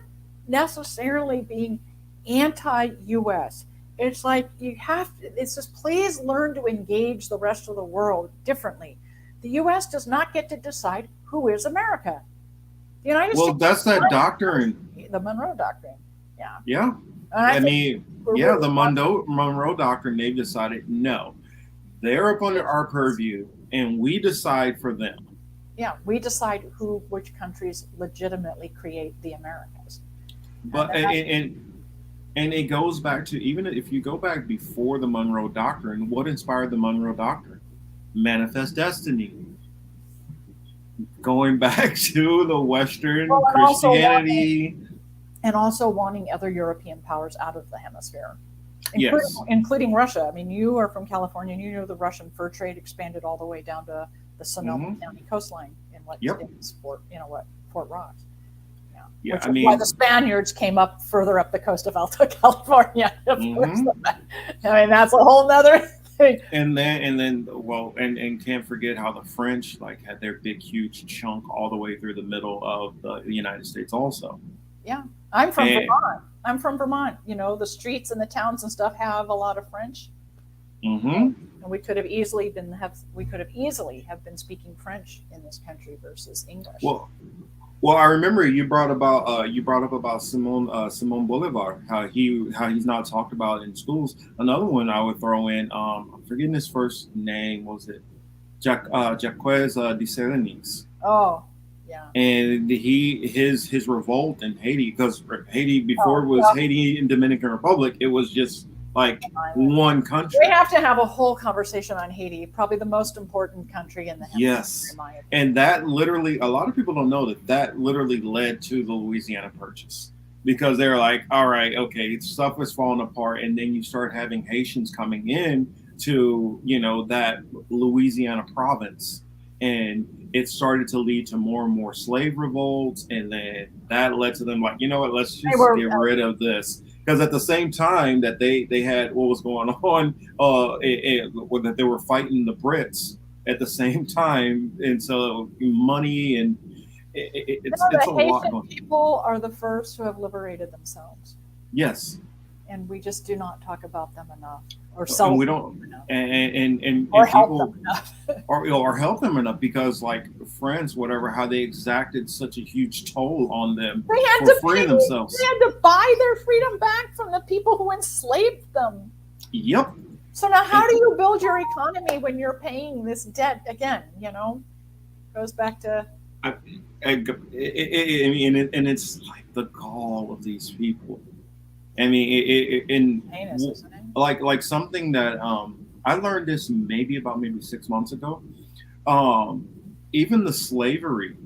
necessarily being anti-U.S. It's like it's just please learn to engage the rest of the world differently. The U.S. does not get to decide who is America. The United States. Well, that's that doctrine. The Monroe Doctrine. Yeah. Yeah. The Monroe Doctrine, they've decided no. They're up under our purview, and we decide for them. Yeah, we decide which countries legitimately create the Americas. But and it goes back to, even if you go back before the Monroe Doctrine, what inspired the Monroe Doctrine? Manifest Destiny. Going back to the Western Christianity. And also wanting other European powers out of the hemisphere. Yes. Including Russia. I mean, you are from California, and you know the Russian fur trade expanded all the way down to the Sonoma County coastline in Fort Ross. Yeah, which is why the Spaniards came up further up the coast of Alta California. Of course. I mean, that's a whole nother thing. And can't forget how the French had their big, huge chunk all the way through the middle of the United States also. Yeah, I'm from Vermont. I'm from Vermont. The streets and the towns and stuff have a lot of French. And we could have easily have been speaking French in this country versus English. Well, I remember you brought up about Simon Bolivar, how he's not talked about in schools. Another one I would throw in, I'm forgetting his first name. Was it Jacques de Serenix? Oh, Yeah. And his revolt in Haiti, because Haiti before Oh, it was yeah. Haiti and Dominican Republic, it was just like one country. We have to have a whole conversation on Haiti, probably the most important country in the hemisphere, Yes, in my opinion. and that literally, a lot of people don't know that literally led to the Louisiana Purchase, because they're like, all right, okay, stuff is falling apart, and then you start having Haitians coming in to that Louisiana province, and it started to lead to more and more slave revolts, and then that led to them like, you know what, let's They just were get rid of this. Because at the same time that they had what was going on, that they were fighting the Brits at the same time, and so money and it's a the lot Haitian going. people are the first who have liberated themselves, Yes, and we just do not talk about them enough, or and we celebrate them don't, enough, and or help people them enough. or help them enough, because like France, whatever, how they exacted such a huge toll on them They had for to freeing pay. themselves. They had to buy their freedom back from the people who enslaved them. Yep. So now, how do you build your economy when you're paying this debt again? Goes back to I mean, and it's like the gall of these people. I mean, heinous, isn't it? like something that I learned this maybe 6 months ago. Even the slavery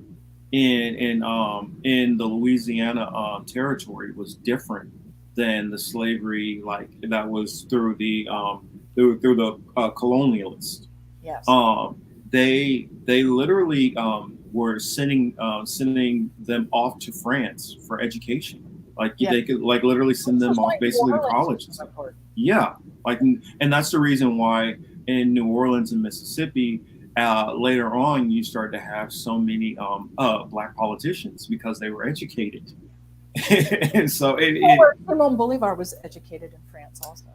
in the Louisiana territory was different than the slavery like that was through the colonialists. Yes. They literally were sending them off to France for education. Like they could like literally send them off basically to college and stuff. Yeah, like, and that's the reason why in New Orleans and Mississippi, later on you start to have so many black politicians because they were educated. And so Simon Bolivar was educated in France also.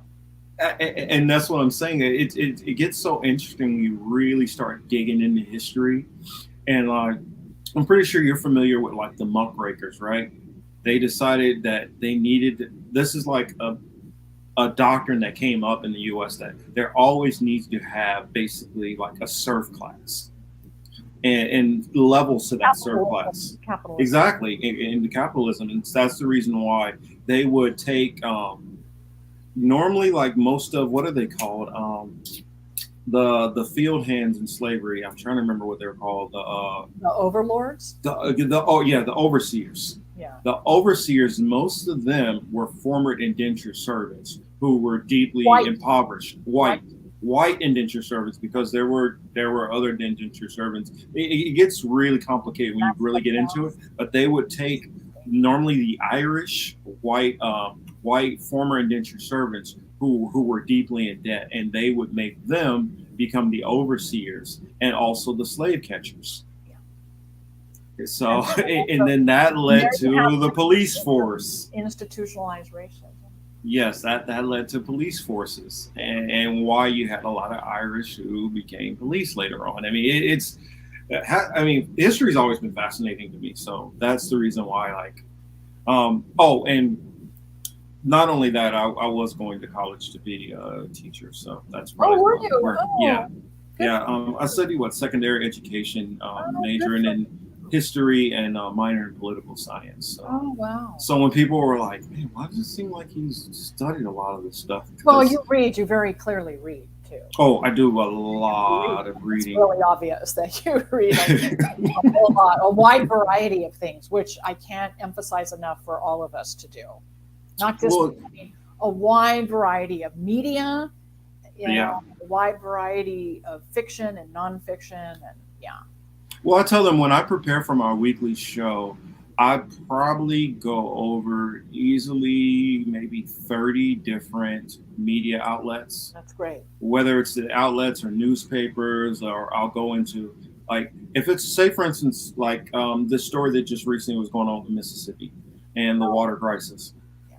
And that's what I'm saying. It gets so interesting when you really start digging into history, and like I'm pretty sure you're familiar with like the muckrakers, right? They decided that they needed. This is like a doctrine that came up in the U.S. that there always needs to have basically like a serf class and levels to that serf class. Capitalism. Exactly, in the capitalism, and that's the reason why they would take. Normally, like most of what are they called? The field hands in slavery. I'm trying to remember what they're called. The overlords. The overseers. Yeah. The overseers. Most of them were former indentured servants who were deeply impoverished. White indentured servants, because there were other indentured servants. It gets really complicated when you really get into it. But they would take normally the Irish white former indentured servants who were deeply in debt, and they would make them become the overseers and also the slave catchers. Yeah. So, and then that led to the police force. Institutionalized racism. Yes, that led to police forces, and why you had a lot of Irish who became police later on. I mean, history's always been fascinating to me, so that's the reason why. Like, and not only that, I was going to college to be a teacher, so that's probably were you? Yeah. I studied secondary education, majoring in history and minor in political science. So. Oh wow! So when people were like, "Man, why does it seem like he's studied a lot of this stuff?" Well, you very clearly read too. Oh, I do a lot of reading. It's really obvious that you read a whole lot, a wide variety of things, which I can't emphasize enough for all of us to do. Not just a wide variety of media, a wide variety of fiction and nonfiction, and Well, I tell them when I prepare for my weekly show, I probably go over easily maybe 30 different media outlets. That's great. Whether it's the outlets or newspapers, or I'll go into like if it's say for instance like this story that just recently was going on in Mississippi and the water crisis.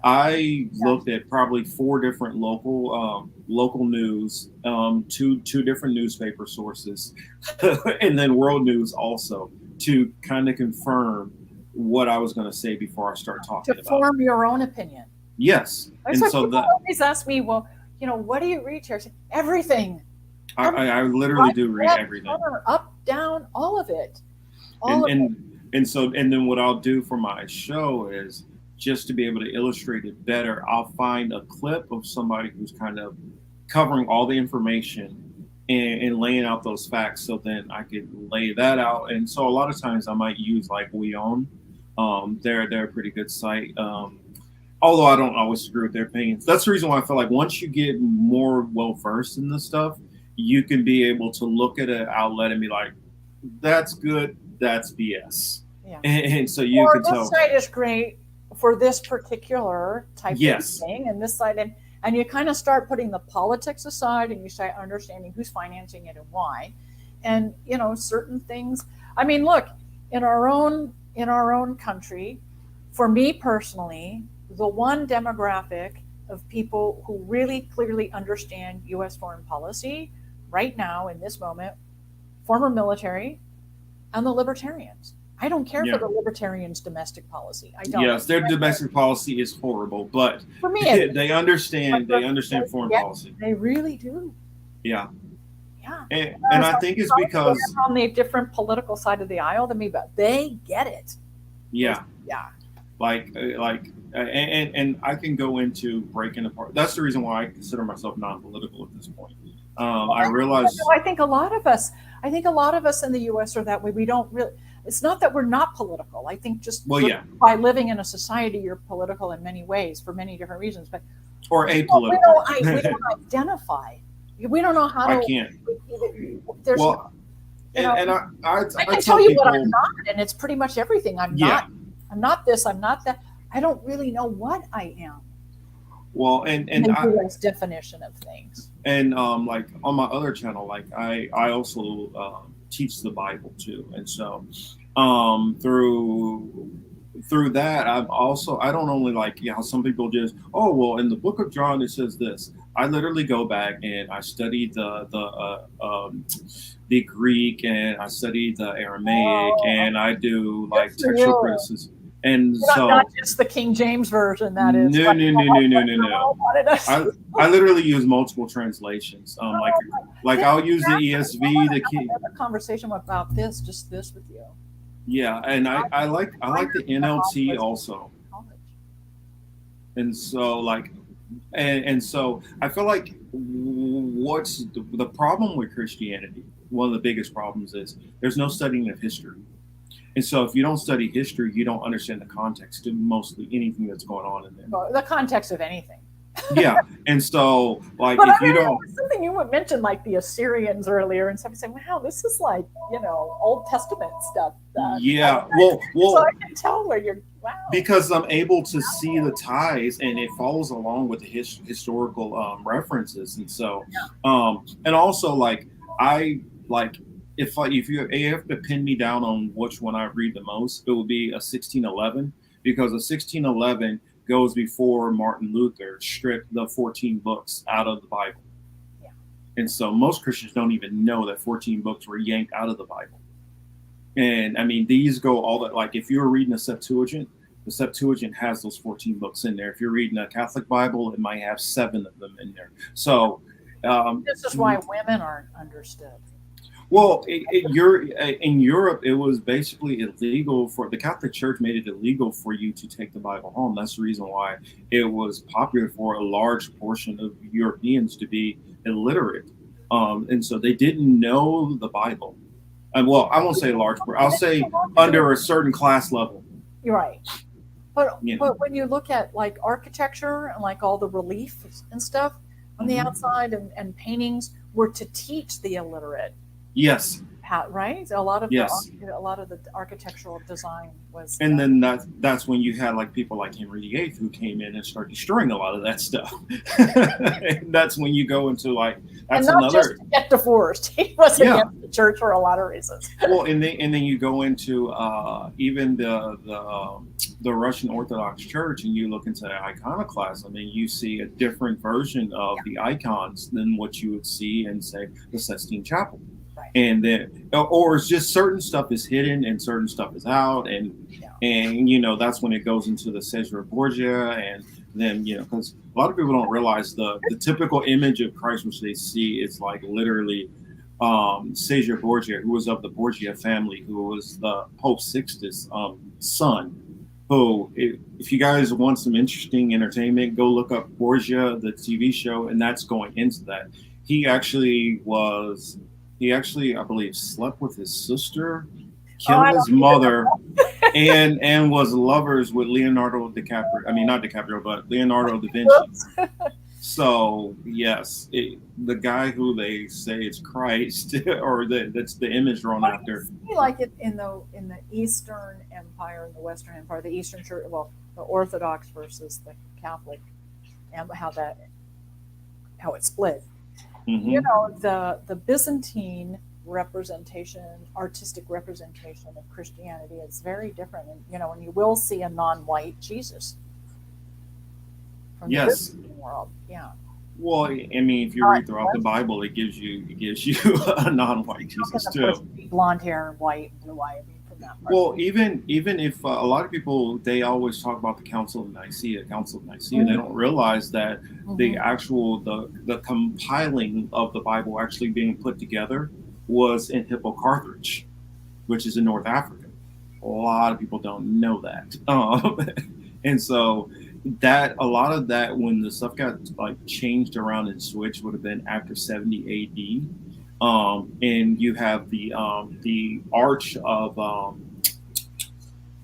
I looked at probably 4 different local news, two different newspaper sources, and then world news also to kind of confirm what I was going to say before I start talking about. To form your own opinion. Yes, and so people always ask me, well, what do you read here? I say, everything. I literally do read everything. Up, down, all of it. And then what I'll do for my show is just to be able to illustrate it better, I'll find a clip of somebody who's kind of covering all the information and laying out those facts, so then I could lay that out. And so a lot of times I might use like We Own. They're a pretty good site. Although I don't always agree with their opinions. That's the reason why I feel like once you get more well versed in this stuff, you can be able to look at an outlet and be like, that's good, that's BS. Yeah. And so you or can this tell. site is great for this particular type Yes. of thing, and this site, and you kind of start putting the politics aside, and you start understanding who's financing it and why, and certain things. I mean, look, in our own country, for me personally, the one demographic of people who really clearly understand U.S. foreign policy right now in this moment, former military and the libertarians. I don't care for the libertarians' domestic policy. I don't. Yes, their domestic policy is horrible, but for me, they understand foreign policy. They really do. Yeah. Yeah. And I think it's because they're on the different political side of the aisle than me, but they get it. Yeah. Yeah. And I can go into breaking apart. That's the reason why I consider myself non-political at this point. I realize. I think a lot of us in the U.S. are that way. We don't really. It's not that we're not political. I think just by living in a society, you're political in many ways for many different reasons. But or apolitical. We don't identify. We don't know how to. I can't. There's. Well, I can tell you what I'm not, and it's pretty much everything. I'm not. I'm not this. I'm not that. I don't really know what I am. Well, and the U.S. definition of things. And like on my other channel, like I also teach the Bible too, and so through that I don't only like how some people just in the book of John it says this. I literally go back and I study the Greek and I study the Aramaic and I do like textual criticism. And not just the King James version. That is no. I literally use multiple translations. Like I'll use the ESV. The King. I have a conversation about this with you. Yeah, and I like the NLT also. And so so I feel like what's the problem with Christianity? One of the biggest problems is there's no studying of history. And so if you don't study history, you don't understand the context of mostly anything that's going on in there. Well, the context of anything. Yeah. And so like you don't something you mentioned like the Assyrians earlier and stuff, saying, wow, this is like, Old Testament stuff. Yeah. So I can tell where you're because I'm able to see the ties and it follows along with the historical references. And so and also like I like if you have to pin me down on which one I read the most, it would be a 1611 because a 1611 goes before Martin Luther stripped the 14 books out of the Bible. Yeah. And so most Christians don't even know that 14 books were yanked out of the Bible. And I mean, these go all that, like if you're reading the Septuagint has those 14 books in there. If you're reading a Catholic Bible, it might have 7 of them in there. So this is why women aren't understood. Well, in Europe, it was basically illegal for the Catholic Church made it illegal for you to take the Bible home. That's the reason why it was popular for a large portion of Europeans to be illiterate. And so they didn't know the Bible. Well, I won't say large portion. I'll say under a certain class level. You're right. But when you look at like architecture and like all the relief and stuff on the outside and paintings were to teach the illiterate. Yes. Right. A lot of the architectural design was. And then that's when you had like people like Henry VIII who came in and started destroying a lot of that stuff. And that's when you go into like that's and not another. Just to get divorced. He was against the church for a lot of reasons. Well, and then you go into even the Russian Orthodox Church, and you look into the iconoclasm, and you see a different version of the icons than what you would see in say the Sistine Chapel. And then, or it's just certain stuff is hidden and certain stuff is out, and that's when it goes into the Caesar Borgia, and then because a lot of people don't realize the typical image of Christ which they see is like literally Caesar Borgia, who was of the Borgia family, who was the Pope Sixtus' son. Who, if you guys want some interesting entertainment, go look up Borgia, the TV show, and that's going into that. He actually was, he actually, I believe, slept with his sister, Oh, I killed his don't even mother, know. and was lovers with Leonardo DiCaprio. I mean, not DiCaprio, but Leonardo da Vinci. Whoops. So yes, the guy who they say is Christ, or that's the image drawn Well, you after. see, like it in the Eastern Empire and the Western Empire, the Eastern Church, well, the Orthodox versus the Catholic, and how it split. You Hmm. know, the Byzantine representation, artistic representation of Christianity is very different, and and you will see a non-white Jesus from the Yes. Byzantine world. Yeah, Well, I mean, if you not read throughout the Bible, it gives you a non-white how can Jesus the too. person be blonde hair and white and blue eye? I mean, from that part. Well, even if a lot of people they always talk about the Council of Nicaea, they Mhm, don't realize that the mhm. actual the compiling of the Bible actually being put together was in Hippo Carthage, which is in North Africa. A lot of people don't know that, and so that a lot of that when the stuff got like changed around and switched would have been after 70 A.D. And you have the arch of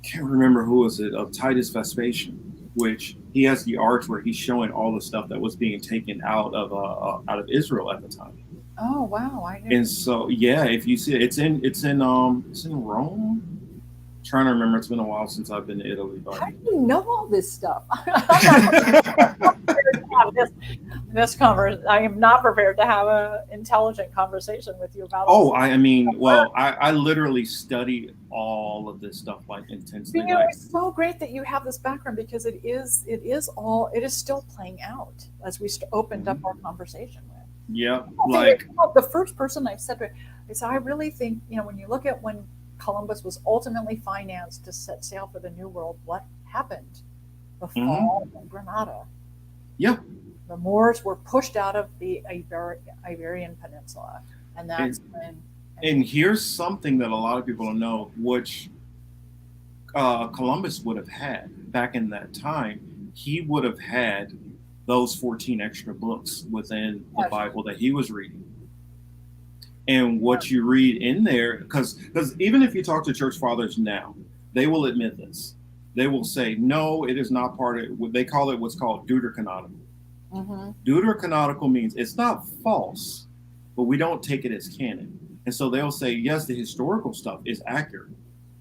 can't remember who was it of Titus Vespasian, which he has the arch where he's showing all the stuff that was being taken out of Israel at the time. Oh wow, I And didn't. so yeah, if you see it, it's in Rome. Trying to remember, it's been a while since I've been to Italy, How buddy. do you know all this stuff? I'm not prepared to have this conversation. I am not prepared to have an intelligent conversation with you about all Oh, this. I mean, well, I literally study all of this stuff like intensely. Like, It's so great that you have this background because it is still playing out as we opened up mhm. our conversation with. Yeah, I think like, the first person I've said to, is I really think, when you look at when Columbus was ultimately financed to set sail for the New World, what happened? The mhm. fall of Granada. Yeah, The Moors were pushed out of the Iberian Peninsula, and and that's when. And and here's something that a lot of people don't know, which Columbus would have had back in that time. He would have had those 14 extra books within the Bible that he was reading. And what you read in there, because even if you talk to church fathers now, they will admit this. They will say, no, it is not part of what they call it, what's called deuterocanonical. hmm Deuterocanonical means it's not false, but we don't take it as canon. And so they'll say, yes, the historical stuff is accurate,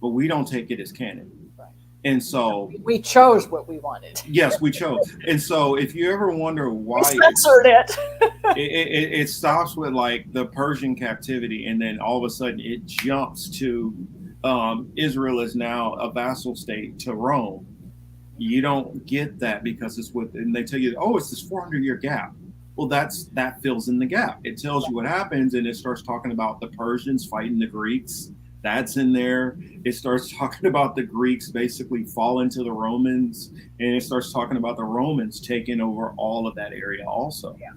but we don't take it as canon. right. And so, We chose what we wanted. yes, we chose. And so, if you ever wonder We why censored it. it stops with like the Persian captivity, and then all of a sudden it jumps to Israel is now a vassal state to Rome. You don't get that because it's with, and they tell you, oh, it's this 400-year gap. Well, that fills in the gap. It tells you what happens, and it starts talking about the Persians fighting the Greeks. That's in there. It starts talking about the Greeks basically falling to the Romans, and it starts talking about the Romans taking over all of that area also, Yeah.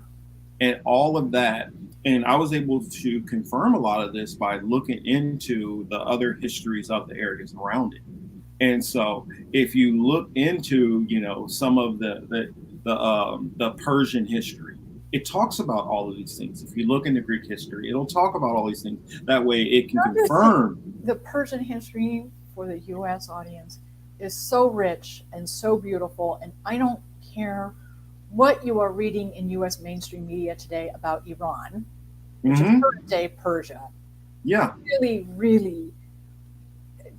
and all of that. And I was able to confirm a lot of this by looking into the other histories of the areas around it. And so, if you look into, some of the Persian history, it talks about all of these things. If you look into Greek history, it'll talk about all these things. That way, it can Another thing, confirm. the Persian history for the U.S. audience is so rich and so beautiful, and I don't care what you are reading in U.S. mainstream media today about Iran, which is Hmm. current day Persia. Yeah, Really, really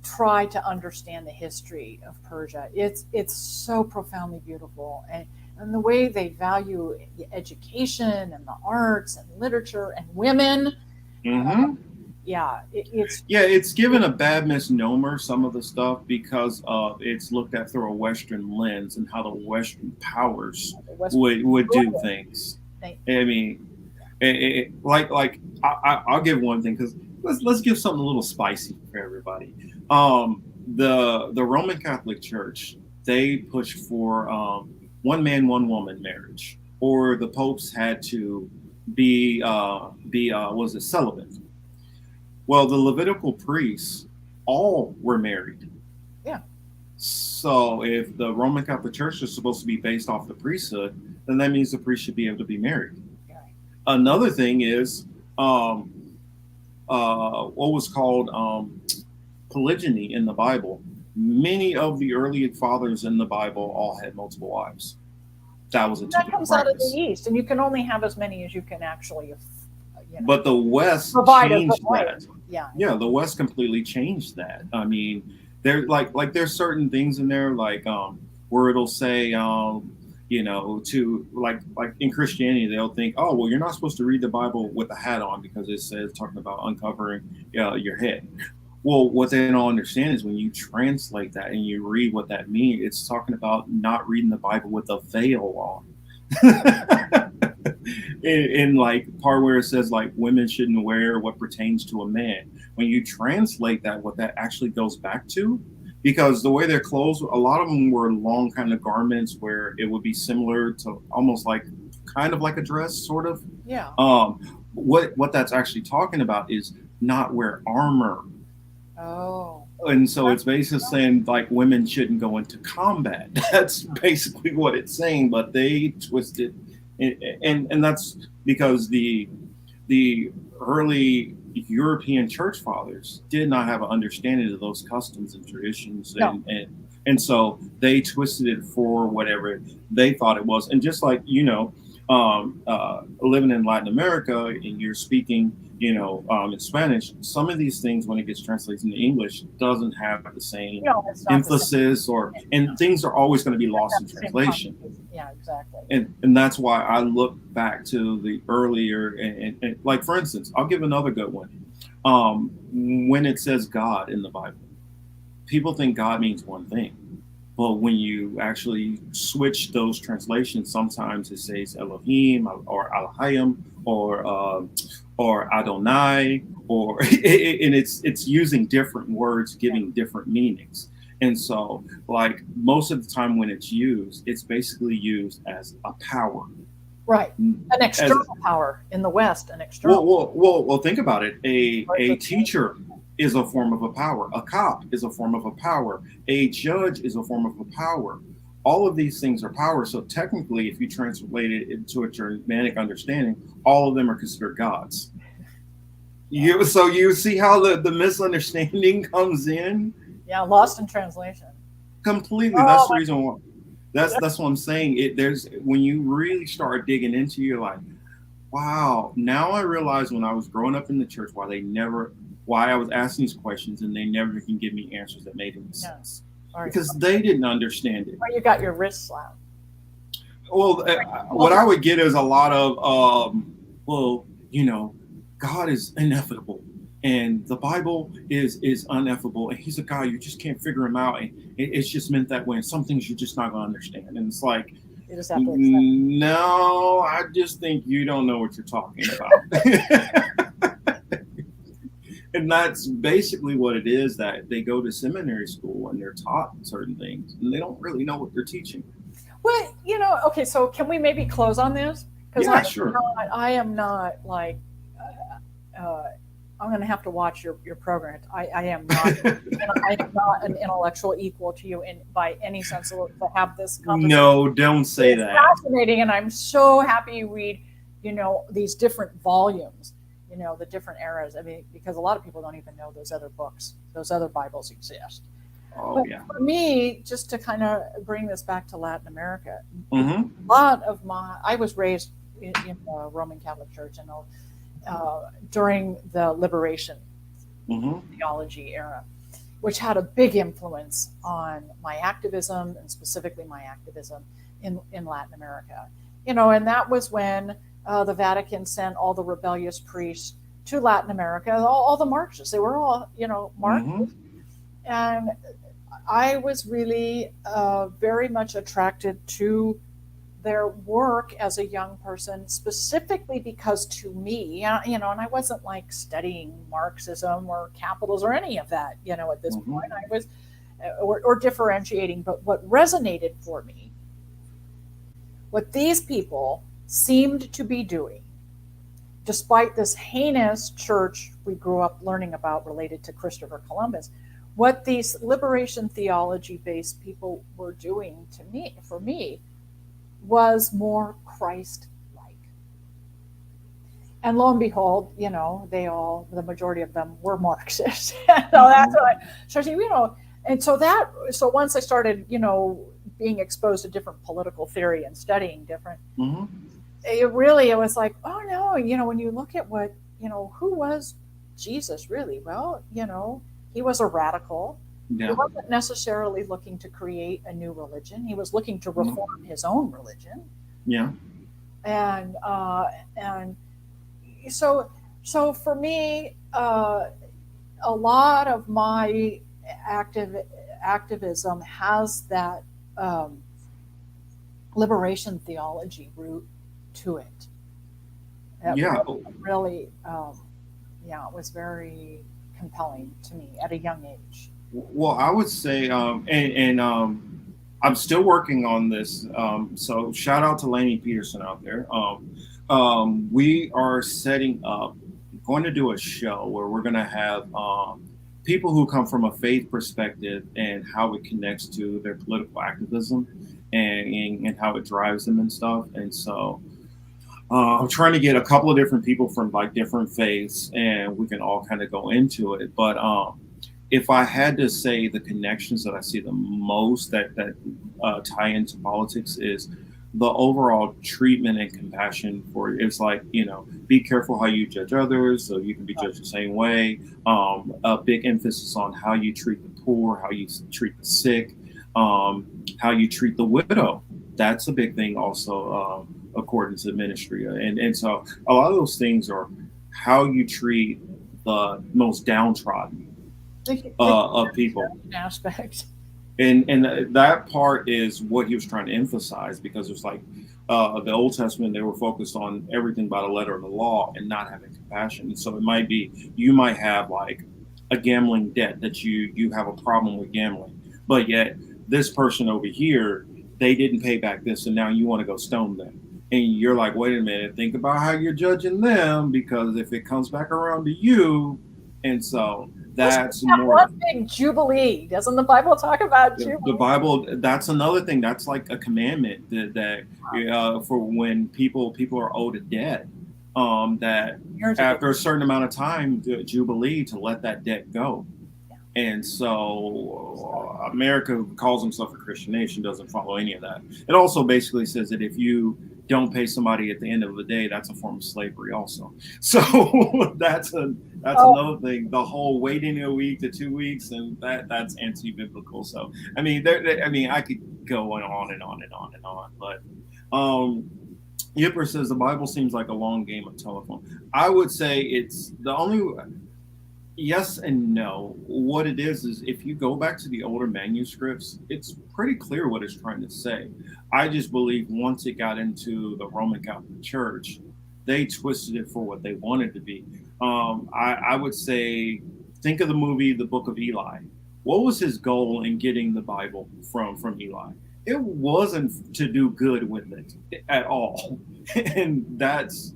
try to understand the history of Persia. It's so profoundly beautiful, and the way they value education and the arts and literature and women. hmm Yeah, it's yeah. It's given a bad misnomer, some of the stuff, because it's looked at through a Western lens and how the Western powers the West. would do things. They, I mean, like I'll give one thing, because let's give something a little spicy for everybody. The Roman Catholic Church, they push for one man one woman marriage, or the popes had to was it celibate? Well, the Levitical priests all were married. Yeah. So if the Roman Catholic Church is supposed to be based off the priesthood, then that means the priest should be able to be married. Yeah. Another thing is what was called polygyny in the Bible. Many of the early fathers in the Bible all had multiple wives. That was a That typical comes out of the practice. East, and you can only have as many as you can actually, But the West provide a good changed that. life. Yeah. Yeah, the West completely changed that. I mean, there like there's certain things in there like where it'll say to like in Christianity they'll think, oh well, you're not supposed to read the Bible with a hat on because it says talking about uncovering your head. Well, what they don't understand is when you translate that and you read what that means, it's talking about not reading the Bible with a veil on. in like part where it says like women shouldn't wear what pertains to a man. When you translate that, what that actually goes back to, because the way their clothes, a lot of them were long kind of garments where it would be similar to almost like kind of like a dress, sort of. Yeah. What that's actually talking about is not wear armor. Oh. And so it's basically saying like women shouldn't go into combat. That's basically what it's saying, but they twisted, and that's because the early European church fathers did not have an understanding of those customs and traditions, No. and so they twisted it for whatever they thought it was. And just like living in Latin America and you're speaking, in Spanish, some of these things when it gets translated into English doesn't have the same No, it's not emphasis, and things are always going to be lost in translation. Yeah, exactly. And that's why I look back to the earlier and like for instance, I'll give another good one. When it says God in the Bible, people think God means one thing. But when you actually switch those translations, sometimes it says Elohim or Elohim or Adonai, and it's using different words, giving different meanings. And so, like most of the time when it's used, it's basically used as a power. Right. An external power in the West, an external. Well, think about it. A teacher is a form of a power. A cop is a form of a power. A judge is a form of a power. All of these things are power. So technically, if you translate it into a Germanic understanding, all of them are considered gods. So you see how the misunderstanding comes in? Yeah, lost in translation. Completely. That's the reason why. That's what I'm saying. There's when you really start digging into, you're like, wow. Now I realize when I was growing up in the church why I was asking these questions and they never can give me answers that made any sense. Because they didn't understand it. Or you got your wrist slapped. Well, what I would get is a lot of, God is ineffable. And the Bible is ineffable. And he's a God, you just can't figure him out. And it's just meant that way. And some things you're just not going to understand. And it's like, no, I just think you don't know what you're talking about. And that's basically what it is, that they go to seminary school and they're taught certain things and they don't really know what they're teaching. Well, okay, so can we maybe close on this? Because sure. I am not like, I'm going to have to watch your program. I am not, I am not an intellectual equal to you by any sense of to have this conversation. No, don't say that. It's fascinating, and I'm so happy you read, these different volumes. The different eras. I mean, because a lot of people don't even know those other books, those other Bibles exist. Oh, yeah. For me, just to kind of bring this back to Latin America, mm-hmm. a lot of I was raised in the Roman Catholic Church, and during the Liberation mm-hmm. theology era, which had a big influence on my activism, and specifically my activism in Latin America. And that was when the Vatican sent all the rebellious priests to Latin America, all the Marxists. They were all, Marxists. Mm-hmm. And I was really very much attracted to their work as a young person, specifically because to me, and I wasn't like studying Marxism or capitalism or any of that, at this mm-hmm. point. I was, or differentiating, but what resonated for me, what these people seemed to be doing despite this heinous church we grew up learning about related to Christopher Columbus, what these liberation theology based people were doing to me, for me, was more Christ like. And lo and behold, the majority of them were Marxists. So that's what I started, and so once I started, being exposed to different political theory and studying different, it was like, oh no, when you look at what, who was Jesus really? Well, he was a radical. Yeah. He wasn't necessarily looking to create a new religion. He was looking to reform his own religion. Yeah. And so for me, a lot of my activism has that liberation theology root to it. That really, it was very compelling to me at a young age. Well, I would say, I'm still working on this. So shout out to Lainey Peterson out there. We are setting up, going to do a show where we're going to have people who come from a faith perspective and how it connects to their political activism and how it drives them and stuff. And so I'm trying to get a couple of different people from like different faiths, and we can all kind of go into it. But if I had to say the connections that I see the most that tie into politics is the overall treatment and compassion for it's like, be careful how you judge others so you can be judged the same way. A big emphasis on how you treat the poor, how you treat the sick, how you treat the widow. That's a big thing also, according to the ministry. And so a lot of those things are how you treat the most downtrodden of people. Aspect. And that part is what he was trying to emphasize, because it's like the Old Testament, they were focused on everything by the letter of the law and not having compassion. And so it might be, you might have like a gambling debt that you have a problem with gambling, but yet this person over here, they didn't pay back this, and now you want to go stone them. And you're like, wait a minute, think about how you're judging them, because if it comes back around to you, and so that's more one big jubilee. Doesn't the Bible talk about jubilee? The Bible, that's another thing. That's like a commandment that for when people are owed a debt, that after a certain amount of time, the jubilee, to let that debt go. And so America calls himself a Christian nation, doesn't follow any of that. It also basically says that if you don't pay somebody at the end of the day, that's a form of slavery also. So that's another thing. The whole waiting a week to 2 weeks, and that's anti-biblical. So I mean, I could go on and on and on and on. But Yipper says the Bible seems like a long game of telephone. I would say it's the only. Yes and no. What it is if you go back to the older manuscripts, it's pretty clear what it's trying to say. I just believe once it got into the Roman Catholic Church, they twisted it for what they wanted to be. I would say, think of the movie The Book of Eli. What was his goal in getting the Bible from Eli? It wasn't to do good with it at all. And that's,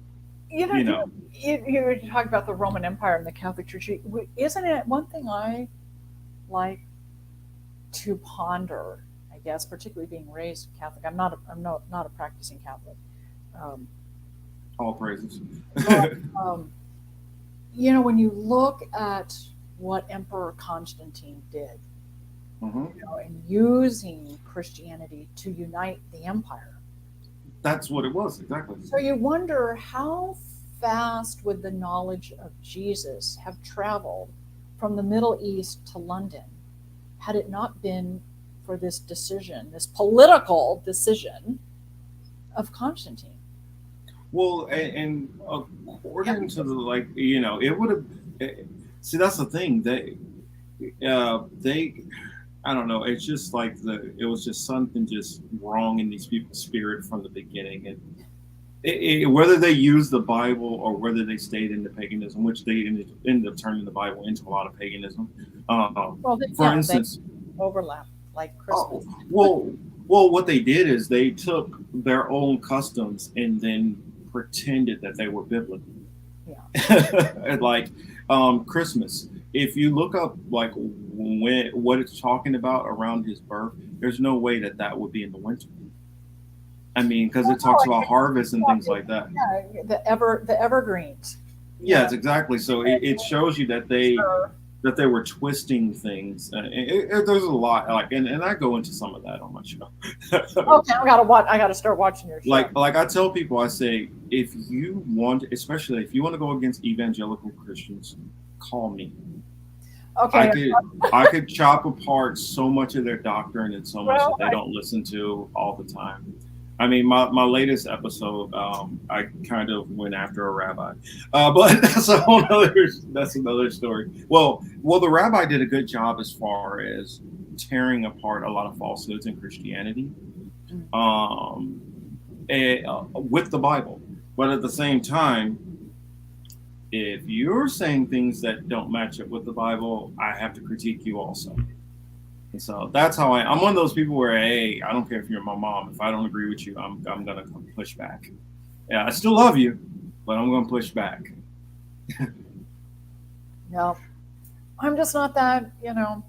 you were talking about the Roman Empire and the Catholic Church. Isn't it one thing I like to ponder? I guess, particularly being raised Catholic. I'm not a practicing Catholic. All praises. But, when you look at what Emperor Constantine did, and using Christianity to unite the empire. That's what it was, exactly. So you wonder how fast would the knowledge of Jesus have traveled from the Middle East to London had it not been for this decision, this political decision of Constantine? Well, and according to the, it would have, see, that's the thing. They, I don't know. It's just like it was just something just wrong in these people's spirit from the beginning. And whether they used the Bible or whether they stayed into paganism, which they ended up turning the Bible into a lot of paganism. For instance, they overlap like Christmas. Well, what they did is they took their own customs and then pretended that they were biblical. Yeah. like Christmas. If you look up like what it's talking about around his birth, there's no way that that would be in the winter. I mean, because it talks about harvest and things like that. Yeah, the evergreens. Yeah. Yes, exactly. So it shows you Sure. that they were twisting things. There's a lot like, and I go into some of that on my show. Okay, I gotta watch. I gotta start watching your show. Like I tell people, I say, if you want, especially if you want to go against evangelical Christians, call me. Okay. I could chop apart so much of their doctrine and so much Well, that they don't listen to all the time. I mean, my latest episode, I kind of went after a rabbi, but that's another story. Well, the rabbi did a good job as far as tearing apart a lot of falsehoods in Christianity, um, with the Bible. But at the same time, if you're saying things that don't match up with the Bible, I have to critique you also. And so that's how I'm one of those people where, hey, I don't care if you're my mom. If I don't agree with you, I'm gonna push back. Yeah, I still love you, but I'm gonna push back. no, I'm just not that. I'm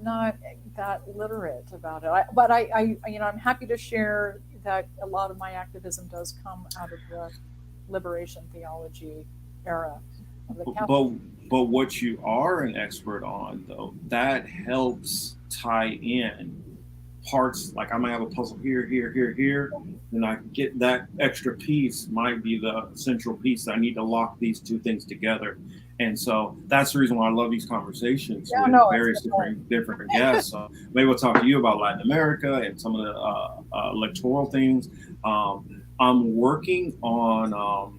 not that literate about it. But I'm happy to share that a lot of my activism does come out of the liberation theology era of the Catholic. But what you are an expert on, though, that helps tie in parts. Like I might have a puzzle here, here, then I get that extra piece might be the central piece. I need to lock these two things together. And so that's the reason why I love these conversations with various different guests. So maybe we'll talk to you about Latin America and some of the electoral things. I'm working on.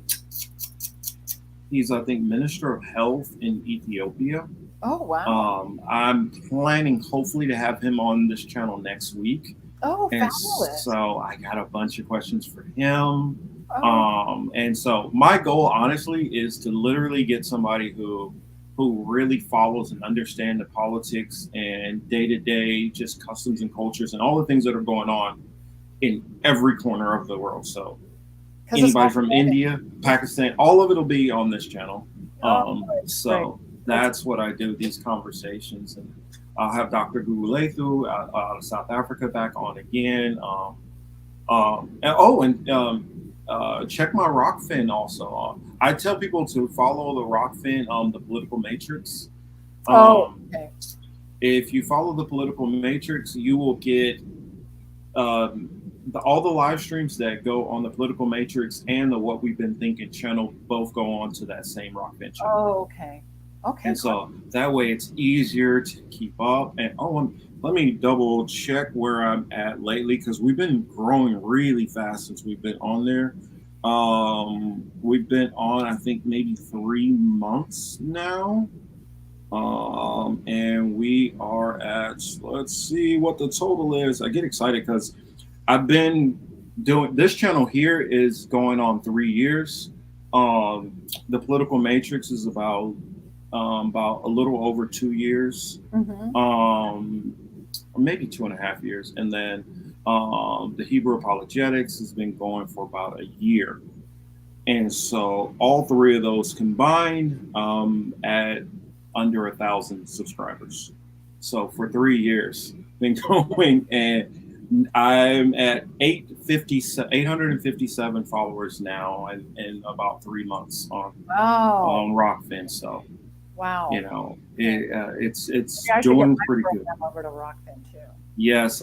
He's, I think, Minister of Health in Ethiopia. Oh, wow. I'm planning, hopefully, to have him on this channel next week. Oh, and fabulous. So I got a bunch of questions for him. Oh. And so my goal, honestly, is to literally get somebody who really follows and understands the politics and day-to-day just customs and cultures and all the things that are going on in every corner of the world. So anybody from India, Pakistan, all of it will be on this channel. So that's what I do, these conversations. And I'll have Dr. Gugulethu out of South Africa back on again. Check my Rockfin also. I tell people to follow the Rockfin, the Political Matrix. Okay. If you follow the Political Matrix, you will get all the live streams that go on the Political Matrix and the What We've Been Thinking channel both go on to that same Rockfin channel. Oh, okay. Okay. And so that way it's easier to keep up. And let me double check where I'm at lately, because we've been growing really fast since we've been on there. We've been on, I think, maybe 3 months now. And we are at, let's see what the total is. I get excited because I've been doing this channel here is going on 3 years. The Political Matrix is about a little over 2 years, maybe 2.5 years. And then the Hebrew Apologetics has been going for about a year. And so all three of those combined at under 1,000 subscribers. So for 3 years, been going, and I'm at 857 followers now, in about 3 months on Rockfin. So wow, it's doing pretty good. Over to Rockfin too. Yes.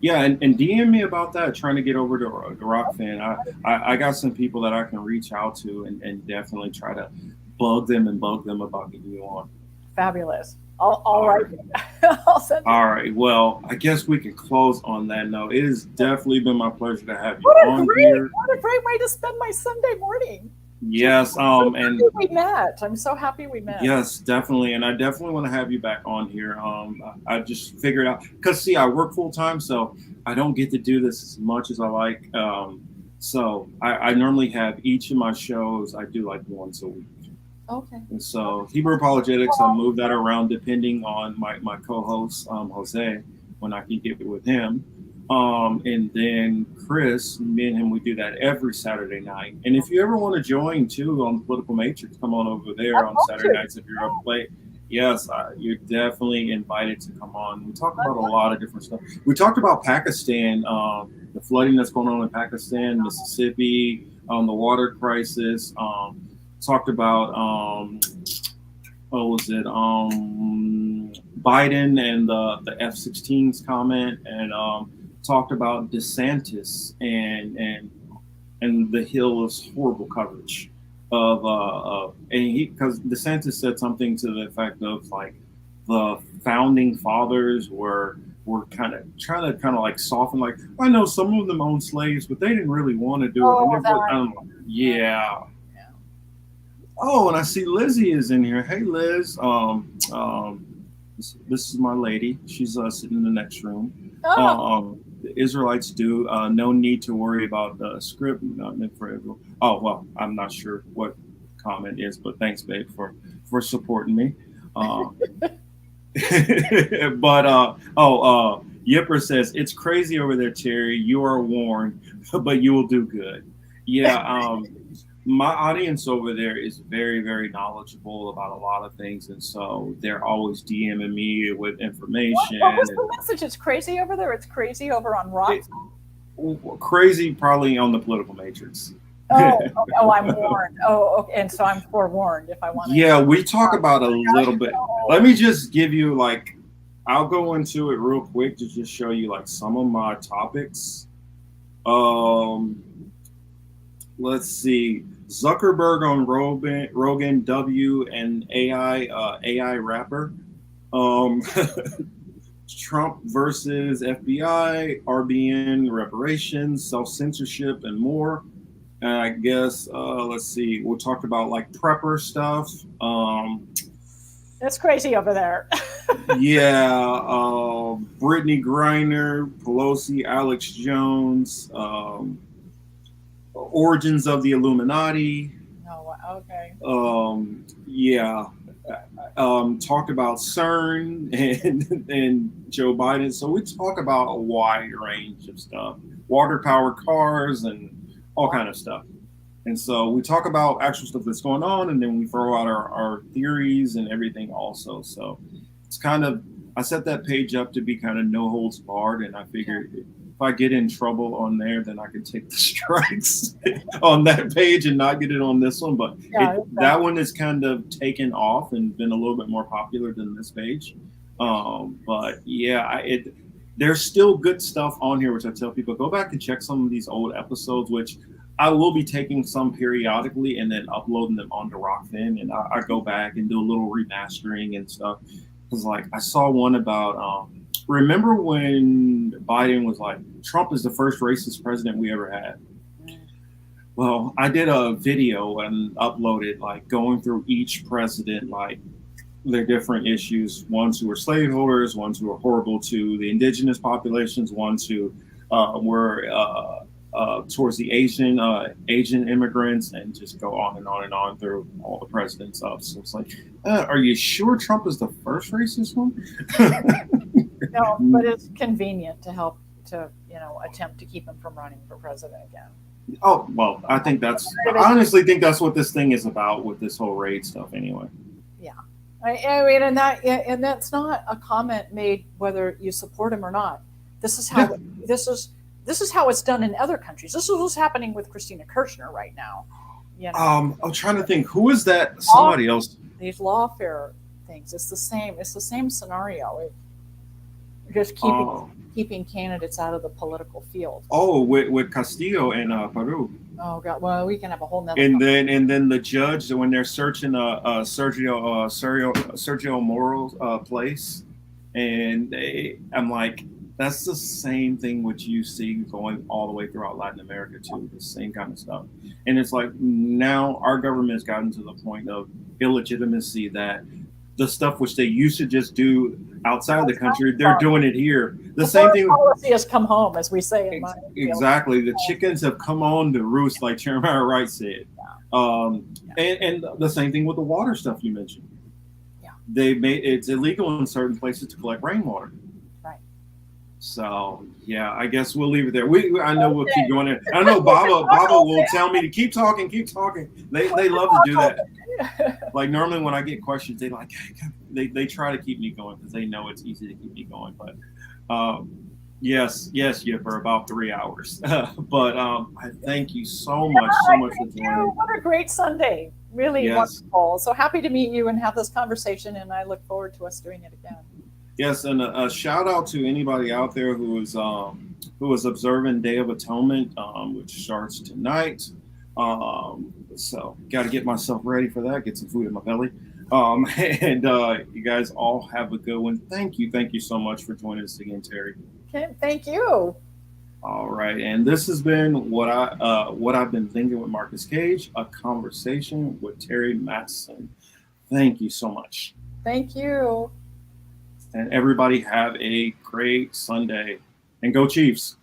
Yeah, and DM me about that. Trying to get over to Rockfin. I got some people that I can reach out to and definitely try to bug them about getting you on. Fabulous. All right. I'll send all right. Well, I guess we can close on that note. It has definitely been my pleasure to have you on here. What a great way to spend my Sunday morning. Yes. And we met. I'm so happy we met. Yes, definitely. And I definitely want to have you back on here. I just figured out, because see, I work full time, so I don't get to do this as much as I like. So I normally have each of my shows, I do like once a week. Okay. And so Hebrew Apologetics, I move that around depending on my co-host, Jose, when I can get it with him. And then Chris, me and him, we do that every Saturday night. And if you ever want to join too on the Political Matrix, come on over there I'd on love Saturday to. nights if you're up late. Yes, you're definitely invited to come on. We talk I'd about a love lot of different stuff. We talked about Pakistan, the flooding that's going on in Pakistan, Mississippi, the water crisis. Talked about what was it? Biden and the F-16's comment, and talked about DeSantis and the Hill's horrible coverage and he because DeSantis said something to the effect of like the founding fathers were kind of trying to kind of like soften, like, I know some of them owned slaves, but they didn't really want to do it, and Oh, it was, that. yeah. Yeah. Oh, and I see Lizzie is in here. Hey, Liz. This is my lady. She's sitting in the next room. Oh, The Israelites do. No need to worry about the script. Not meant for Israel. Oh well, I'm not sure what comment is, but thanks, babe, for supporting me. Uh, but Yipper says it's crazy over there, Terry. You are warned, but you will do good. Yeah. My audience over there is very, very knowledgeable about a lot of things, and so they're always DMing me with information. what was And the message? It's crazy over there. It's crazy over on it, rocks. crazy, probably on the political matrix. Oh, okay. Oh, I'm warned. Oh, okay. And so I'm forewarned if I want to. Yeah, we talk about a little bit. Let Oh, me just give you like, I'll go into it real quick to just show you like some of my topics. Um, let's see. Zuckerberg on Rogan W and AI rapper. Um, Trump versus FBI, RBN reparations, self censorship, and more. And I guess let's see. We'll talk about like prepper stuff. it's crazy over there. Yeah, Brittany Griner, Pelosi, Alex Jones, origins of the Illuminati. No, okay. Yeah, talked about CERN and Joe Biden. So we talk about a wide range of stuff, water powered cars and all kind of stuff. And so we talk about actual stuff that's going on, and then we throw out our theories and everything also. So it's kind of, I set that page up to be kind of no holds barred, and I figured if I get in trouble on there, then I can take the strikes on that page and not get it on this one. But Yeah, that one is kind of taken off and been a little bit more popular than this page. But yeah, there's still good stuff on here, which I tell people, go back and check some of these old episodes, which I will be taking some periodically and then uploading them onto Rockfin, and I go back and do a little remastering and stuff. Because like I saw one about remember when Biden was like, Trump is the first racist president we ever had. Well, I did a video and uploaded like going through each president, like their different issues, ones who were slaveholders, ones who were horrible to the indigenous populations, ones who were towards the Asian immigrants, and just go on and on and on through all the presidents up. So it's like, are you sure Trump is the first racist one? no, but it's convenient to help to attempt to keep him from running for president again. Oh well, I honestly think that's what this thing is about with this whole raid stuff. Anyway. Yeah, I mean, and that's not a comment made whether you support him or not. This is how this is how it's done in other countries. This is what's happening with Christina Kirchner right now. I'm trying to think, who is that? Somebody else. These lawfare things. It's the same. It's the same scenario. Just keeping candidates out of the political field. Oh, with Castillo and Peru. Oh God! Well, we can have a whole nother. And then the judge, when they're searching Sergio Moro's place, and I'm like, that's the same thing which you see going all the way throughout Latin America too. The same kind of stuff, and it's like now our government has gotten to the point of illegitimacy that the stuff which they used to just do outside of the country, they're doing it here. The same thing. Policy has come home, as we say. Exactly. The chickens have come on to roost, like Jeremiah Wright said. And the same thing with the water stuff you mentioned. Yeah. They made it's illegal in certain places to collect rainwater. Right. So yeah, I guess we'll leave it there. I know we'll keep Okay. going there. I know Baba will tell me to keep talking, keep talking. They love to do that. Like normally when I get questions, they try to keep me going because they know it's easy to keep me going. But yes, yeah, for about 3 hours. But I thank you so much for Thank you. joining. What a great Sunday. Really Yes, wonderful. So happy to meet you and have this conversation, and I look forward to us doing it again. yes, and a shout out to anybody out there who is observing Day of Atonement, which starts tonight. So got to get myself ready for that. Get some food in my belly. And you guys all have a good one. Thank you so much for joining us again, Teri. Okay, thank you. All right, and this has been what I've been thinking with Marcus Cage, a conversation with Teri Mattson. Thank you so much, Thank you. and everybody have a great Sunday, and go Chiefs.